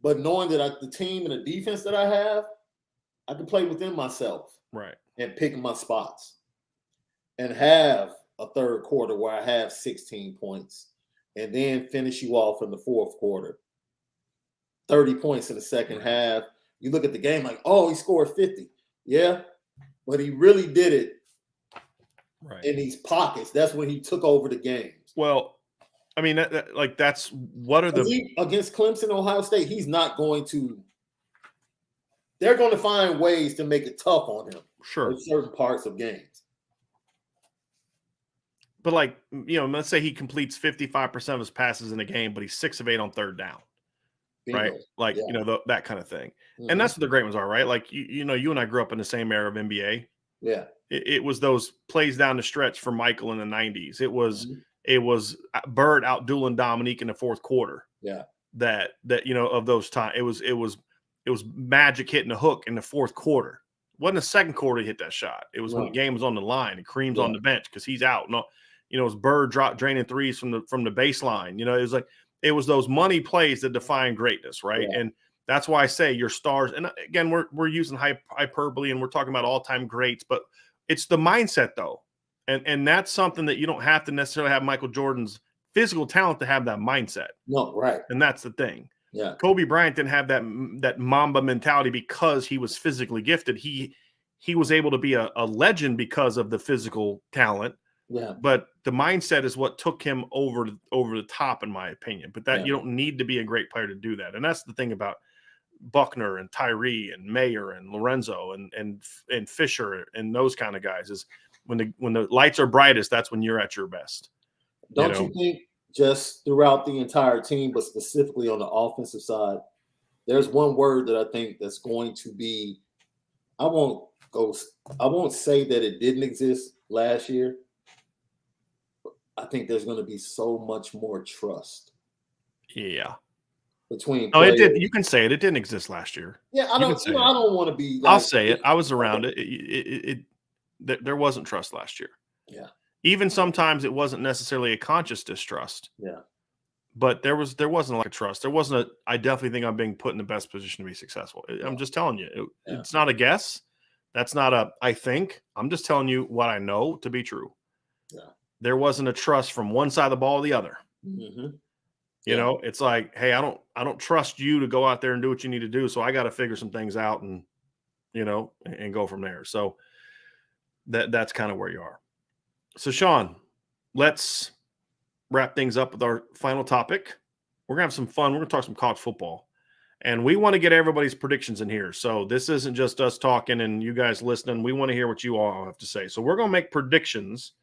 but knowing that the team and the defense that I have, I can play within myself, right, and pick my spots, and have a third quarter where I have 16 points, and then finish you off in the fourth quarter, 30 points in the second half. You look at the game like, oh, he scored 50, yeah, but he really did it. Right. In these pockets, that's when he took over the games. Well, I mean, that's what are against Clemson, Ohio State? He's not going to. They're going to find ways to make it tough on him. Sure, in certain parts of games. But let's say he completes 55% of his passes in a game, but he's 6 of 8 on third down. Bingo. Right, like that kind of thing, and that's what the great ones are, right? Like you and I grew up in the same era of NBA. Yeah. It was those plays down the stretch for Michael in the 90s. It was Bird out dueling Dominique in the fourth quarter. Yeah. That of those times. It was Magic hitting a hook in the fourth quarter. It wasn't the second quarter he hit that shot. It was when the game was on the line and Kareem's on the bench because he's out. No, it was Bird draining threes from the baseline. It was those money plays that define greatness, right? Yeah. And that's why I say your stars. And again, we're using hyperbole and we're talking about all-time greats, but it's the mindset, though. And that's something that you don't have to necessarily have Michael Jordan's physical talent to have that mindset. No, right. And that's the thing. Yeah. Kobe Bryant didn't have that Mamba mentality because he was physically gifted. He was able to be a legend because of the physical talent. Yeah. But the mindset is what took him over the top, in my opinion. But you don't need to be a great player to do that. And that's the thing about Buckner and Tyree and Mayer and Lorenzo and Fisher and those kind of guys is when the lights are brightest, that's when you're at your best. Don't you think just throughout the entire team, but specifically on the offensive side, there's one word that I think that's going to be, I won't say that it didn't exist last year. I think there's going to be so much more trust. Yeah. Between it did. You can say it. It didn't exist last year. Yeah, I don't want to be. I'll say it. I was around it. There wasn't trust last year. Yeah. Even sometimes it wasn't necessarily a conscious distrust. Yeah. But there wasn't a lot of trust. There wasn't I definitely think I'm being put in the best position to be successful. I'm just telling you. It's not a guess. That's not I think. I'm just telling you what I know to be true. Yeah. There wasn't a trust from one side of the ball or the other. Mm-hmm. It's like, hey, I don't trust you to go out there and do what you need to do. So I got to figure some things out and go from there. So that's kind of where you are. So Sean, let's wrap things up with our final topic. we're going to have some fun. We're going to talk some college football. And we want to get everybody's predictions in here. So this isn't just us talking and you guys listening. We want to hear what you all have to say. So we're going to make predictions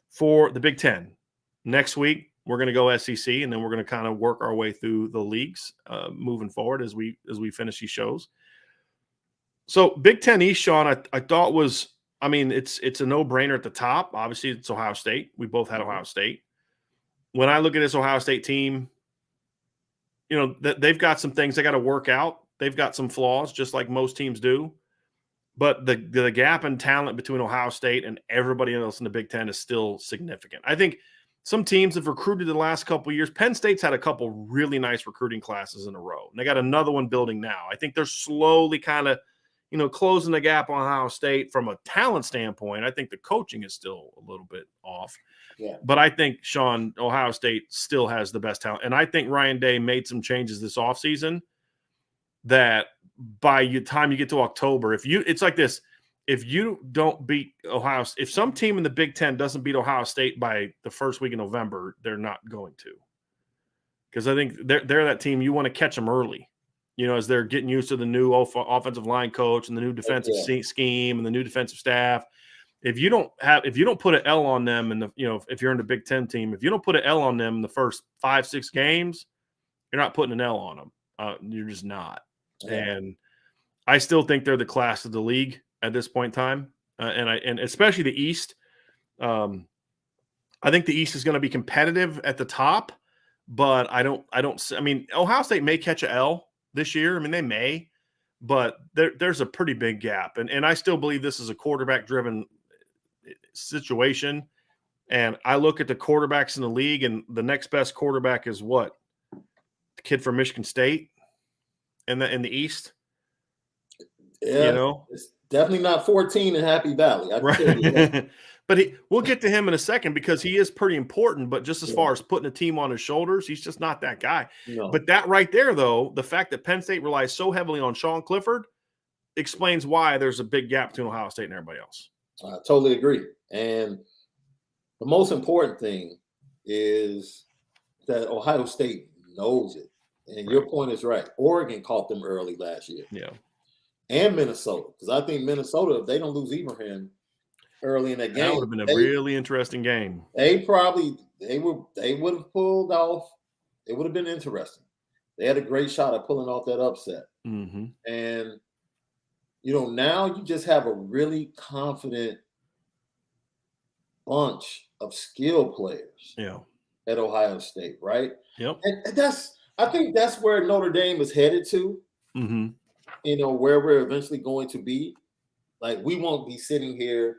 for the Big Ten. Next week, we're going to go SEC, and then we're going to kind of work our way through the leagues moving forward as we finish these shows. So Big Ten East, Sean, I thought was, I mean, it's a no-brainer at the top. Obviously, it's Ohio State. We both had Ohio State. When I look at this Ohio State team, you know, they've got some things they got to work out. They've got some flaws, just like most teams do. But the gap in talent between Ohio State and everybody else in the Big Ten is still significant. I think some teams have recruited the last couple of years. Penn State's had a couple really nice recruiting classes in a row. And they got another one building now. I think they're slowly kind of, you know, closing the gap on Ohio State from a talent standpoint. I think the coaching is still a little bit off. Yeah. But I think, Sean, Ohio State still has the best talent. And I think Ryan Day made some changes this offseason that by the time you get to October, it's like this. If you don't beat Ohio, if some team in the Big Ten doesn't beat Ohio State by the first week in November, they're not going to. Because I think they're that team you want to catch them early, you know, as they're getting used to the new offensive line coach and the new defensive scheme and the new defensive staff. If you don't put an L on them, and if you're in the Big Ten team, if you don't put an L on them in the first 5-6 games, you're not putting an L on them. You're just not. Yeah. And I still think they're the class of the league at this point in time, and especially the East. I think the East is going to be competitive at the top, but I mean, Ohio State may catch a L this year. I mean, they may, but there's a pretty big gap, and I still believe this is a quarterback-driven situation. And I look at the quarterbacks in the league, and the next best quarterback is what? The kid from Michigan State in the East. Yeah, you know, it's definitely not 14 in Happy Valley. Right. But we'll get to him in a second because he is pretty important. But just as far as putting a team on his shoulders, he's just not that guy. No. But that right there, though, the fact that Penn State relies so heavily on Sean Clifford explains why there's a big gap between Ohio State and everybody else. I totally agree. And the most important thing is that Ohio State knows it. And your point is right. Oregon caught them early last year. Yeah. And Minnesota. Because I think Minnesota, if they don't lose Ibrahim early in that game, that would have been a really interesting game. They would have pulled off. It would have been interesting. They had a great shot at pulling off that upset. Mm-hmm. And now you just have a really confident bunch of skill players at Ohio State, right? Yep. And I think that's where Notre Dame is headed to, where we're eventually going to be. Like, we won't be sitting here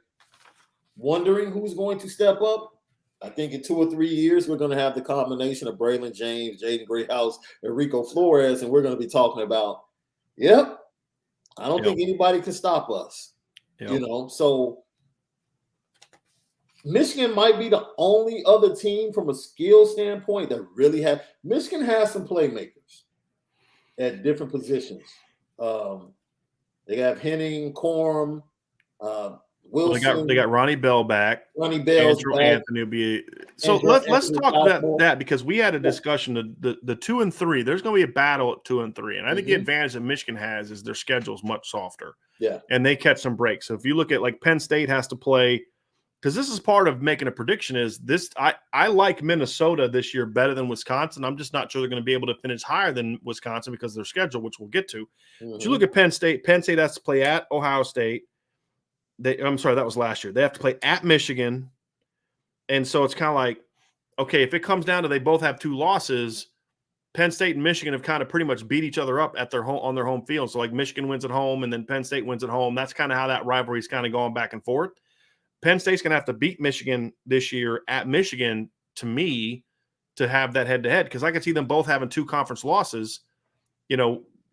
wondering who's going to step up. I think in 2 or 3 years, we're going to have the combination of Braylon James, Jaden Greathouse, and Rico Flores, and we're going to be talking about, I don't think anybody can stop us. So Michigan might be the only other team from a skill standpoint that really have. Michigan has some playmakers at different positions. They have Henning, Corum, Wilson. They got Ronnie Bell back. Ronnie Bell's back. Anthony will be. So let's talk about that because we had a discussion. The 2 and 3. There's going to be a battle at 2 and 3, and I think the advantage that Michigan has is their schedule is much softer. Yeah, and they catch some breaks. So if you look at like Penn State has to play, because this is part of making a prediction. Is this I like Minnesota this year better than Wisconsin. I'm just not sure they're going to be able to finish higher than Wisconsin because of their schedule, which we'll get to. But you look at Penn State. Penn State has to play at Ohio State. I'm sorry, that was last year. They have to play at Michigan. And so it's kind of like, okay, if it comes down to they both have 2 losses, Penn State and Michigan have kind of pretty much beat each other up at on their home field. So like Michigan wins at home and then Penn State wins at home. That's kind of how that rivalry is kind of going back and forth. Penn State's going to have to beat Michigan this year at Michigan, to me, to have that head-to-head, because I could see them both having 2 conference losses.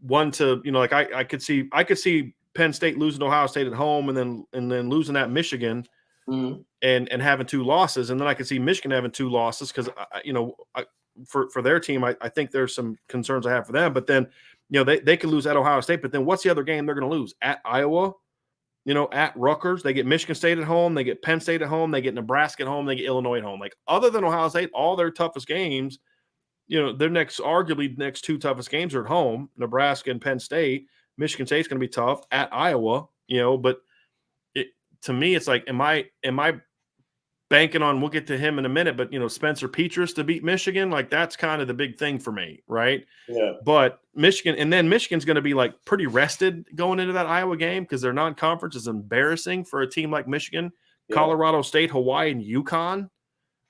One to, like I could see Penn State losing to Ohio State at home and then losing at Michigan and having 2 losses. And then I could see Michigan having 2 losses because, for their team, I think there's some concerns I have for them. But then, they could lose at Ohio State. But then what's the other game they're going to lose? At Iowa, at Rutgers. They get Michigan State at home. They get Penn State at home. They get Nebraska at home. They get Illinois at home. Like, other than Ohio State, all their toughest games their arguably next two toughest games are at home, Nebraska and Penn State. Michigan State's going to be tough at Iowa, but to me, it's like, am I banking on, we'll get to him in a minute, but Spencer Petras to beat Michigan, like that's kind of the big thing for me, right? Yeah. But Michigan's going to be like pretty rested going into that Iowa game because their non-conference is embarrassing for a team like Michigan, Colorado State, Hawaii, and UConn,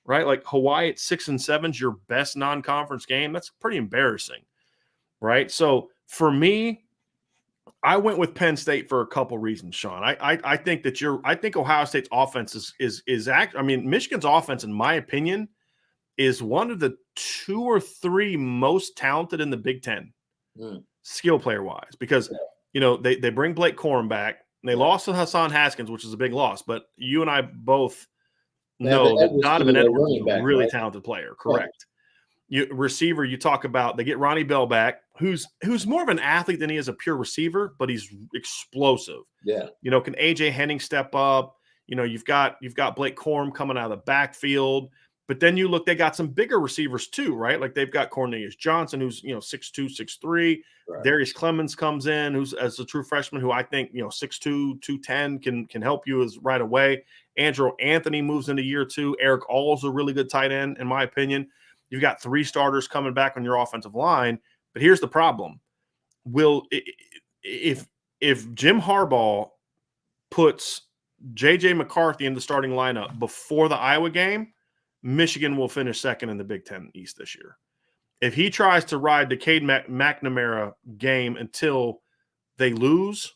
right? Like Hawaii at 6-7 is your best non-conference game. That's pretty embarrassing, right? So for me, I went with Penn State for a couple reasons, Sean. I think I think Ohio State's offense Michigan's offense, in my opinion, is one of the 2 or 3 most talented in the Big Ten, skill player wise, because they bring Blake Corum back. They lost to Hassan Haskins, which is a big loss, but you and I both know that Donovan Edwards is a really talented player. Correct. Receiver, you talk about, they get Ronnie Bell back, who's more of an athlete than he is a pure receiver, but he's explosive. Yeah. Can AJ Henning step up? You've got Blake Corum coming out of the backfield, but then you look, they got some bigger receivers too, right? Like they've got Cornelius Johnson, who's 6'2", 6'3". Right. Darius Clemens comes in, who's as a true freshman, who I think 6'2", 210 can help you right away. Andrew Anthony moves into year 2. Eric All's a really good tight end, in my opinion. You've got 3 starters coming back on your offensive line, but here's the problem: if Jim Harbaugh puts J.J. McCarthy in the starting lineup before the Iowa game, Michigan will finish second in the Big Ten East this year. If he tries to ride the Cade McNamara game until they lose,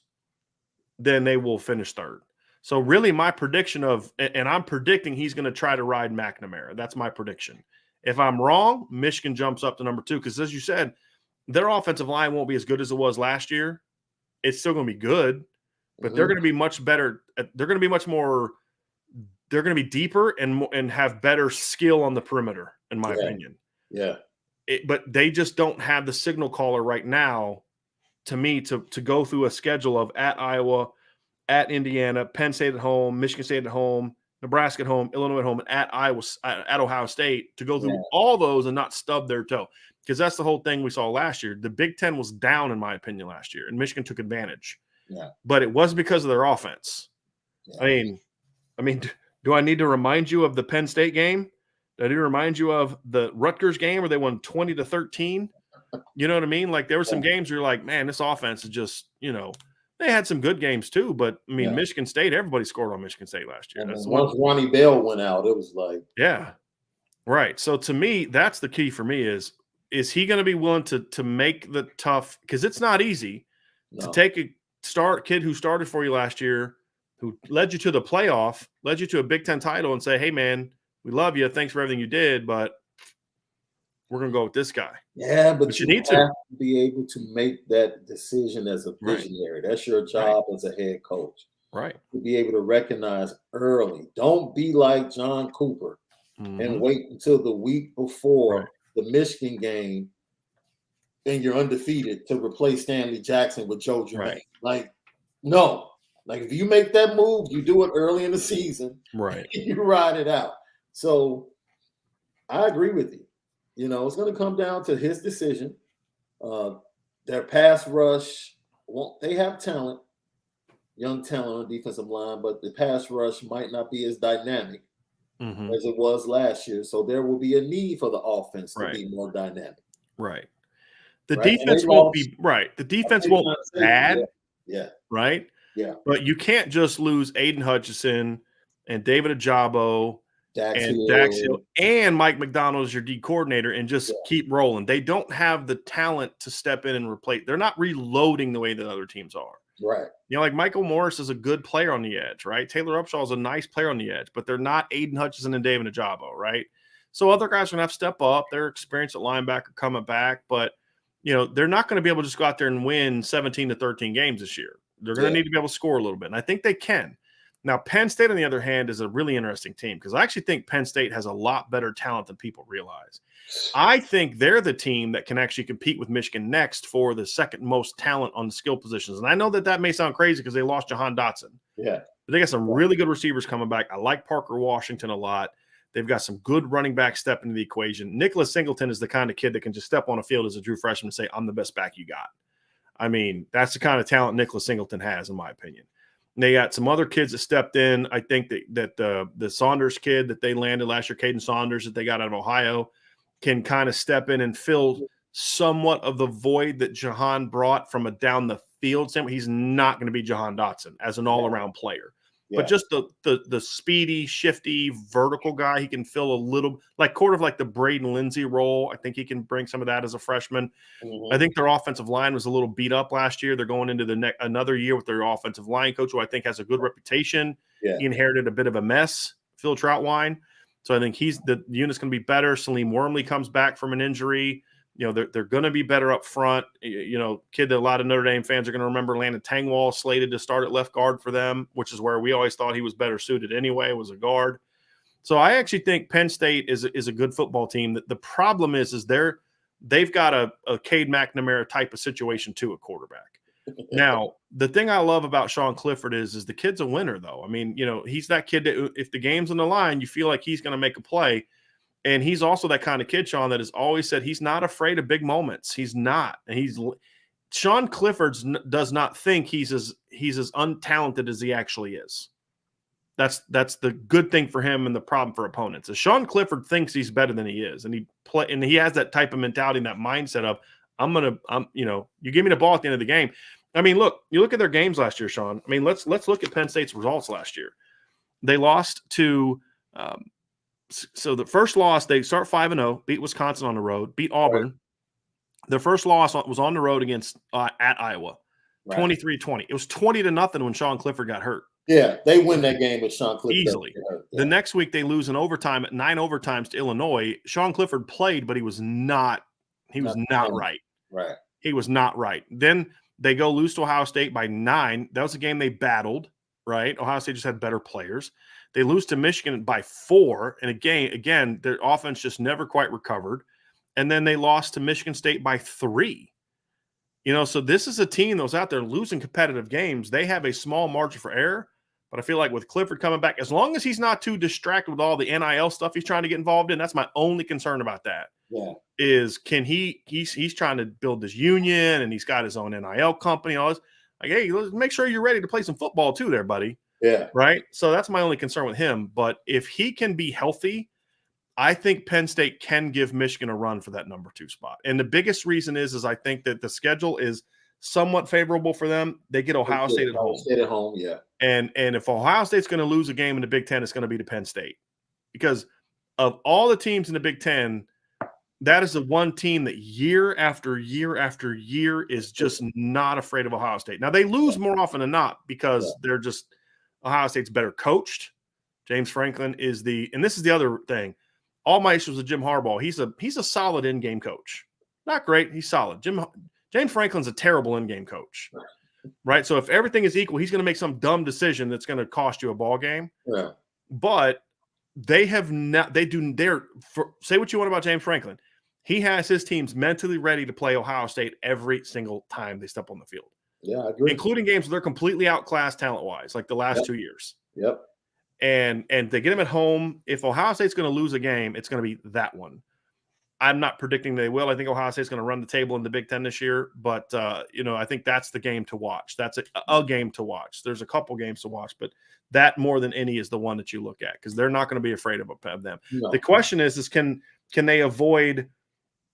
then they will finish third. So really my prediction and I'm predicting he's going to try to ride McNamara. That's my prediction. If I'm wrong, Michigan jumps up to number 2 because, as you said, their offensive line won't be as good as it was last year. It's still going to be good, but they're going to be much better. They're going to be much more – they're going to be deeper and have better skill on the perimeter, in my opinion. Yeah. But they just don't have the signal caller right now, to me, to go through a schedule of at Iowa, at Indiana, Penn State at home, Michigan State at home, Nebraska at home, Illinois at home, and at Ohio State, to go through all those and not stub their toe. Because that's the whole thing we saw last year. The Big Ten was down, in my opinion, last year, and Michigan took advantage. Yeah. But it was because of their offense. Yeah. I mean, do I need to remind you of the Penn State game? Do I need to remind you of the Rutgers game where they won 20-13? You know what I mean? Like, there were some games where you're like, man, this offense is just, they had some good games too, but Michigan State, everybody scored on Michigan State last year. And once Ronnie Bell went out, it was like, yeah, right. So to me, that's the key for me is he going to be willing to make the tough, because it's not easy to take a kid who started for you last year, who led you to the playoff, led you to a Big Ten title, and say, hey man, we love you, thanks for everything you did, but we're going to go with this guy. Yeah, but you need to be able to make that decision as a visionary. Right. That's your job as a head coach. Right. To be able to recognize early. Don't be like John Cooper and wait until the week before the Michigan game and you're undefeated to replace Stanley Jackson with Joe Germain. Right. Like, no. Like, if you make that move, you do it early in the season. Right. You ride it out. So I agree with you. It's going to come down to his decision. Their pass rush, they have talent, young talent on the defensive line, but the pass rush might not be as dynamic as it was last year. So there will be a need for the offense to be more dynamic. Right. The defense won't be right. The defense won't be bad. Yeah. Right. Yeah. But you can't just lose Aiden Hutchinson and David Ajabo Dax Hill and Mike McDonald as your D coordinator and just keep rolling. They don't have the talent to step in and replace. They're not reloading the way that other teams are. Right. Like Michael Morris is a good player on the edge, right? Taylor Upshaw is a nice player on the edge, but they're not Aiden Hutchinson and David Ajabo, right? So other guys are going to have to step up. Their experience at linebacker coming back, but they're not going to be able to just go out there and win 17-13 games this year. They're going to need to be able to score a little bit, and I think they can. Now, Penn State, on the other hand, is a really interesting team because I actually think Penn State has a lot better talent than people realize. I think they're the team that can actually compete with Michigan next for the second most talent on the skill positions. And I know that may sound crazy because they lost Jahan Dotson. Yeah. But they got some really good receivers coming back. I like Parker Washington a lot. They've got some good running back step into the equation. Nicholas Singleton is the kind of kid that can just step on a field as a true freshman and say, I'm the best back you got. I mean, that's the kind of talent Nicholas Singleton has, in my opinion. And they got some other kids that stepped in. I think that the Saunders kid that they landed last year, Caden Saunders, that they got out of Ohio, can kind of step in and fill somewhat of the void that Jahan brought from a down the field standpoint. He's not going to be Jahan Dotson as an all-around player. Yeah. But just the speedy, shifty, vertical guy, he can fill a little like the Braden Lindsay role. I think he can bring some of that as a freshman. Mm-hmm. I think their offensive line was a little beat up last year. They're going into another year with their offensive line coach, who I think has a good reputation. Yeah. He inherited a bit of a mess, Phil Troutwine. So I think the unit's going to be better. Salim Wormley comes back from an injury. They're going to be better up front. Kid that a lot of Notre Dame fans are going to remember, Landon Tangwall, slated to start at left guard for them, which is where we always thought he was better suited anyway, was a guard. So I actually think Penn State is a good football team. The problem is they've got a Cade McNamara type of situation too at quarterback. Now, the thing I love about Sean Clifford is the kid's a winner, though. I mean, he's that kid that if the game's on the line, you feel like he's going to make a play. And he's also that kind of kid, Sean, that has always said he's not afraid of big moments. He's not. And Sean Clifford does not think he's as untalented as he actually is. That's the good thing for him and the problem for opponents. Is Sean Clifford thinks he's better than he is, and he has that type of mentality and that mindset of you give me the ball at the end of the game. I mean, you look at their games last year, Sean. I mean, let's look at Penn State's results last year. They lost to so the first loss, they start 5-0, beat Wisconsin on the road, beat Auburn. Right. Their first loss was on the road against at Iowa, 23-20. It was 20-0 when Sean Clifford got hurt. Yeah, they win that game with Sean Clifford easily. Yeah. The next week they lose in overtime at 9 overtimes to Illinois. Sean Clifford played, but he was not right. Right. He was not right. Then they go lose to Ohio State by 9. That was a game they battled, right? Ohio State just had better players. They lose to Michigan by 4, and again, their offense just never quite recovered. And then they lost to Michigan State by 3. So this is a team that was out there losing competitive games. They have a small margin for error, but I feel like with Clifford coming back, as long as he's not too distracted with all the NIL stuff he's trying to get involved in, that's my only concern about that. Yeah, is can he's trying to build this union, and he's got his own NIL company and all this. Like, hey, let's make sure you're ready to play some football too there, buddy. Yeah. Right. So that's my only concern with him. But if he can be healthy, I think Penn State can give Michigan a run for that number 2 spot. And the biggest reason is I think that the schedule is somewhat favorable for them. They get Ohio State at home. State at home, yeah. And if Ohio State's going to lose a game in the Big Ten, it's going to be to Penn State. Because of all the teams in the Big Ten, that is the one team that year after year after year is just not afraid of Ohio State. Now, they lose more often than not because they're just – Ohio State's better coached. James Franklin is and this is the other thing. All my issues with Jim Harbaugh. He's a solid in-game coach. Not great. He's solid. James Franklin's a terrible in-game coach. Right? So if everything is equal, he's going to make some dumb decision that's going to cost you a ball game. Yeah. But they have not – say what you want about James Franklin. He has his teams mentally ready to play Ohio State every single time they step on the field. Yeah, I agree. Including games where they're completely outclassed talent-wise, like the last 2 years. Yep. And they get them at home. If Ohio State's going to lose a game, it's going to be that one. I'm not predicting they will. I think Ohio State's going to run the table in the Big Ten this year. But, I think that's the game to watch. That's a game to watch. There's a couple games to watch. But that more than any is the one that you look at because they're not going to be afraid of them. No. The question is can they avoid,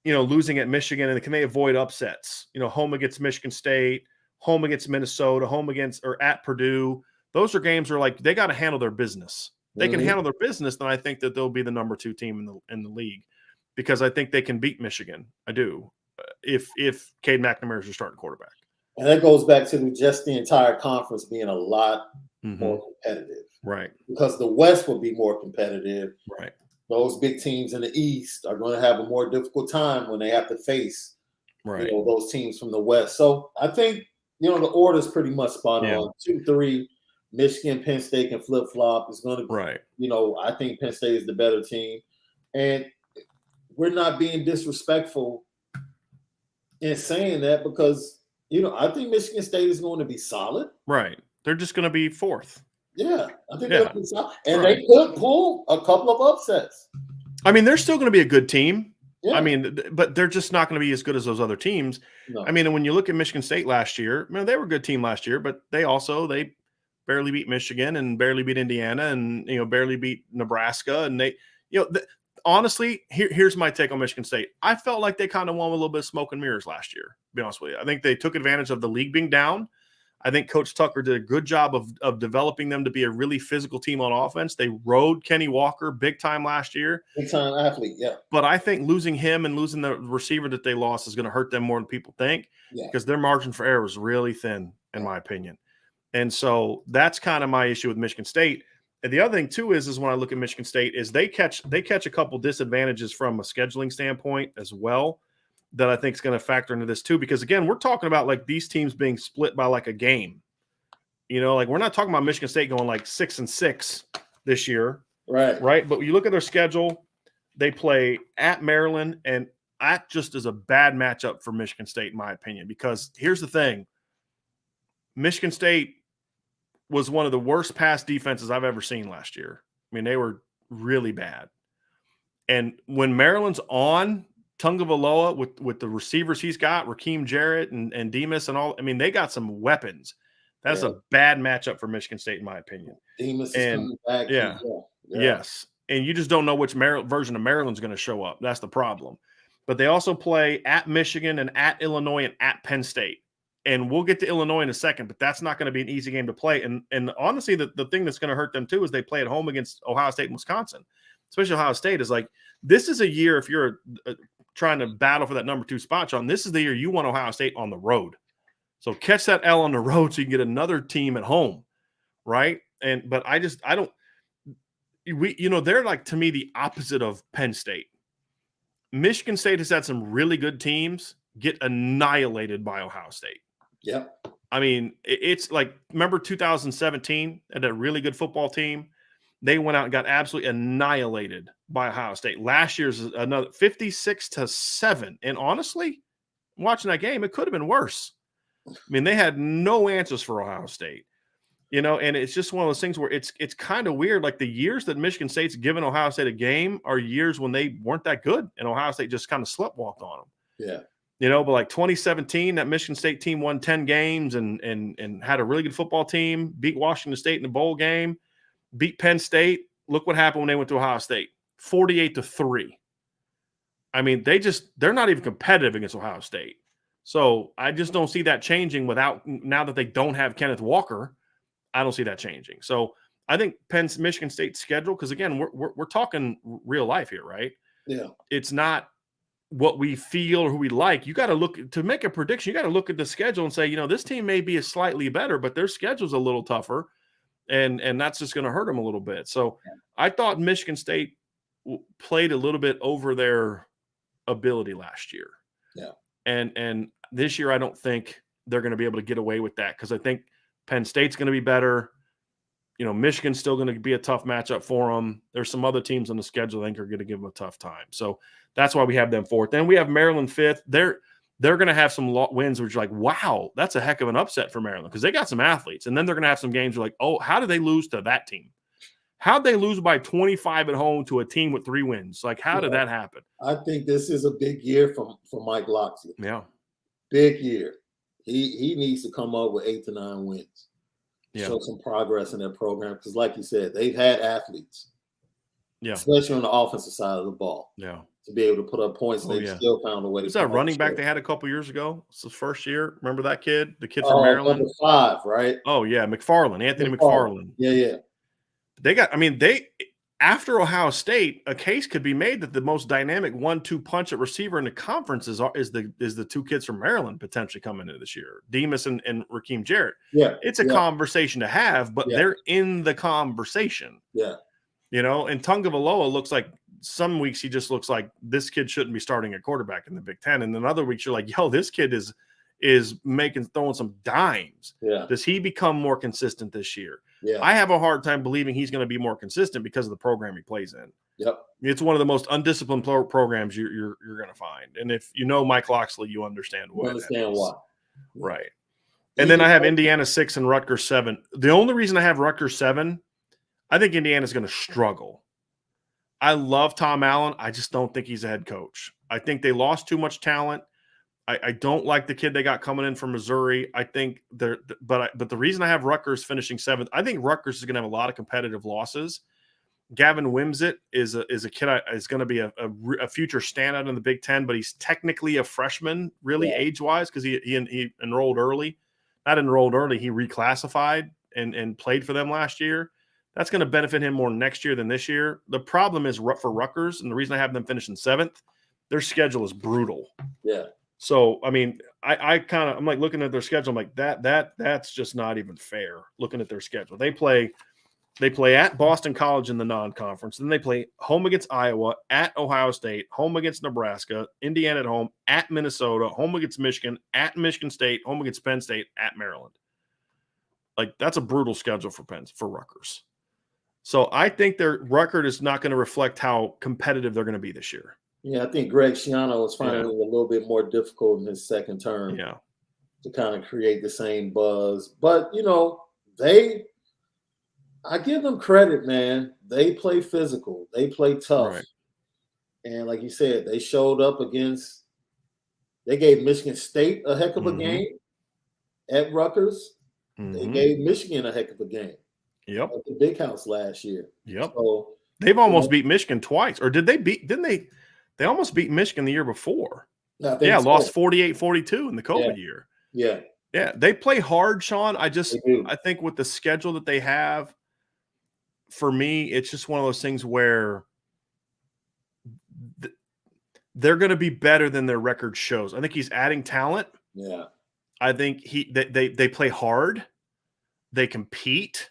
losing at Michigan, and can they avoid upsets? Home against Michigan State, home against Minnesota, home against or at Purdue. Those are games where they got to handle their business. They can handle their business, then I think that they'll be the number 2 team in the league because I think they can beat Michigan. I do. If Cade McNamara is your starting quarterback. And that goes back to just the entire conference being a lot more competitive. Right. Because the West will be more competitive. Right. Those big teams in the East are going to have a more difficult time when they have to face those teams from the West. So I think the order is pretty much spot on. 2-3, Michigan, Penn State can flip-flop. It's going to be, I think Penn State is the better team. And we're not being disrespectful in saying that because, I think Michigan State is going to be solid. Right. They're just going to be 4th. Yeah, I think Yeah. they'll be solid. And they could pull a couple of upsets. I mean, they're still going to be a good team. Yeah. I mean, but they're just not going to be as good as those other teams. No. I mean, and when you look at Michigan State last year, man, they were a good team last year, but they barely beat Michigan and barely beat Indiana and, barely beat Nebraska. And they, honestly, here's my take on Michigan State. I felt like they kind of won with a little bit of smoke and mirrors last year, to be honest with you. I think they took advantage of the league being down. I think Coach Tucker did a good job of developing them to be a really physical team on offense. They rode Kenny Walker big time last year. Big time athlete, yeah. But I think losing him and losing the receiver that they lost is going to hurt them more than people think, because their margin for error was really thin, in my opinion. And so that's kind of my issue with Michigan State. And the other thing too is when I look at Michigan State is they catch a couple disadvantages from a scheduling standpoint as well, that I think is going to factor into this too. Because again, we're talking about like these teams being split by like a game. Like we're not talking about Michigan State going like 6-6 this year. Right. But when you look at their schedule, they play at Maryland, and that just is a bad matchup for Michigan State, in my opinion, because here's the thing. Michigan State was one of the worst pass defenses I've ever seen last year. I mean, they were really bad. And when Maryland's on Tungavaloa with the receivers he's got, Raheem Jarrett and Demas and all, I mean, they got some weapons. That's a bad matchup for Michigan State, in my opinion. Demas is coming back. Yeah. Yes. And you just don't know which version of Maryland's going to show up. That's the problem. But they also play at Michigan and at Illinois and at Penn State. And we'll get to Illinois in a second, but that's not going to be an easy game to play. And honestly, the thing that's going to hurt them too is they play at home against Ohio State and Wisconsin. Especially Ohio State is like, this is a year, if you're trying to battle for that number 2 spot, John, this is the year you want Ohio State on the road. So catch that L on the road so you can get another team at home, right? But they're like, to me, the opposite of Penn State. Michigan State has had some really good teams get annihilated by Ohio State. Yep. I mean, it's like, remember 2017 and a really good football team? They went out and got absolutely annihilated by Ohio State. Last year's another 56-7. And honestly, watching that game, it could have been worse. I mean, they had no answers for Ohio State. And it's just one of those things where it's kind of weird. Like the years that Michigan State's given Ohio State a game are years when they weren't that good, and Ohio State just kind of sleptwalked on them. Yeah. But like 2017, that Michigan State team won 10 games and had a really good football team, beat Washington State in the bowl game, beat Penn State. Look what happened when they went to Ohio State, 48-3. I mean, they're not even competitive against Ohio State. So I just don't see that changing now that they don't have Kenneth Walker. I don't see that changing. So I think Michigan State schedule, because again, we're talking real life here, right? Yeah. It's not what we feel or who we like. You got to look to make a prediction. You got to look at the schedule and say, this team may be slightly better, but their schedule's a little tougher, and that's just going to hurt them a little bit. So I thought Michigan State played a little bit over their ability last year. Yeah. And this year, I don't think they're going to be able to get away with that, because I think Penn State's going to be better. Michigan's still going to be a tough matchup for them. There's some other teams on the schedule I think are going to give them a tough time. So that's why we have them 4th. Then we have Maryland 5th. They're going to have some wins which are like, wow, that's a heck of an upset for Maryland, because they got some athletes. And then they're going to have some games where like, oh, how did they lose to that team? How'd they lose by 25 at home to a team with 3 wins? Like, how did that happen? I think this is a big year for Mike Locksley. Yeah. Big year. He needs to come up with 8 to 9 wins. Yeah. Show some progress in their program, because like you said, they've had athletes. Yeah. Especially on the offensive side of the ball. Yeah. To be able to put up points, they've still found a way to. Was that running back they had a couple years ago? It's his first year. Remember that kid? The kid from Maryland? Number 5, right? Oh, yeah. Anthony McFarland. Yeah. After Ohio State, a case could be made that the most dynamic 1-2 punch at receiver in the conference is the 2 kids from Maryland potentially coming into this year, Demas and Raheem Jarrett. Yeah. It's a conversation to have, but they're in the conversation. Yeah. And Tungavaloa looks like some weeks he just looks like this kid shouldn't be starting at quarterback in the Big Ten. And then other weeks you're like, yo, this kid is throwing some dimes. Yeah. Does he become more consistent this year? Yeah. I have a hard time believing he's going to be more consistent because of the program he plays in. Yep. It's one of the most undisciplined programs you're going to find. And if you know Mike Locksley, you understand why. Why. Right. And then Even I have Indiana 6 and Rutgers 7. The only reason I have Rutgers 7, I think Indiana's going to struggle. I love Tom Allen. I just don't think he's a head coach. I think they lost too much talent. I don't like the kid they got coming in from Missouri. I think but the reason I have Rutgers finishing 7th, I think Rutgers is going to have a lot of competitive losses. Gavin Wimsatt is a kid is going to be a future standout in the Big Ten, but he's technically a freshman, really age-wise, because he enrolled early. Not enrolled early, he reclassified and played for them last year. That's going to benefit him more next year than this year. The problem is for Rutgers, and the reason I have them finishing 7th, their schedule is brutal. Yeah. So, I mean, I'm like looking at their schedule. I'm like, that's just not even fair looking at their schedule. They play at Boston College in the non-conference. Then they play home against Iowa, at Ohio State, home against Nebraska, Indiana at home, at Minnesota, home against Michigan, at Michigan State, home against Penn State, at Maryland. Like, that's a brutal schedule for Rutgers. So I think their record is not going to reflect how competitive they're going to be this year. Yeah, I think Greg Schiano was finding it a little bit more difficult in his second term to kind of create the same buzz. But, I give them credit, man. They play physical. They play tough. Right. And like you said, they showed up they gave Michigan State a heck of a game at Rutgers. They gave Michigan a heck of a game. Yep. At the Big House last year. Yep. So, they've almost beat Michigan twice. Or didn't they? They almost beat Michigan the year before. Lost 48-42 in the COVID year. Yeah. Yeah. They play hard, Sean. I think with the schedule that they have, for me, it's just one of those things where they're going to be better than their record shows. I think he's adding talent. Yeah. I think they play hard. They compete.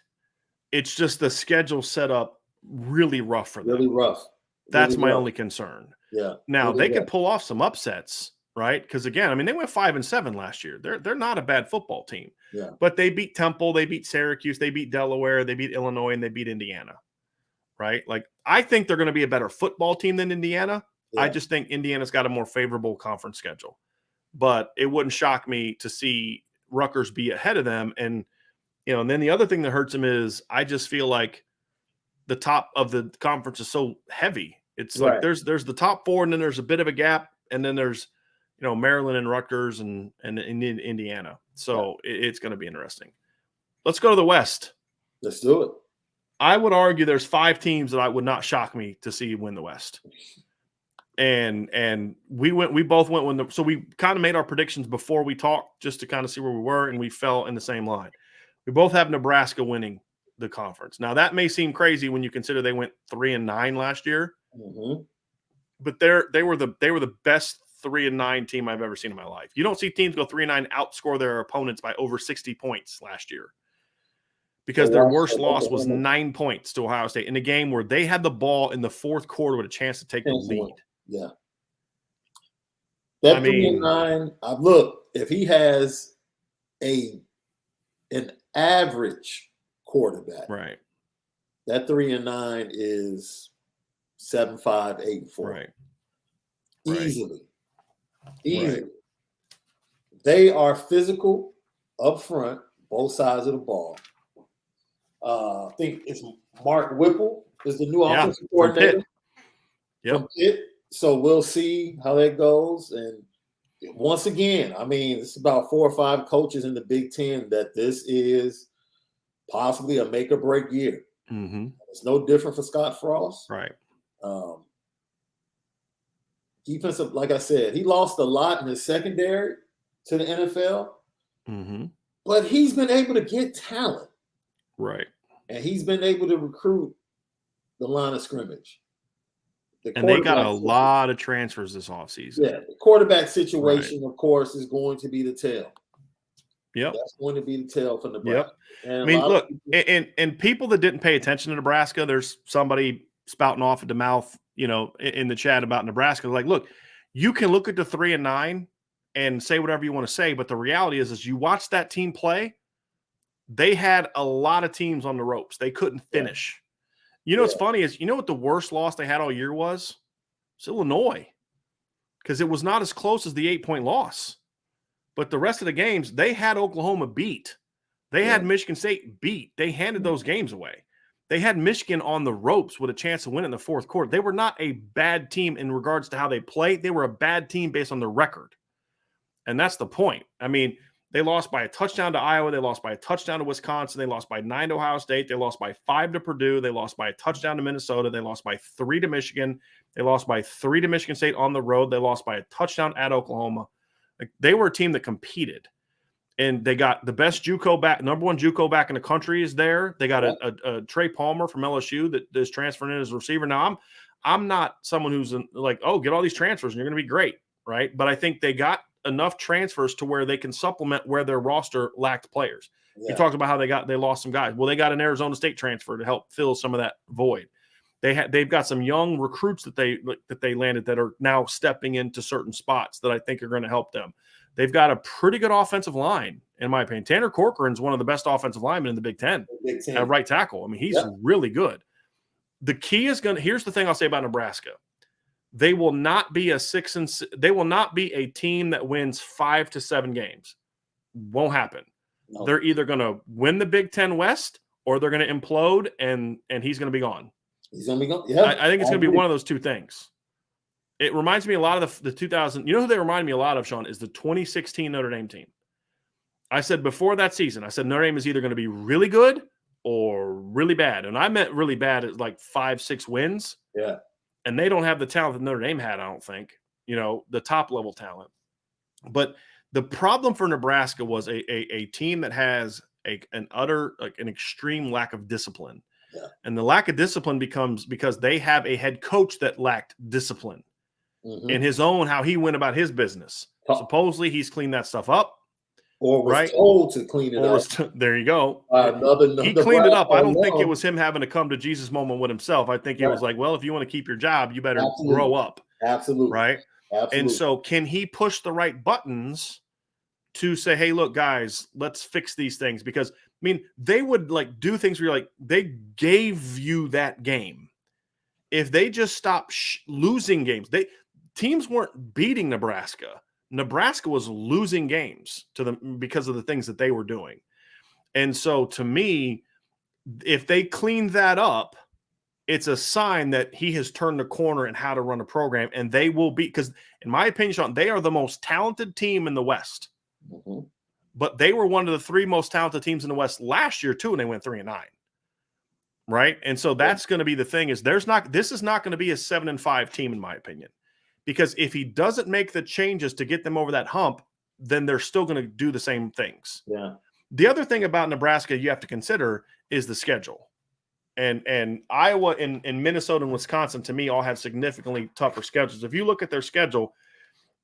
It's just the schedule set up really rough for them. Really rough. That's my only concern. Yeah. Now they could pull off some upsets, right? Because again, I mean, they went 5-7 last year. They're not a bad football team. Yeah. But they beat Temple, they beat Syracuse, they beat Delaware, they beat Illinois, and they beat Indiana. Right? Like, I think they're going to be a better football team than Indiana. Yeah. I just think Indiana's got a more favorable conference schedule. But it wouldn't shock me to see Rutgers be ahead of them. And and then the other thing that hurts them is I just feel like the top of the conference is so heavy. It's like there's the top 4, and then there's a bit of a gap, and then there's Maryland and Rutgers and Indiana. So it's going to be interesting. Let's go to the West. Let's do it. I would argue there's 5 teams that I would not shock me to see win the West. And we both went so we kind of made our predictions before we talked just to kind of see where we were, and we fell in the same line. We both have Nebraska winning the conference. Now that may seem crazy when you consider they went 3-9 last year, but they were the best 3-9 team I've ever seen in my life. You don't see teams go 3-9, outscore their opponents by over 60 points last year, because their worst loss was 9 points to Ohio State in a game where they had the ball in the fourth quarter with a chance to take the lead. Yeah. That 3-9, look, if he has an average quarterback, right, that 3-9 is 7-5, 8-4. Right. Easily. Right. They are physical up front, both sides of the ball. I think it's Mark Whipple is the new offensive coordinator. From Pitt. So we'll see how that goes. And once again, I mean, it's about 4 or 5 coaches in the Big Ten that this is possibly a make or break year. It's no different for Scott Frost. Right. Defensive, like I said, he lost a lot in his secondary to the NFL, but he's been able to get talent. Right. And he's been able to recruit the line of scrimmage. And they got a lot of transfers this offseason. Yeah, the quarterback situation, of course, is going to be the tell. Yep. That's going to be the tell for Nebraska. Yep. I mean, look, and people that didn't pay attention to Nebraska, there's somebody spouting off at the mouth, in the chat about Nebraska. Like, look, you can look at the 3-9 and say whatever you want to say, but the reality is you watch that team play, they had a lot of teams on the ropes. They couldn't finish. What's funny is, what the worst loss they had all year was? It's Illinois, because it was not as close as the 8-point loss. But the rest of the games, they had Oklahoma beat. They had Michigan State beat. They handed those games away. They had Michigan on the ropes with a chance to win in the fourth quarter. They were not a bad team in regards to how they played. They were a bad team based on their record. And that's the point. I mean, they lost by a touchdown to Iowa. They lost by a touchdown to Wisconsin. They lost by 9 to Ohio State. They lost by 5 to Purdue. They lost by a touchdown to Minnesota. They lost by 3 to Michigan. They lost by 3 to Michigan State on the road. They lost by a touchdown at Oklahoma. Like, they were a team that competed. And they got the best JUCO back, number one JUCO back in the country is there. They got a Trey Palmer from LSU that is transferring in as a receiver. Now, I'm not someone who's like, oh, get all these transfers and you're going to be great, right? But I think they got enough transfers to where they can supplement where their roster lacked players. Yeah. You talked about how they lost some guys. Well, they got an Arizona State transfer to help fill some of that void. They've got some young recruits that they landed that are now stepping into certain spots that I think are going to help them. They've got a pretty good offensive line, in my opinion. Tanner Corcoran's one of the best offensive linemen in the Big Ten at right tackle. I mean, he's really good. The key is here's the thing I'll say about Nebraska. They will not be they will not be a team that wins 5 to 7 games. Won't happen. No. They're either going to win the Big Ten West or they're going to implode and he's going to be gone. He's going to be gone. Yeah, I think it's going to be one of those two things. It reminds me a lot of the 2000. You know who they remind me a lot of, Sean, is the 2016 Notre Dame team. I said before that season, I said Notre Dame is either going to be really good or really bad. And I meant really bad as like 5-6 wins. Yeah. And they don't have the talent that Notre Dame had, I don't think, the top level talent. But the problem for Nebraska was a team that has an extreme lack of discipline. Yeah. And the lack of discipline becomes because they have a head coach that lacked discipline in his own, how he went about his business. Supposedly he's cleaned that stuff up. Or was told to clean it up. There you go. He cleaned it up. I don't think it was him having to come to Jesus moment with himself. I think it was like, well, if you want to keep your job, you better grow up. Absolutely. Right? Absolutely. And so can he push the right buttons to say, hey, look, guys, let's fix these things? Because, I mean, they would like do things where you're like, they gave you that game. If they just stop losing games, teams weren't beating Nebraska. Nebraska was losing games to them because of the things that they were doing. And so to me, if they clean that up, it's a sign that he has turned the corner in how to run a program, and they will be, because in my opinion, Sean, they are the most talented team in the West. Mm-hmm. But they were one of the 3 most talented teams in the West last year too, and they went 3-9. Right? And so that's going to be the thing is this is not going to be a 7-5 team in my opinion. Because if he doesn't make the changes to get them over that hump, then they're still going to do the same things. Yeah. The other thing about Nebraska you have to consider is the schedule. And Iowa and Minnesota and Wisconsin, to me, all have significantly tougher schedules. If you look at their schedule,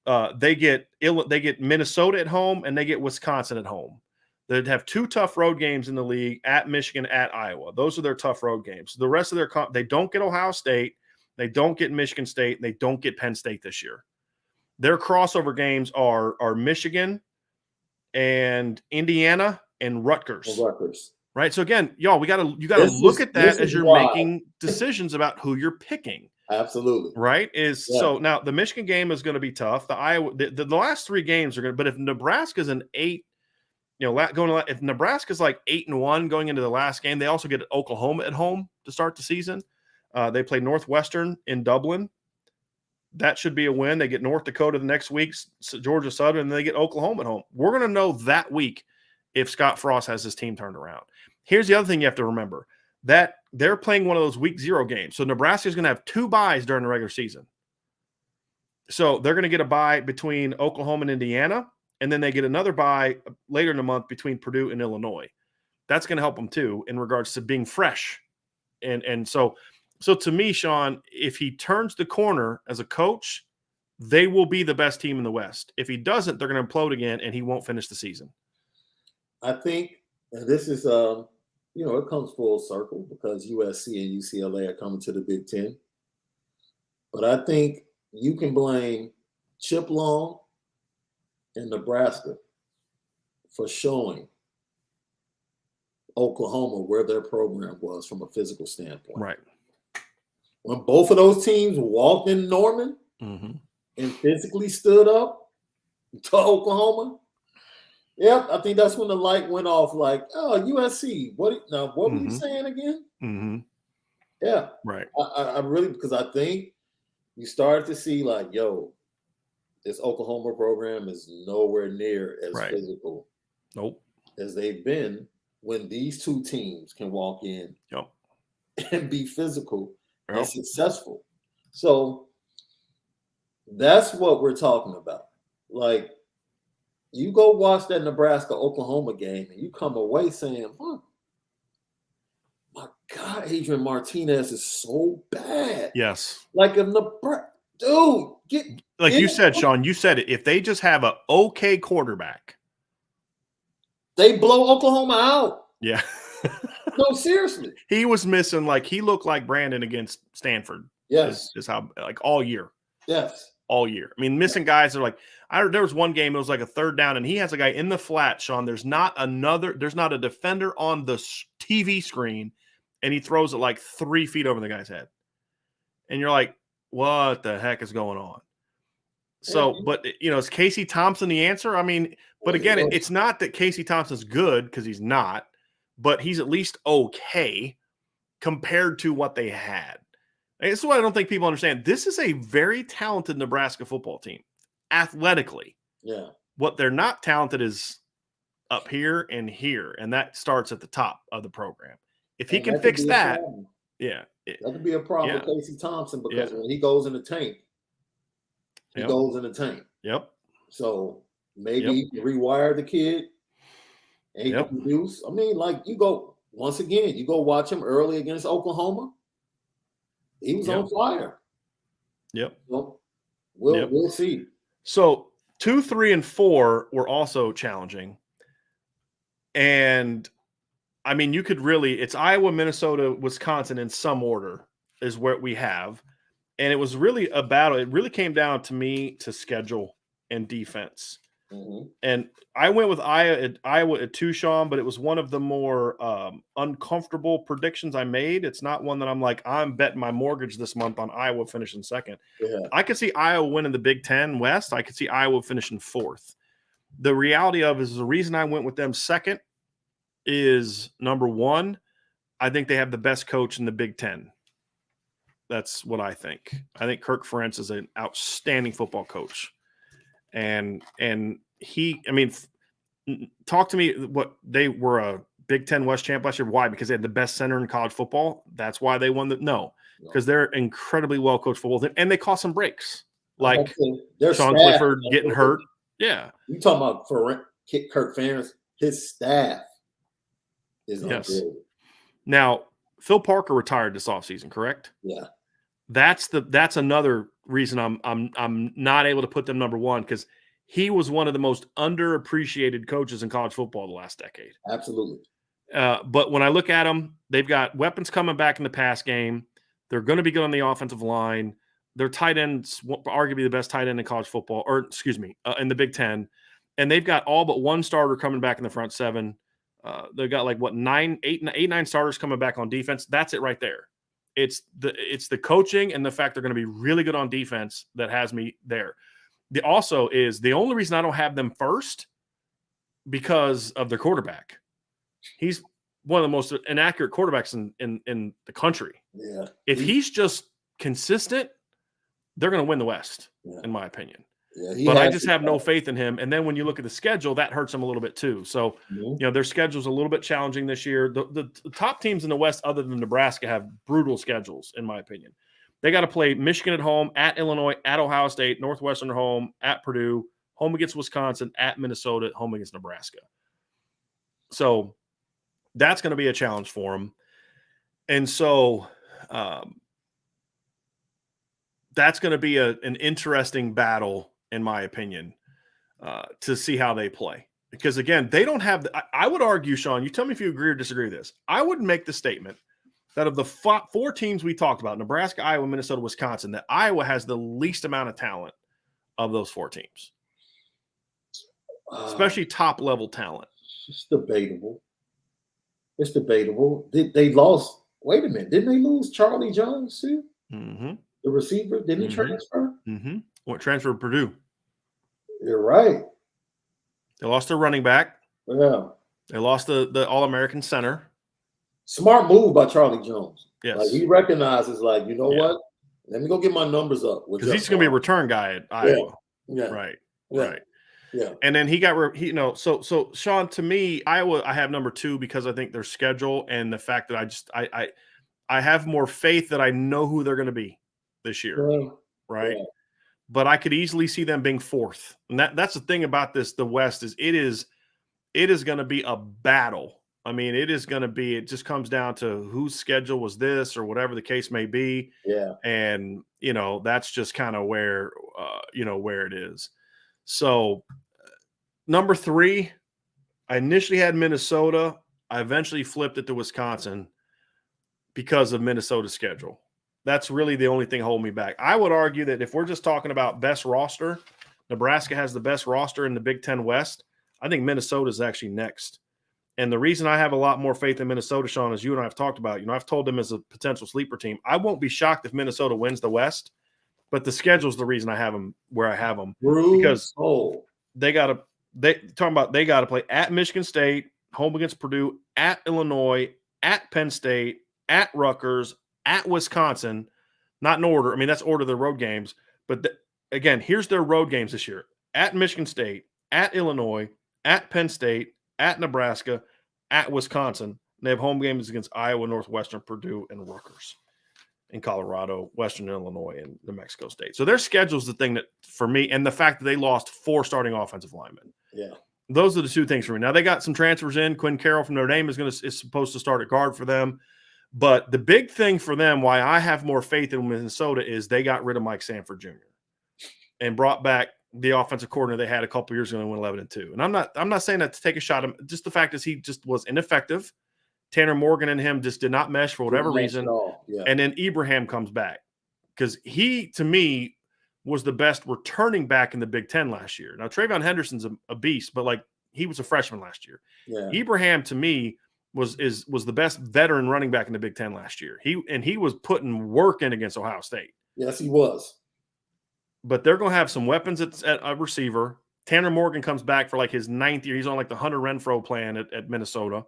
they get Minnesota at home and they get Wisconsin at home. They'd have 2 tough road games in the league, at Michigan, at Iowa. Those are their tough road games. The rest of they don't get Ohio State. They don't get Michigan State. And they don't get Penn State this year. Their crossover games are Michigan and Indiana and Rutgers. Right. So again, y'all, you got to look at that as you're making decisions about who you're picking. Absolutely. Right. So now the Michigan game is going to be tough. The Iowa, the last 3 games are going to, but if Nebraska's an 8, if Nebraska's like 8-1 going into the last game, they also get Oklahoma at home to start the season. They play Northwestern in Dublin. That should be a win. They get North Dakota the next week, Georgia Southern, and they get Oklahoma at home. We're going to know that week if Scott Frost has his team turned around. Here's the other thing you have to remember, that they're playing one of those week 0 games. So Nebraska is going to have 2 byes during the regular season. So they're going to get a bye between Oklahoma and Indiana, and then they get another bye later in the month between Purdue and Illinois. That's going to help them too in regards to being fresh. And so to me, Sean, if he turns the corner as a coach, they will be the best team in the West. If he doesn't, they're going to implode again, and he won't finish the season. I think this is, it comes full circle because USC and UCLA are coming to the Big Ten. But I think you can blame Chip Long and Nebraska for showing Oklahoma where their program was from a physical standpoint. Right. When both of those teams walked in Norman and physically stood up to Oklahoma, Yep, I think that's when the light went off. Like, oh, USC. What were you Mm-hmm. saying again? Mm-hmm. Yeah, Right. I really, because I think you started to see like, yo, this Oklahoma program is nowhere near as Right. physical Nope. as they've been when these two teams can walk in Yep. and be physical and Yep. successful. So that's what we're talking about. Like, you go watch that Nebraska Oklahoma game and you come away saying, huh, my God, Adrian Martinez is so bad. Yes. Like, if Nebraska, dude, like you said, Sean, you said it. If they just have an okay quarterback, they blow Oklahoma out. yeah. No, seriously. He was missing, like, he looked like Brandon against Stanford. Yes. Is how, like, all year. Yes. All year. I mean, missing guys are like, there was one game, it was like a third down, and he has a guy in the flat, Sean. There's not a defender on the TV screen, and he throws it like 3 feet over the guy's head. And you're like, what the heck is going on? So, but, is Casey Thompson the answer? I mean, but again, it's not that Casey Thompson's good, because he's not, but he's at least okay compared to what they had. This is what I don't think people understand. This is a very talented Nebraska football team, athletically. Yeah. What they're not talented is up here, and that starts at the top of the program. If he can fix that, that could be a problem with Casey Thompson, because when he goes in the tank, he goes in the tank. Yep. So maybe he can rewire the kid and he can produce. I mean, like, you go watch him early against Oklahoma. He was on fire. Yep. So we'll see. So 2, 3, and 4 were also challenging. And I mean, you could really, it's Iowa, Minnesota, Wisconsin in some order is what we have. And it was really a battle. It really came down to me to schedule and defense. Mm-hmm. And I went with Iowa at 2, Sean, but it was one of the more uncomfortable predictions I made. It's not one that I'm like, I'm betting my mortgage this month on Iowa finishing second. Yeah. I could see Iowa winning the Big Ten West. I could see Iowa finishing 4th. The reality of it is the reason I went with them second is, number one, I think they have the best coach in the Big Ten. That's what I think. I think Kirk Ferentz is an outstanding football coach. And he, I mean, talk to me. What, they were a Big Ten West champ last year. Why? Because they had the best center in college football. That's why they won. No, because they're incredibly well coached football team, and they caught some breaks, like Sean Clifford getting hurt. Yeah, you talking about Kirk Ferentz? His staff is unbelievable. Now, Phil Parker retired this offseason, correct? Yeah. That's another reason I'm not able to put them number one, because he was one of the most underappreciated coaches in college football the last decade. Absolutely. But when I look at them, they've got weapons coming back in the pass game. They're going to be good on the offensive line. Their tight end's arguably the best tight end in college football, or excuse me, in the Big Ten. And they've got all but one starter coming back in the front seven. They've got like 9 starters coming back on defense. That's it right there. It's the coaching and the fact they're going to be really good on defense that has me there. The only reason I don't have them first, because of their quarterback. He's one of the most inaccurate quarterbacks in the country. Yeah. If he's just consistent, they're going to win the West, in my opinion. Yeah, but I just have no faith in him. And then when you look at the schedule, that hurts them a little bit too. So, their schedule's a little bit challenging this year. The top teams in the West, other than Nebraska, have brutal schedules, in my opinion. They got to play Michigan at home, at Illinois, at Ohio State, Northwestern at home, at Purdue, home against Wisconsin, at Minnesota, home against Nebraska. So that's going to be a challenge for them. And so that's going to be an interesting battle, in my opinion, to see how they play. Because, again, they don't have – I would argue, Sean, you tell me if you agree or disagree with this. I would make the statement that of the 4 teams we talked about, Nebraska, Iowa, Minnesota, Wisconsin, that Iowa has the least amount of talent of those 4 teams, especially top-level talent. It's debatable. They lost – wait a minute. Didn't they lose Charlie Jones too? Mm-hmm. The receiver? Didn't he transfer? Mm-hmm. What, transfer to Purdue? You're right. They lost their running back. Yeah. They lost the All-American center. Smart move by Charlie Jones. Yes. Like he recognizes, like, you know what? Let me go get my numbers up. Because he's going to be a return guy at Iowa. Yeah. Right. Yeah. Right. Yeah. And then he got, so Sean, to me, Iowa, I have number 2 because I think their schedule and the fact that I have more faith that I know who they're going to be this year. Yeah. Right. Yeah. But I could easily see them being 4th. And that's the thing about the West is it is going to be a battle. I mean, it just comes down to whose schedule was this or whatever the case may be. Yeah. And, that's just kind of where it is. So number 3, I initially had Minnesota. I eventually flipped it to Wisconsin because of Minnesota's schedule. That's really the only thing holding me back. I would argue that if we're just talking about best roster, Nebraska has the best roster in the Big Ten West. I think Minnesota is actually next. And the reason I have a lot more faith in Minnesota, Sean, as you and I have talked about, I've told them as a potential sleeper team. I won't be shocked if Minnesota wins the West, but the schedule is the reason I have them where I have them. Because they got to play at Michigan State, home against Purdue, at Illinois, at Penn State, at Rutgers, at Wisconsin. Not in order. I mean, that's order of the road games. But again, here's their road games this year: at Michigan State, at Illinois, at Penn State, at Nebraska, at Wisconsin. They have home games against Iowa, Northwestern, Purdue, and Rutgers in Colorado, Western Illinois, and New Mexico State. So their schedule is the thing that, for me, and the fact that they lost 4 starting offensive linemen. Yeah. Those are the 2 things for me. Now, they got some transfers in. Quinn Carroll from Notre Dame is supposed to start at guard for them. But the big thing for them, why I have more faith in Minnesota, is they got rid of Mike Sanford Jr. and brought back the offensive coordinator they had a couple years ago and went 11-2. And I'm not saying that to take a shot at him. Just the fact is he just was ineffective. Tanner Morgan and him just did not mesh for whatever reason. Yeah. And then Ibrahim comes back because he, to me, was the best returning back in the Big Ten last year. Now, Travion Henderson's a beast, but like he was a freshman last year. Yeah. Ibrahim, to me, was the best veteran running back in the Big Ten last year. He was putting work in against Ohio State. Yes, he was. But they're going to have some weapons at a receiver. Tanner Morgan comes back for like his 9th year. He's on like the Hunter Renfrow plan at Minnesota,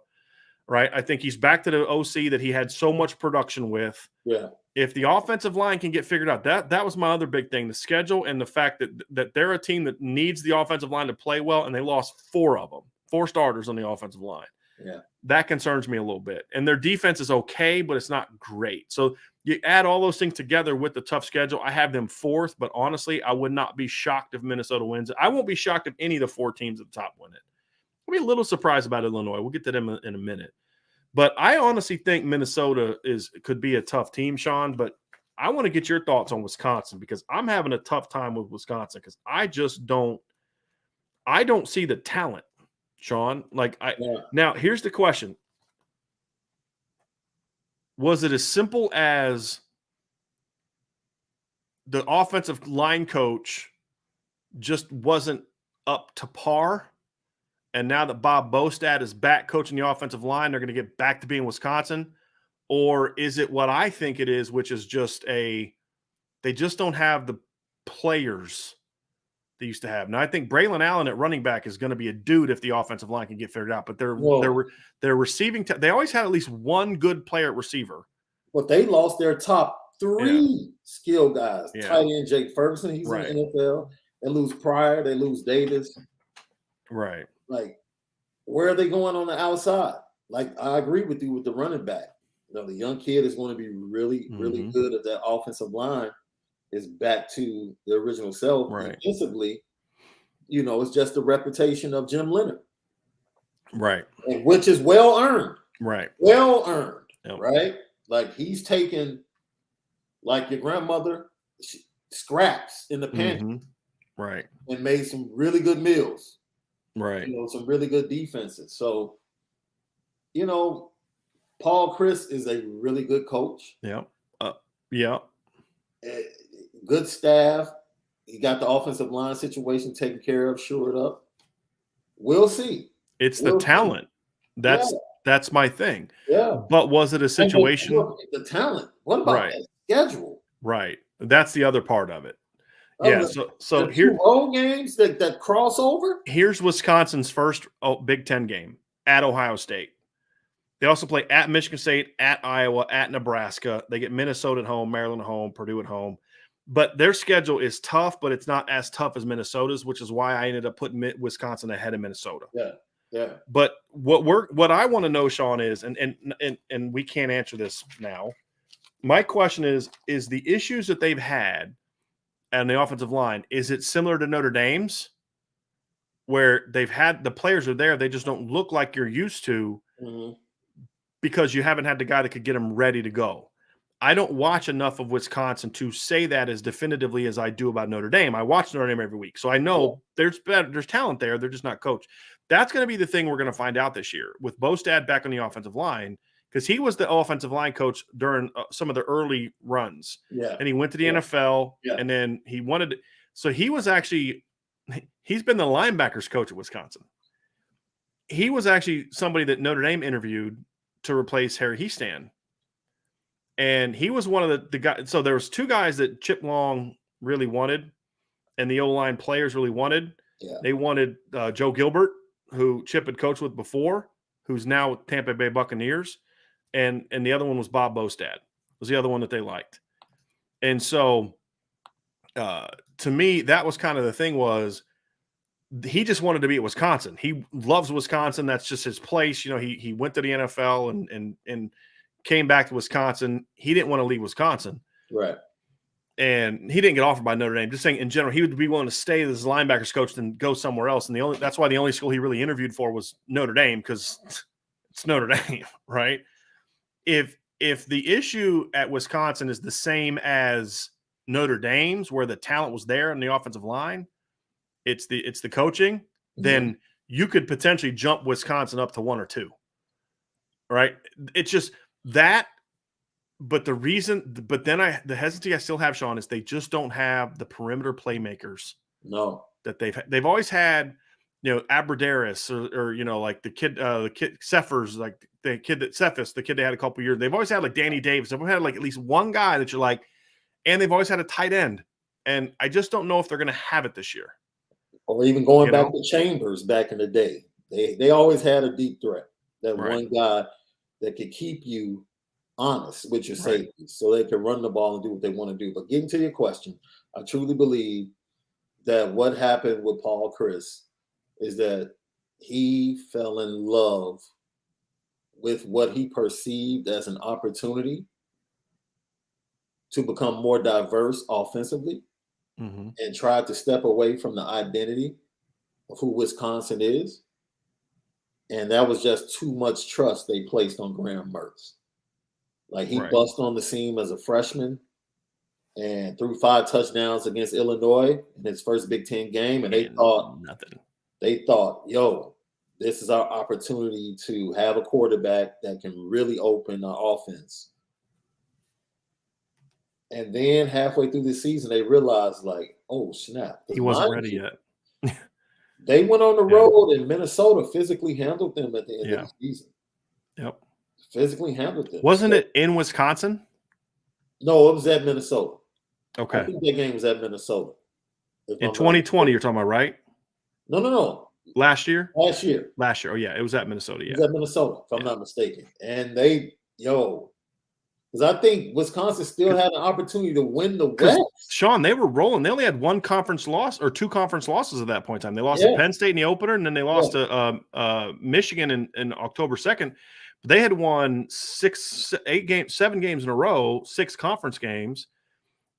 right? I think he's back to the OC that he had so much production with. Yeah. If the offensive line can get figured out, that was my other big thing, the schedule and the fact that they're a team that needs the offensive line to play well, and they lost 4 of them, 4 starters on the offensive line. Yeah. That concerns me a little bit. And their defense is okay, but it's not great. So you add all those things together with the tough schedule. I have them 4th, but honestly, I would not be shocked if Minnesota wins it. I won't be shocked if any of the 4 teams at the top win it. I'll be a little surprised about Illinois. We'll get to them in a minute. But I honestly think Minnesota could be a tough team, Sean, but I want to get your thoughts on Wisconsin because I'm having a tough time with Wisconsin because I don't see the talent. Sean, Now here's the question. Was it as simple as the offensive line coach just wasn't up to par? And now that Bob Bostad is back coaching the offensive line, they're going to get back to being Wisconsin? Or is it what I think it is, which is just they just don't have the players they used to have. Now, I think Braylon Allen at running back is going to be a dude if the offensive line can get figured out. But they're receiving. They always had at least one good player at receiver. But they lost their top 3 skill guys. Yeah. Tight end Jake Ferguson, he's in the NFL. They lose Pryor. They lose Davis. Right. Like, where are they going on the outside? Like, I agree with you with the running back. The young kid is going to be really, really good at that offensive line. Is back to the original self. Right. Defensively, it's just the reputation of Jim Leonard. Right. And which is well earned. Right. Well earned. Yep. Right. Like he's taken, like your grandmother, scraps in the pantry. Right. And made some really good meals. Right. Some really good defenses. So, Paul Chris is a really good coach. Yeah. Yeah. Good staff. He got the offensive line situation taken care of, shored up. We'll see. It's the talent. That's my thing. Yeah. But was it a situation? The talent. What about that schedule? Right. That's the other part of it. Yeah. The So two road games that crossover. Here's Wisconsin's first Big Ten game at Ohio State. They also play at Michigan State, at Iowa, at Nebraska. They get Minnesota at home, Maryland at home, Purdue at home. But their schedule is tough, but it's not as tough as Minnesota's, which is why I ended up putting Wisconsin ahead of Minnesota. Yeah, yeah. But what I want to know, Sean, is and we can't answer this now. My question is the issues that they've had on the offensive line, is it similar to Notre Dame's, where they've had the players are there, they just don't look like you're used to? Mm-hmm. Because you haven't had the guy that could get them ready to go. I don't watch enough of Wisconsin to say that as definitively as I do about Notre Dame. I watch Notre Dame every week, so I know there's talent there. They're just not coached. That's going to be the thing we're going to find out this year with Bostad back on the offensive line, because he was the offensive line coach during some of the early runs. Yeah, and he went to the NFL, and then he wanted. So he was actually he's been the linebackers coach at Wisconsin. He was actually somebody that Notre Dame interviewed to replace Harry Heastan. And he was one of the guys. So there was two guys that Chip Long really wanted and the O-line players really wanted. Yeah. They wanted Joe Gilbert, who Chip had coached with before, who's now with Tampa Bay Buccaneers. And the other one was Bob Bostad, was the other one that they liked. And so to me, that was kind of the thing, was he just wanted to be at Wisconsin. He loves Wisconsin. That's just his place. You know, he went to the NFL and came back to Wisconsin. He didn't want to leave Wisconsin. Right. And he didn't get offered by Notre Dame. Just saying in general, he would be willing to stay as linebackers coach and go somewhere else. And that's why the only school he really interviewed for was Notre Dame, because it's Notre Dame, right? If the issue at Wisconsin is the same as Notre Dame's, where the talent was there in the offensive line, it's the coaching, then you could potentially jump Wisconsin up to 1 or 2. Right? It's just that, but the hesitancy I still have, Sean, is they just don't have the perimeter playmakers. No. That they've always had, you know, Abradaris or you know, like the kid Cephas, like the kid they had a couple years. They've always had like Danny Davis. They've had like at least one guy that you're like, and they've always had a tight end. And I just don't know if they're going to have it this year. Or even going back to Chambers back in the day. They always had a deep threat. That one guy that could keep you honest with your safety, so they can run the ball and do what they want to do. But getting to your question, I truly believe that what happened with Paul Chryst is that he fell in love with what he perceived as an opportunity to become more diverse offensively, and tried to step away from the identity of who Wisconsin is. And that was just too much trust they placed on Graham Mertz. Like, he bust on the scene as a freshman and threw 5 touchdowns against Illinois in his first Big Ten game. And they thought, yo, this is our opportunity to have a quarterback that can really open our offense. And then halfway through the season, they realized, like, oh, snap. He wasn't ready yet. They went on the road, and Minnesota physically handled them at the end of the season. Yep. Physically handled them. Wasn't it in Wisconsin? No, it was at Minnesota. Okay. I think that game was at Minnesota. In 2020, you're talking about, right? No. Last year? Last year. Oh, yeah. It was at Minnesota, yeah. It was at Minnesota, if I'm not mistaken. And because I think Wisconsin still had an opportunity to win the West. Sean, they were rolling. They only had 1 conference loss or 2 conference losses at that point in time. They lost to Penn State in the opener, and then they lost to Michigan in October 2nd. But they had won 7 games in a row, 6 conference games.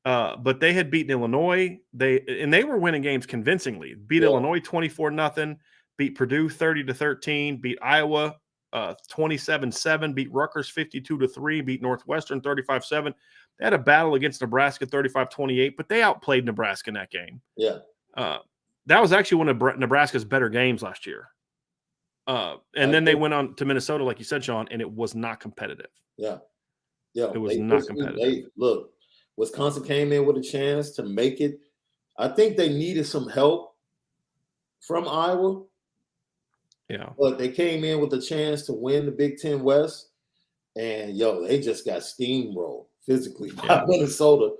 But they had beaten Illinois. They were winning games convincingly. Beat Illinois 24-0, beat Purdue 30-13, beat Iowa 27-7, beat Rutgers 52-3, beat Northwestern 35-7. They had a battle against Nebraska 35-28, but they outplayed Nebraska in that game. Yeah. That was actually one of Nebraska's better games last year. And then they went on to Minnesota, like you said, Sean, and it was not competitive. Yeah. It was not competitive. Look, Wisconsin came in with a chance to make it. I think they needed some help from Iowa. Yeah. But they came in with a chance to win the Big Ten West. And, they just got steamrolled physically by Minnesota.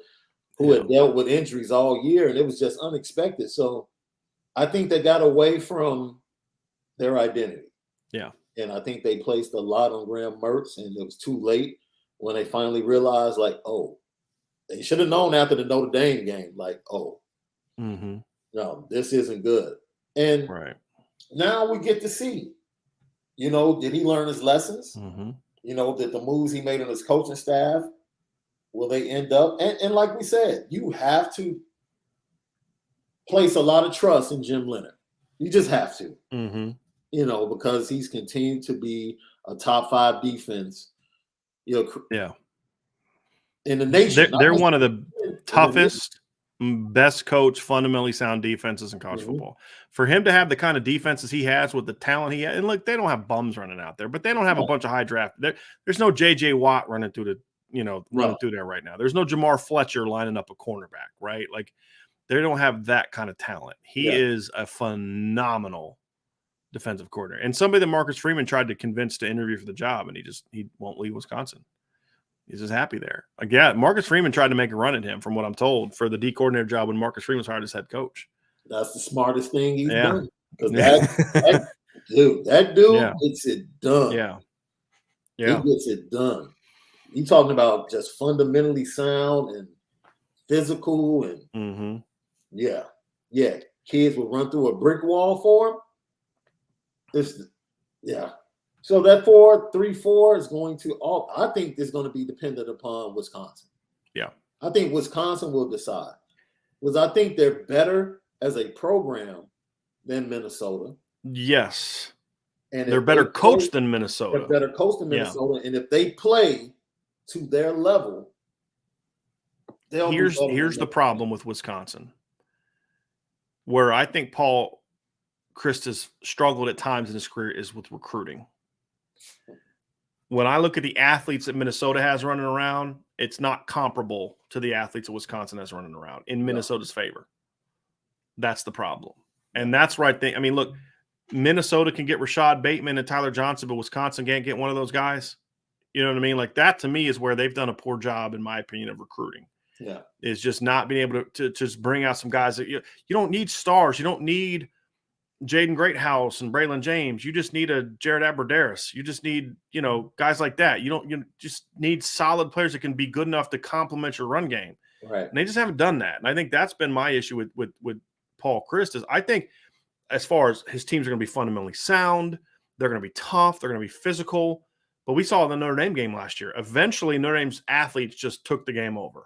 who had dealt with injuries all year, and it was just unexpected. So I think they got away from their identity. Yeah. And I think they placed a lot on Graham Mertz, and it was too late when they finally realized, like, oh, they should have known after the Notre Dame game, like, oh, no, this isn't good. And now we get to see, did he learn his lessons? Did the moves he made on his coaching staff, will they end up? And like we said, you have to place a lot of trust in Jim Leonhard. You just have to, because he's continued to be a top 5 defense, in the nation. They're one of the toughest, best coach, fundamentally sound defenses in college football. For him to have the kind of defenses he has with the talent he has, and look, they don't have bums running out there, but they don't have a bunch of high draft. There's no J.J. Watt running through running through there right now. There's no Jamar Fletcher lining up a cornerback, right? Like, they don't have that kind of talent. He is a phenomenal defensive coordinator, and somebody that Marcus Freeman tried to convince to interview for the job, and he won't leave Wisconsin. He's just happy there. Again, Marcus Freeman tried to make a run at him, from what I'm told, for the D coordinator job when Marcus Freeman was hired as head coach. That's the smartest thing he's done. Because that dude gets it done. He gets it done. You talking about just fundamentally sound and physical, and kids will run through a brick wall for him. So that 4-3-4 is going to I think it's going to be dependent upon Wisconsin. Yeah. I think Wisconsin will decide. Because I think they're better as a program than Minnesota. Yes. And they're better coached than Minnesota. They're better coached than Minnesota. And if they play to their level, here's the problem with Wisconsin, where I think Paul Chryst has struggled at times in his career, is with recruiting. When I look at the athletes that Minnesota has running around, it's not comparable to the athletes that Wisconsin has running around in Minnesota's favor. That's the problem. And that's where I think, look, Minnesota can get Rashad Bateman and Tyler Johnson, but Wisconsin can't get one of those guys. You know what I mean? Like, that to me is where they've done a poor job, in my opinion, of recruiting. Yeah. Is just not being able to just bring out some guys that you don't need stars. You don't need Jaden Greathouse and Braylon James. You just need a Jared Abbrederis. You just need, guys like that. You just need solid players that can be good enough to complement your run game. Right. And they just haven't done that. And I think that's been my issue with Paul Chryst, is I think, as far as his teams are going to be fundamentally sound, they're going to be tough, they're going to be physical. But we saw the Notre Dame game last year. Eventually, Notre Dame's athletes just took the game over.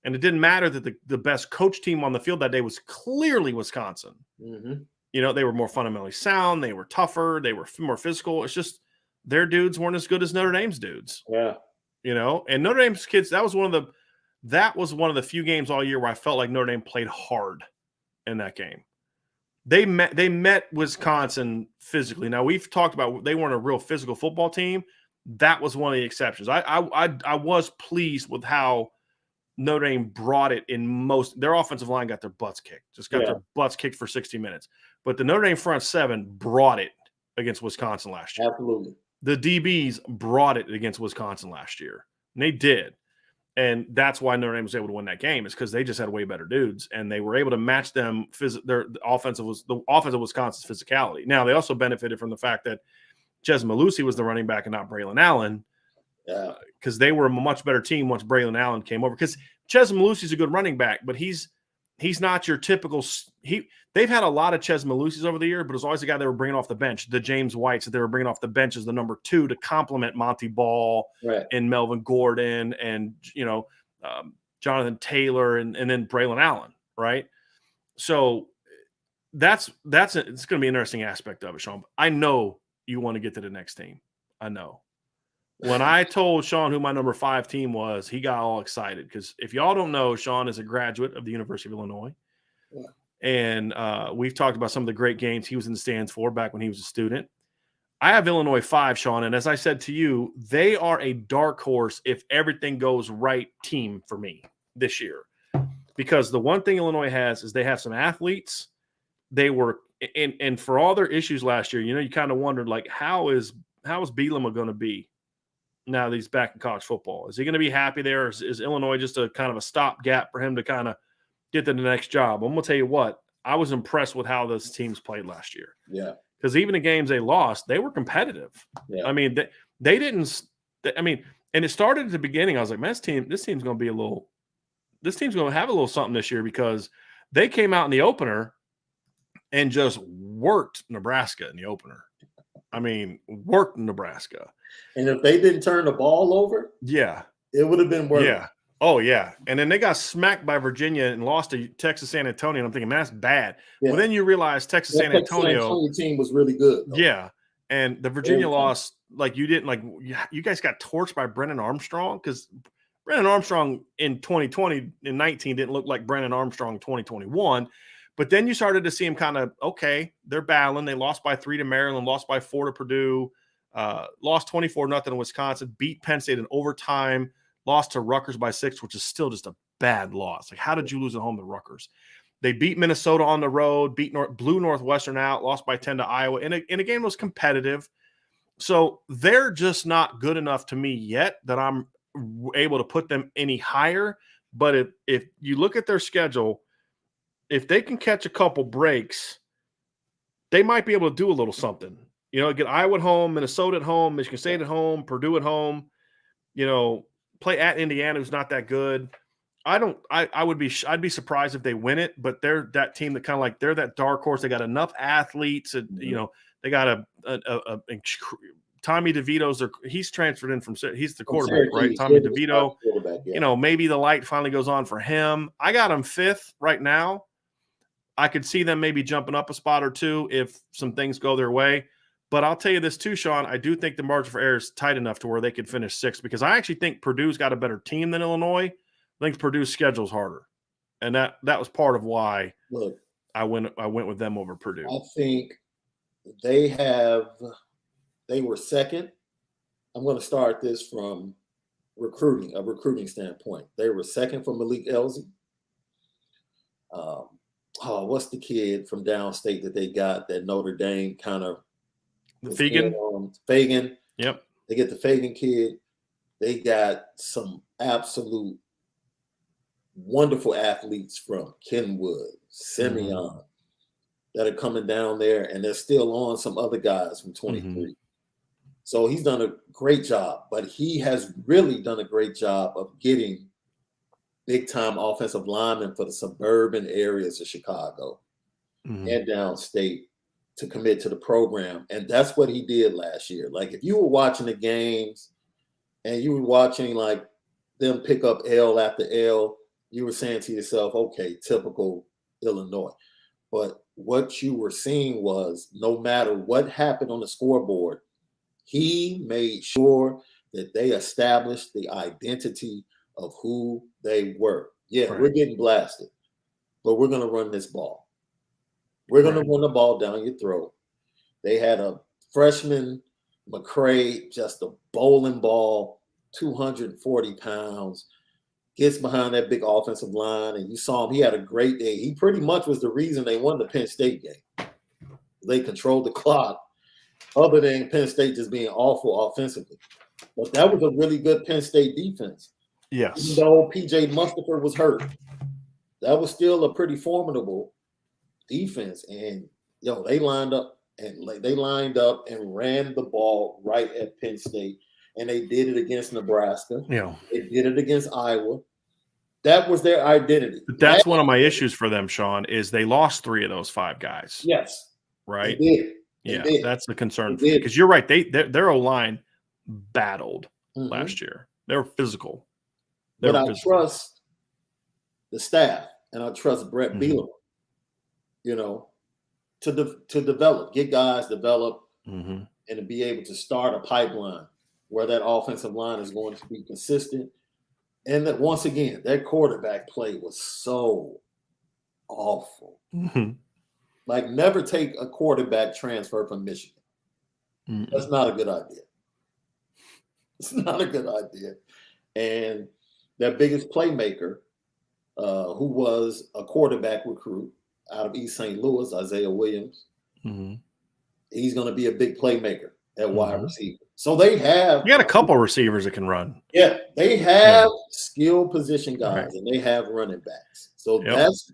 And it didn't matter that the best coach team on the field that day was clearly Wisconsin. They were more fundamentally sound. They were tougher. They were more physical. It's just their dudes weren't as good as Notre Dame's dudes. Yeah. And Notre Dame's kids, that was one of the few games all year where I felt like Notre Dame played hard in that game. They met Wisconsin physically. Now, we've talked about they weren't a real physical football team. That was one of the exceptions. I was pleased with how Notre Dame brought it in most. Their offensive line got their butts kicked. Their butts kicked for 60 minutes. But the Notre Dame front seven brought it against Wisconsin last year. Absolutely. The DBs brought it against Wisconsin last year. And they did. And that's why Notre Dame was able to win that game, is because they just had way better dudes, and they were able to match them. The offense of Wisconsin's physicality. Now, they also benefited from the fact that Ches Malusi was the running back and not Braylon Allen. Yeah, because they were a much better team once Braylon Allen came over. Because Ches Malusi's a good running back, but he's not your typical. They've had a lot of Ches Malusis over the year, but it was always the guy they were bringing off the bench, the James Whites that they were bringing off the bench as the number 2 to complement Monty Ball and Melvin Gordon and Jonathan Taylor and then Braylon Allen, right? So it's going to be an interesting aspect of it, Sean. I know you want to get to the next team. I know. When I told Sean who my number 5 team was, he got all excited, because if y'all don't know, Sean is a graduate of the University of Illinois. Yeah. And we've talked about some of the great games he was in the stands for back when he was a student. I have Illinois 5, Sean, and as I said to you, they are a dark horse if everything goes right team for me this year. Because the one thing Illinois has is they have some athletes. They were and for all their issues last year, you kind of wondered, like, how is Bielema going to be? now that he's back in college football? Is he going to be happy there? Or is Illinois just a kind of a stopgap for him to kind of get to the next job? I'm going to tell you what, I was impressed with how those teams played last year. Yeah. Because even the games they lost, they were competitive. Yeah. I mean, they didn't – I mean, and it started at the beginning. I was like, man, this team's going to be this team's going to have a little something this year because they came out in the opener and just worked Nebraska in the opener. I mean, worked Nebraska. And if they didn't turn the ball over, yeah, it would have been worse. Yeah. Oh, yeah. And then they got smacked by Virginia and lost to Texas San Antonio. And I'm thinking, man, that's bad. Yeah. Well, then you realize Texas San Antonio team was really good. Though. Yeah. And the Virginia loss, like you didn't like you guys got torched by Brennan Armstrong because Brennan Armstrong in 2020 and 19 didn't look like Brennan Armstrong in 2021. But then you started to see him kind of, okay, they're battling. They lost by 3 to Maryland, lost by 4 to Purdue, lost 24-0 to Wisconsin, beat Penn State in overtime. Lost to Rutgers by 6, which is still just a bad loss. Like, how did you lose at home to Rutgers? They beat Minnesota on the road, blew Northwestern out, lost by 10 to Iowa. And a game was competitive. So they're just not good enough to me yet that I'm able to put them any higher. But if you look at their schedule, if they can catch a couple breaks, they might be able to do a little something. You know, get Iowa at home, Minnesota at home, Michigan State at home, Purdue at home, you know, play at Indiana, who's not that good. I'd be surprised if they win it, but they're that team that kind of like they're that dark horse. They got enough athletes, and you know they got a Tommy DeVito's. He's transferred in he's the quarterback, right? Tommy DeVito. Yeah. You know, maybe the light finally goes on for him. I got him 5th right now. I could see them maybe jumping up a spot or two if some things go their way. But I'll tell you this too, Sean. I do think the margin for error is tight enough to where they could finish 6th because I actually think Purdue's got a better team than Illinois. I think Purdue's schedule's harder, and that was part of why I went with them over Purdue. I think they were 2nd. I'm going to start this from a recruiting standpoint. They were 2nd for Malik Elzy. What's the kid from downstate that they got that Notre Dame kind of Fagan. Fagan. Yep. They get the Fagan kid. They got some absolute wonderful athletes from Kenwood, Simeon, that are coming down there, and they're still on some other guys from 23. So he's done a great job, but he has really done a great job of getting big-time offensive linemen for the suburban areas of Chicago and downstate to commit to the program. And that's what he did last year. Like, if you were watching the games and you were watching, like, them pick up L after L, you were saying to yourself, okay, typical Illinois. But what you were seeing was no matter what happened on the scoreboard, he made sure that they established the identity of who they were. Yeah, We're getting blasted, but we're going to run this ball. We're going to run the ball down your throat. They had a freshman, McCray, just a bowling ball, 240 pounds, gets behind that big offensive line, and you saw him. He had a great day. He pretty much was the reason they won the Penn State game. They controlled the clock, other than Penn State just being awful offensively. But that was a really good Penn State defense. Yes. Even though P.J. Mustipher was hurt, that was still a pretty formidable defense. And they lined up and ran the ball right at Penn State. And they did it against Nebraska. Yeah. They did it against Iowa. That was their identity. But that's one of my issues for them, Sean, is they lost 3 of those 5 guys. Yes. Right? They did. That's the concern for me. Because you're right. Their O-line battled last year. They were physical. But I trust the staff, and I trust Brett Bielema, to develop, get guys develop, and to be able to start a pipeline where that offensive line is going to be consistent. And that, once again, that quarterback play was so awful. Like, never take a quarterback transfer from Michigan. That's not a good idea. It's not a good idea. And their biggest playmaker, who was a quarterback recruit out of East St. Louis, Isaiah Williams, he's going to be a big playmaker at wide receiver. So they have You got a couple receivers that can run. Yeah, they have skilled position guys, Right. and they have running backs. So Yep. that's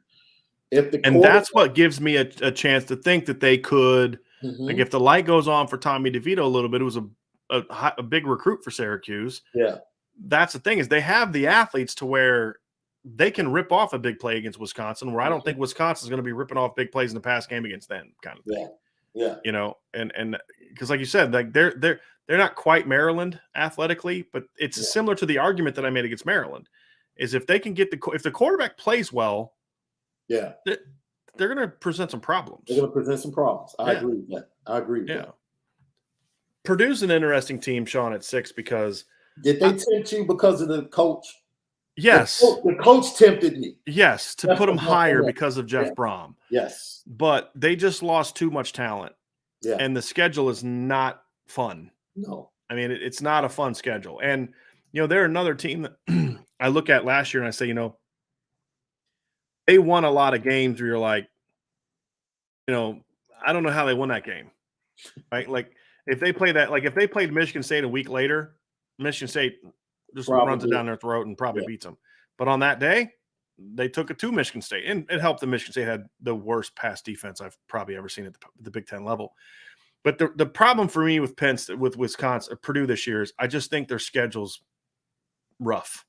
if the And that's what gives me a chance to think that they could, like, if the light goes on for Tommy DeVito a little bit, it was a big recruit for Syracuse. Yeah. That's the thing, is they have the athletes to where they can rip off a big play against Wisconsin, where I don't think Wisconsin's going to be ripping off big plays in the pass game against them, kind of thing. Yeah. You know, and because like you said, like they're not quite Maryland athletically, but it's similar to the argument that I made against Maryland, is if they can get if the quarterback plays well, they're going to present some problems. They're going to present some problems. I agree with that. I agree with that. Purdue's an interesting team, Sean, at 6, because did they tempt you because of the coach? Yes. The coach tempted me. Yes, to put them higher because of Jeff Brom. Yes. But they just lost too much talent. Yeah. And the schedule is not fun. No. I mean, it's not a fun schedule. And, you know, they're another team that I look at last year and I say, you know, they won a lot of games where you're like, you know, I don't know how they won that game. Right? Like, if they play that, like if they played Michigan State a week later, Michigan State just runs it down their throat and probably beats them. But on that day, they took it to Michigan State, and it helped that Michigan State had the worst pass defense I've probably ever seen at the Big Ten level. But the problem for me with with Wisconsin, Purdue this year is I just think their schedule's rough.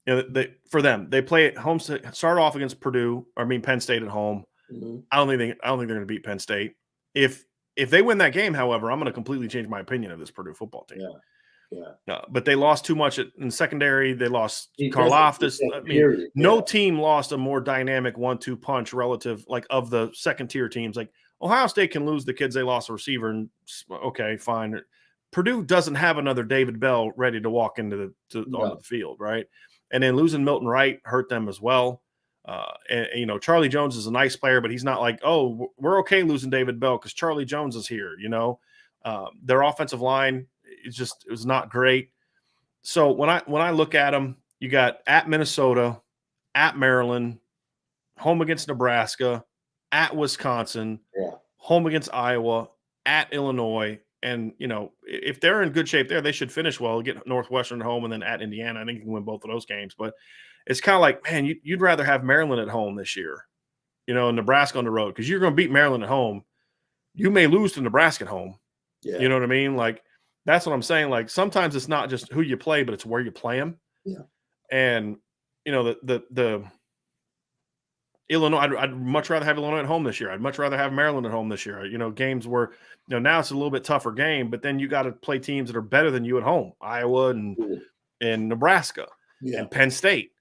You know, for them, they play at home, start off against Penn State at home. Mm-hmm. I don't think they're going to beat Penn State. If they win that game, however, I'm going to completely change my opinion of this Purdue football team. But they lost too much in secondary. They lost Karlaftis. I mean, no team lost a more dynamic 1-2 punch relative, like, of the second tier teams. Like, Ohio State can lose the kids they lost a receiver, and okay, fine. Purdue doesn't have another David Bell ready to walk onto the field, right? And then losing Milton Wright hurt them as well. And you know, Charlie Jones is a nice player, but he's not like, oh, we're okay losing David Bell because Charlie Jones is here. You know, their offensive line, it was not great. So when I look at them, you got at Minnesota, at Maryland, home against Nebraska, at Wisconsin, home against Iowa, at Illinois. And, you know, if they're in good shape there, they should finish well, get Northwestern at home, and then at Indiana. I think you can win both of those games. But it's kind of like, man, you'd rather have Maryland at home this year, you know, and Nebraska on the road, because you're going to beat Maryland at home. You may lose to Nebraska at home. Yeah. You know what I mean? Like, that's what I'm saying. Like, sometimes it's not just who you play, but it's where you play them. Yeah. And, you know, the Illinois, I'd much rather have Illinois at home this year. I'd much rather have Maryland at home this year. You know, games where, you know, now it's a little bit tougher game, but then you got to play teams that are better than you at home, Iowa and Nebraska and Penn State.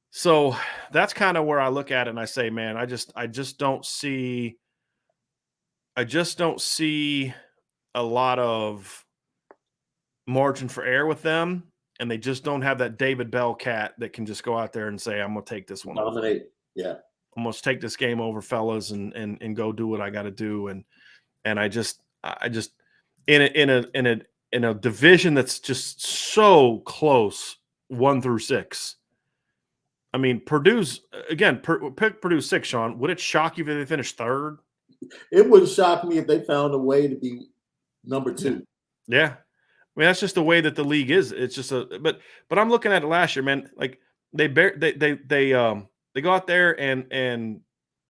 So that's kind of where I look at it and I say, man, I just don't see a lot of margin for error with them, and they just don't have that David Bell cat that can just go out there and say, I'm going to take this one. Dominate. Yeah. I'm going to take this game over, fellas, and go do what I got to do. And I just in a division that's just so close, 1 through 6. I mean, Purdue's again. Pick Purdue's 6, Sean. Would it shock you if they finished 3rd? It wouldn't shock me if they found a way to be number 2. Yeah. I mean, that's just the way that the league is. It's just but I'm looking at it last year, man. Like they go out there and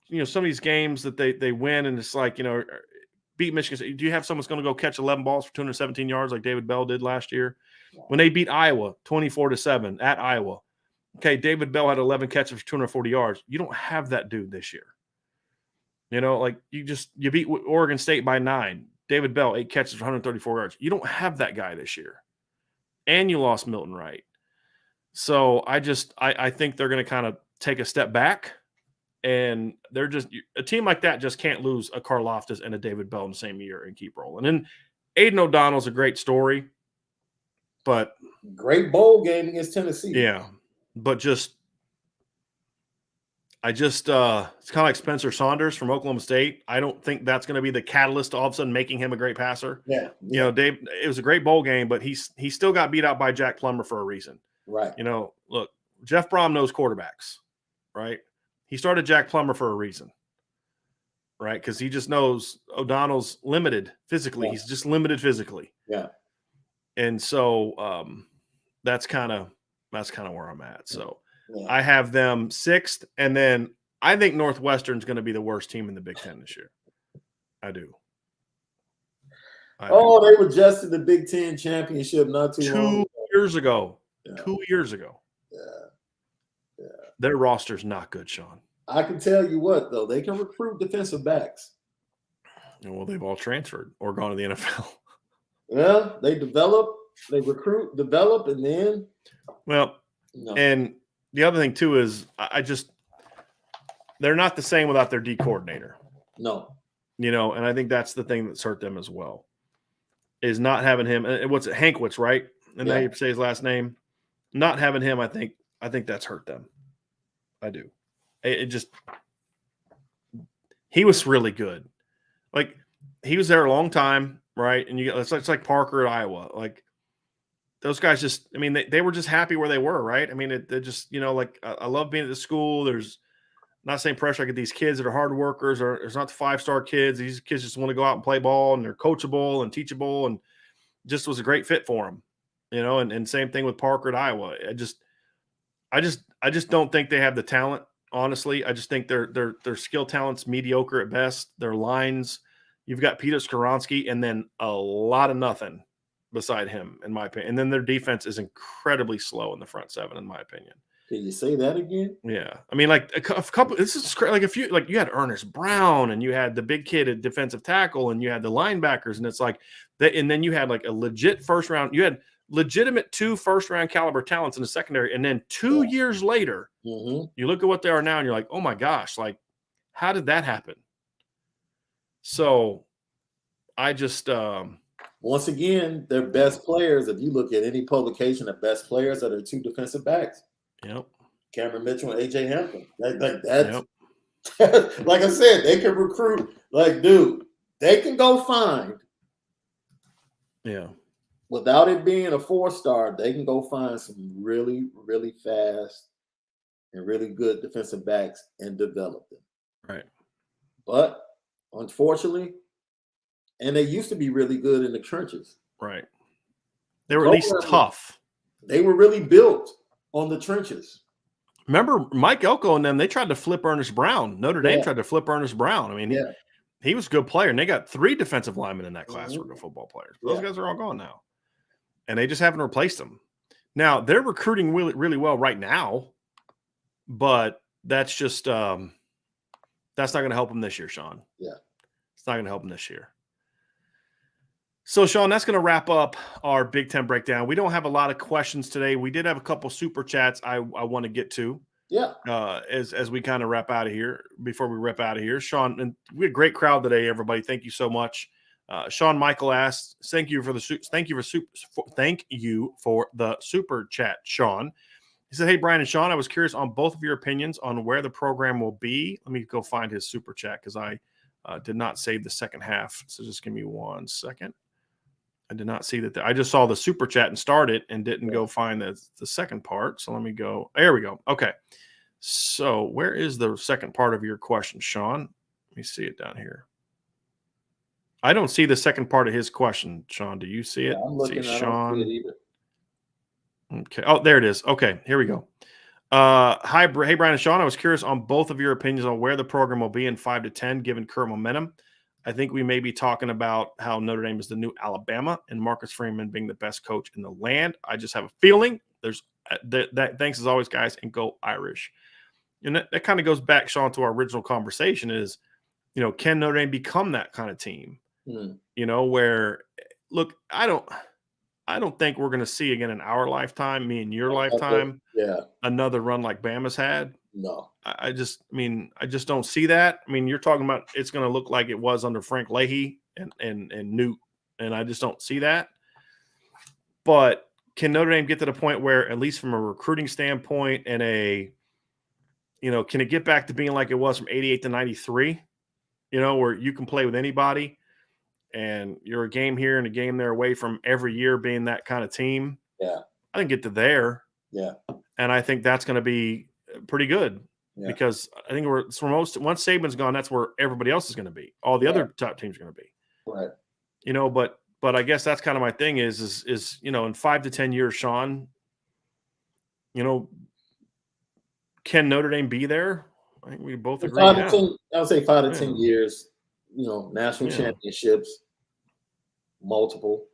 you know, some of these games that they win, and it's like, you know, beat Michigan State. Do you have someone that's going to go catch 11 balls for 217 yards like David Bell did last year? When they beat Iowa 24-7 at Iowa. Okay, David Bell had 11 catches for 240 yards. You don't have that dude this year. You know, like you beat Oregon State by 9. David Bell, 8 catches for 134 yards. You don't have that guy this year. And you lost Milton Wright. So I think they're going to kind of take a step back, and they're just a team like that just can't lose a Karlaftis and a David Bell in the same year and keep rolling. And Aiden O'Donnell's a great story, but great bowl game against Tennessee. Yeah. But it's kind of like Spencer Saunders from Oklahoma State. I don't think that's going to be the catalyst to all of a sudden making him a great passer. Yeah. You know, Dave, it was a great bowl game, but he still got beat out by Jack Plummer for a reason. Right. You know, look, Jeff Brom knows quarterbacks, right? He started Jack Plummer for a reason, right? Because he just knows O'Donnell's limited physically. Yeah. He's just limited physically. Yeah. And so that's kind of where I'm at. So Yeah. I have them 6th, and then I think Northwestern's going to be the worst team in the Big Ten this year. I do. They were just in the Big Ten championship not too long ago. 2 years ago. Yeah. 2 years ago. Yeah. Their roster's not good, Sean. I can tell you what, though, they can recruit defensive backs. Well, they've all transferred or gone to the NFL. Well, they recruit, develop, and then. Well, and the other thing too is they're not the same without their D coordinator. No. And I think that's the thing that's hurt them as well, is not having him. And what's it, Hankwitz, right? And now you say his last name. Not having him, I think that's hurt them. I do. He was really good. Like, he was there a long time, right? And it's like Parker at Iowa. Like, those guys just, I mean, they were just happy where they were, right? I mean, it just, like, I love being at the school. There's not the same pressure I get these kids that are hard workers, or it's not the 5-star kids. These kids just want to go out and play ball, and they're coachable and teachable, and just was a great fit for them, and same thing with Parker at Iowa. I just don't think they have the talent. Honestly, I just think their skill talent's mediocre at best. Their lines, you've got Peter Skoronski and then a lot of nothing beside him, in my opinion. And then their defense is incredibly slow in the front seven, in my opinion. Can you say that again? Yeah, I mean, like a couple. This is like you had Ernest Brown, and you had the big kid at defensive tackle, and you had the linebackers, and it's like that. And then you had like a legit first round. You had legitimate 2 first-round caliber talents in the secondary, and then 2 years later, you look at what they are now, and you're like, oh my gosh, like, how did that happen? So I just once again, their best players, if you look at any publication, the best players are their 2 defensive backs. Yep. Cameron Mitchell and AJ Hampton. That's like I said, they can recruit. Like, dude, they can go find. Yeah. Without it being a 4-star, they can go find some really, really fast and really good defensive backs and develop them. Right. But unfortunately, and they used to be really good in the trenches. Right. They were at least tough. They were really built on the trenches. Remember Mike Elko and them, they tried to flip Ernest Brown. Notre Dame tried to flip Ernest Brown. I mean, he was a good player, and they got 3 defensive linemen in that class who were good football players. Those guys are all gone now. And they just haven't replaced them. Now, they're recruiting really, really well right now, but that's just that's not going to help them this year, Sean. Yeah. It's not going to help them this year. So, Sean, that's going to wrap up our Big Ten breakdown. We don't have a lot of questions today. We did have a couple super chats I want to get to. Yeah. As we kind of wrap out of here, before we wrap out of here. Sean, and we had a great crowd today, everybody. Thank you so much. Sean Michael asked, thank you for the super chat, Sean. He said, hey, Brian and Sean, I was curious on both of your opinions on where the program will be. Let me go find his super chat because I did not save the second half. So just give me 1 second. I did not see that. I just saw the super chat and started and didn't go find the second part. So let me go. There we go. Okay. So where is the second part of your question, Sean? Let me see it down here. I don't see the second part of his question, Sean. Do you see it? I'm looking. I don't see it either. Okay. Oh, there it is. Okay. Here we go. Hey, Brian and Sean. I was curious on both of your opinions on where the program will be in 5 to 10, given current momentum. I think we may be talking about how Notre Dame is the new Alabama and Marcus Freeman being the best coach in the land. I just have a feeling there's that. Thanks as always, guys, and go Irish. And that kind of goes back, Sean, to our original conversation is, can Notre Dame become that kind of team? Where, look, I don't think we're going to see again in our lifetime, me and your lifetime, another run like Bama's had. No, I just don't see that. I mean, you're talking about it's going to look like it was under Frank Leahy and Newt, and I just don't see that. But can Notre Dame get to the point where, at least from a recruiting standpoint, and can it get back to being like it was from 88 to 93? Where you can play with anybody, and you're a game here and a game there away from every year being that kind of team. Yeah, I think get to there. Yeah, and I think that's going to be pretty good because I think once Saban's gone, that's where everybody else is going to be. All the other top teams are going to be. Right. But But I guess that's kind of my thing is in 5 to 10 years, Sean, can Notre Dame be there? I think we both agree. I would say 5 to 10 Yeah. years, national championships, multiple.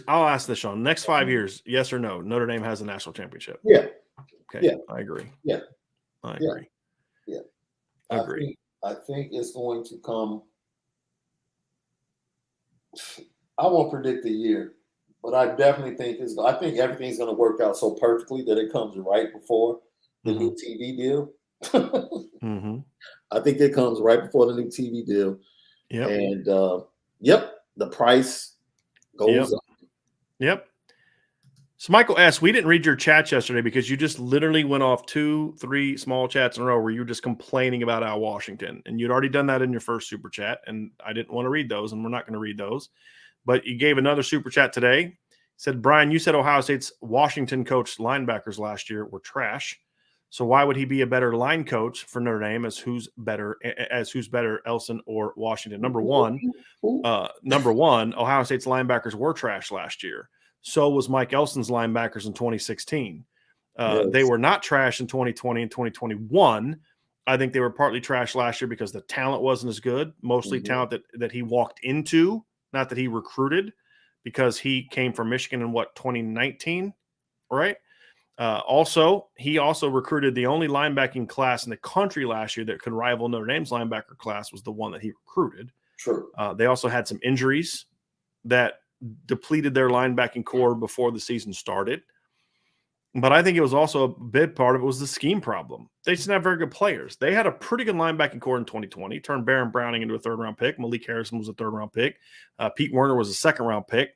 I'll ask this, Sean. Next 5 years, yes or no, Notre Dame has a national championship. Yeah. Okay. Yeah. I agree. Yeah. I agree. Yeah. Agree. I think it's going to come. I won't predict the year, but I definitely think I think everything's going to work out so perfectly that it comes right before the new TV deal. I think it comes right before the new TV deal. Yep. And the price goes up. Yep. So Michael S., we didn't read your chats yesterday because you just literally went off 2-3 small chats in a row where you were just complaining about Al Washington. And you'd already done that in your first super chat. And I didn't want to read those, and we're not going to read those. But you gave another super chat today. Said, Brian, you said Ohio State's Washington coach linebackers last year were trash. So why would he be a better line coach for Notre Dame as who's better, Elson or Washington? Number one, Ohio State's linebackers were trash last year. So was Mike Elson's linebackers in 2016. They were not trash in 2020 and 2021. I think they were partly trash last year because the talent wasn't as good, mostly talent that he walked into, not that he recruited, because he came from Michigan in 2019, right? He also recruited the only linebacking class in the country last year that could rival Notre Dame's linebacker class was the one that he recruited. True. They also had some injuries that depleted their linebacking core before the season started. But I think it was also a big part of it was the scheme problem. They just didn't have very good players. They had a pretty good linebacking core in 2020, turned Baron Browning into a third-round pick. Malik Harrison was a third-round pick. Pete Werner was a second-round pick.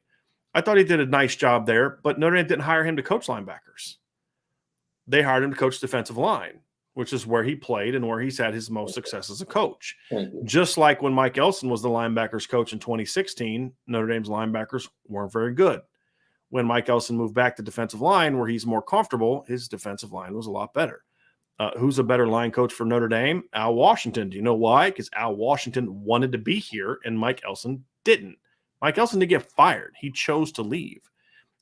I thought he did a nice job there, but Notre Dame didn't hire him to coach linebackers. They hired him to coach defensive line, which is where he played and where he's had his most success as a coach. Just like when Mike Elson was the linebackers coach in 2016, Notre Dame's linebackers weren't very good. When Mike Elson moved back to defensive line where he's more comfortable, his defensive line was a lot better. Who's a better line coach for Notre Dame? Al Washington. Do you know why? Because Al Washington wanted to be here and Mike Elson didn't. Mike Elson didn't get fired. He chose to leave.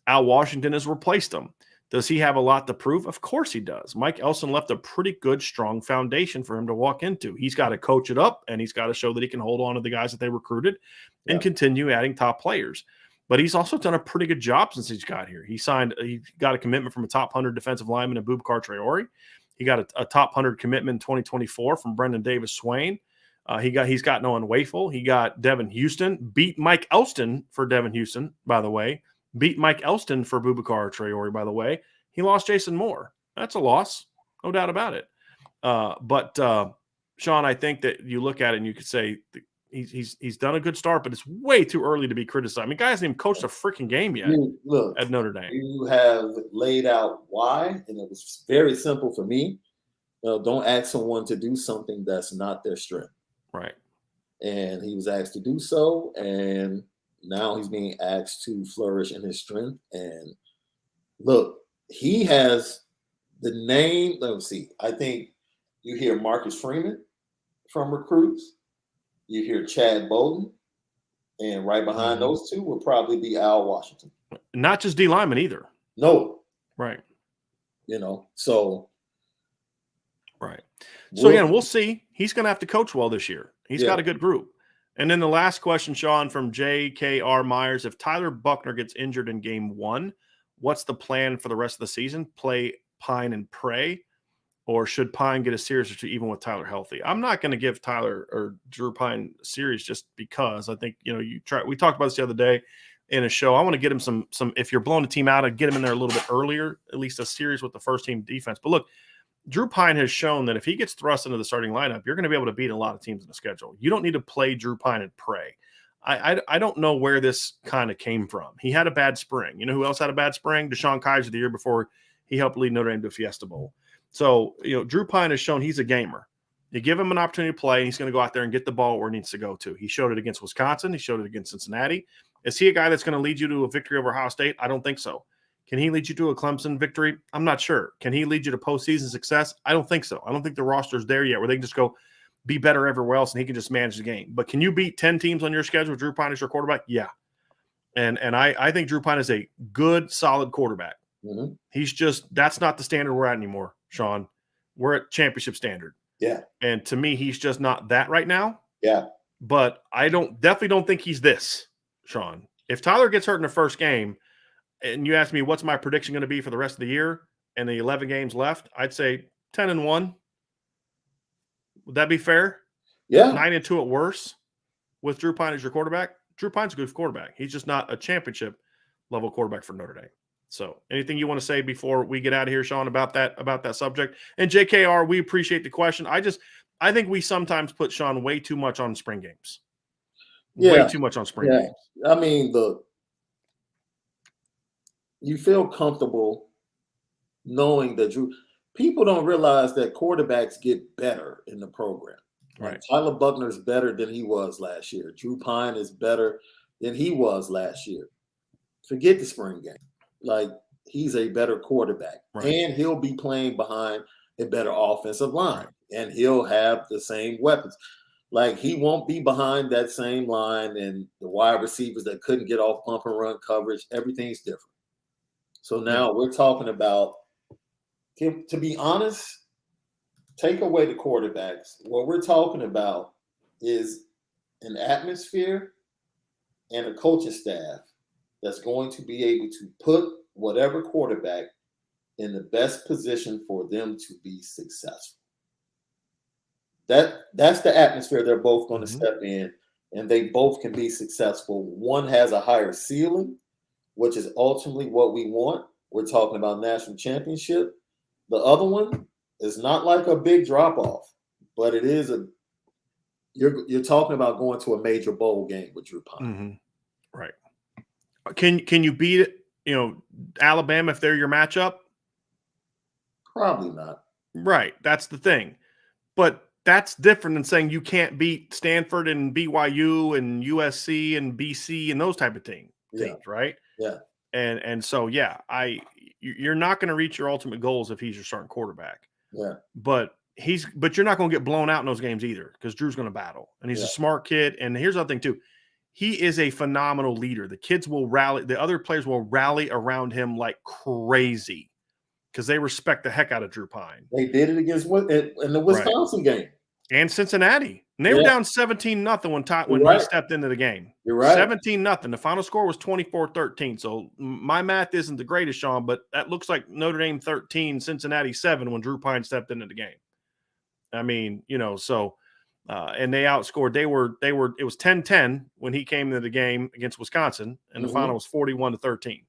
Al Washington has replaced him. Does he have a lot to prove? Of course he does. Mike Elson left a pretty good, strong foundation for him to walk into. He's got to coach it up, and he's got to show that he can hold on to the guys that they recruited and continue adding top players. But he's also done a pretty good job since he's got here. He got a commitment from a top 100 defensive lineman in Boubacar Traore. He got a top 100 commitment in 2024 from Brendan Davis-Swain. He's got Noah Wafel. He got Devin Houston, beat Mike Elston for Devin Houston, by the way. Beat Mike Elston for Boubacar Traore, by the way. He lost Jason Moore. That's a loss, no doubt about it. But Sean, I think that you look at it and you could say he's done a good start, but it's way too early to be criticized. I mean, guy hasn't even coached a freaking game yet at Notre Dame. You have laid out why, and it was very simple for me. Don't ask someone to do something that's not their strength. Right. And he was asked to do so, and now he's being asked to flourish in his strength. And look, he has the name. Let me see. I think you hear Marcus Freeman from recruits. You hear Chad Bowden. And right behind those two will probably be Al Washington. Not just D lineman either. No. Right. So. Right. So, again, we'll see. He's going to have to coach well this year. He's got a good group. And then the last question, Sean, from J.K.R. Myers. If Tyler Buckner gets injured in game 1, what's the plan for the rest of the season? Play Pine and pray? Or should Pine get a series or two even with Tyler healthy? I'm not going to give Tyler or Drew Pine a series just because I think, we talked about this the other day in a show. I want to get him some, if you're blowing a team out, I'd get him in there a little bit earlier, at least a series with the first team defense. But look, Drew Pine has shown that if he gets thrust into the starting lineup, you're going to be able to beat a lot of teams in the schedule. You don't need to play Drew Pine and pray. I don't know where this kind of came from. He had a bad spring. You know who else had a bad spring? Deshaun Kaiser the year before he helped lead Notre Dame to a Fiesta Bowl. So, Drew Pine has shown he's a gamer. You give him an opportunity to play, and he's going to go out there and get the ball where he needs to go to. He showed it against Wisconsin. He showed it against Cincinnati. Is he a guy that's going to lead you to a victory over Ohio State? I don't think so. Can he lead you to a Clemson victory? I'm not sure. Can he lead you to postseason success? I don't think so. I don't think the roster's there yet where they can just go be better everywhere else and he can just manage the game. But can you beat 10 teams on your schedule with Drew Pine as your quarterback? Yeah. And I think Drew Pine is a good, solid quarterback. Mm-hmm. He's just, that's not the standard we're at anymore, Sean. We're at championship standard. Yeah. And to me, he's just not that right now. Yeah. But I definitely don't think he's this, Sean. If Tyler gets hurt in the first game, and you ask me what's my prediction going to be for the rest of the year and the 11 games left, I'd say 10-1. Would that be fair? Yeah. 9-2 at worst with Drew Pine as your quarterback. Drew Pine's a good quarterback. He's just not a championship level quarterback for Notre Dame. So anything you want to say before we get out of here, Sean, about that subject? And JKR, we appreciate the question. I think we sometimes put Sean way too much on spring games. Yeah. Way too much on spring games. I mean, you feel comfortable knowing that people don't realize that quarterbacks get better in the program. Right. Like Tyler Buckner's better than he was last year. Drew Pine is better than he was last year. Forget the spring game. Like, he's a better quarterback. Right. And he'll be playing behind a better offensive line. And he'll have the same weapons. Like, he won't be behind that same line and the wide receivers that couldn't get off bump and run coverage. Everything's different. So now we're talking about, to be honest, take away the quarterbacks. What we're talking about is an atmosphere and a coaching staff that's going to be able to put whatever quarterback in the best position for them to be successful. That's the atmosphere they're both going to step in, and they both can be successful. One has a higher ceiling, which is ultimately what we want. We're talking about national championship. The other one is not like a big drop-off, but it is you're talking about going to a major bowl game with Drew Pine. Mm-hmm. Right. Can you beat Alabama if they're your matchup? Probably not. Right. That's the thing. But that's different than saying you can't beat Stanford and BYU and USC and BC and those type of things, right? Yeah. And so, you're not going to reach your ultimate goals if he's your starting quarterback. Yeah. But you're not going to get blown out in those games either, because Drew's going to battle, and he's a smart kid. And here's the other thing too. He is a phenomenal leader. The kids will rally. The other players will rally around him like crazy because they respect the heck out of Drew Pine. They did it in the Wisconsin game. And Cincinnati. And they were down 17-0 when he stepped into the game. You're right. 17-0. The final score was 24-13. So my math isn't the greatest, Sean, but that looks like Notre Dame 13, Cincinnati 7 when Drew Pine stepped into the game. I mean, and they outscored. It was 10-10 when he came into the game against Wisconsin, and the final was 41-13.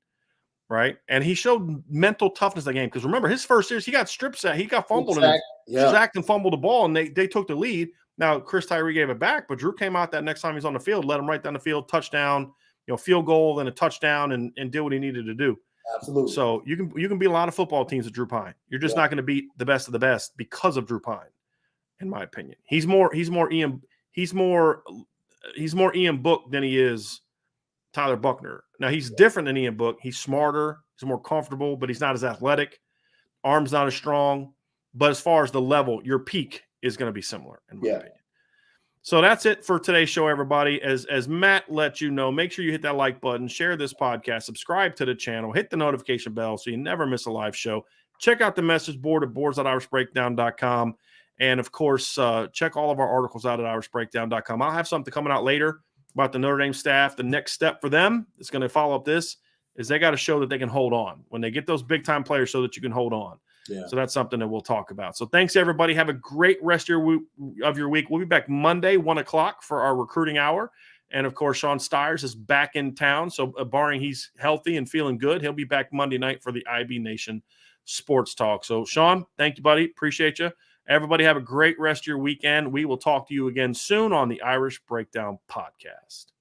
Right. And he showed mental toughness that game. Because remember, his first year, he got strip sacked. He got fumbled sacked and fumbled the ball, and they took the lead. Now, Chris Tyree gave it back, but Drew came out that next time he's on the field, let him right down the field, touchdown, field goal, then a touchdown, and did what he needed to do. Absolutely. So you can beat a lot of football teams with Drew Pine. You're just not going to beat the best of the best because of Drew Pine, in my opinion. He's more Ian Book than he is Tyler Buckner. Now, he's different than Ian Book. He's smarter. He's more comfortable, but he's not as athletic. Arm's not as strong. But as far as the level, your peak is going to be similar, in my opinion. So that's it for today's show, everybody. As Matt let you know, make sure you hit that like button, share this podcast, subscribe to the channel, hit the notification bell so you never miss a live show. Check out the message board at boards.irishbreakdown.com. And, of course, check all of our articles out at irishbreakdown.com. I'll have something coming out later about the Notre Dame staff. The next step for them is going to follow up this is they got to show that they can hold on when they get those big time players so that you can hold on. Yeah. So that's something that we'll talk about. So thanks everybody. Have a great rest of your week. We'll be back Monday, 1:00 for our recruiting hour. And of course, Sean Stiers is back in town. So barring he's healthy and feeling good, he'll be back Monday night for the IB Nation Sports Talk. So Sean, thank you, buddy. Appreciate you. Everybody have a great rest of your weekend. We will talk to you again soon on the Irish Breakdown Podcast.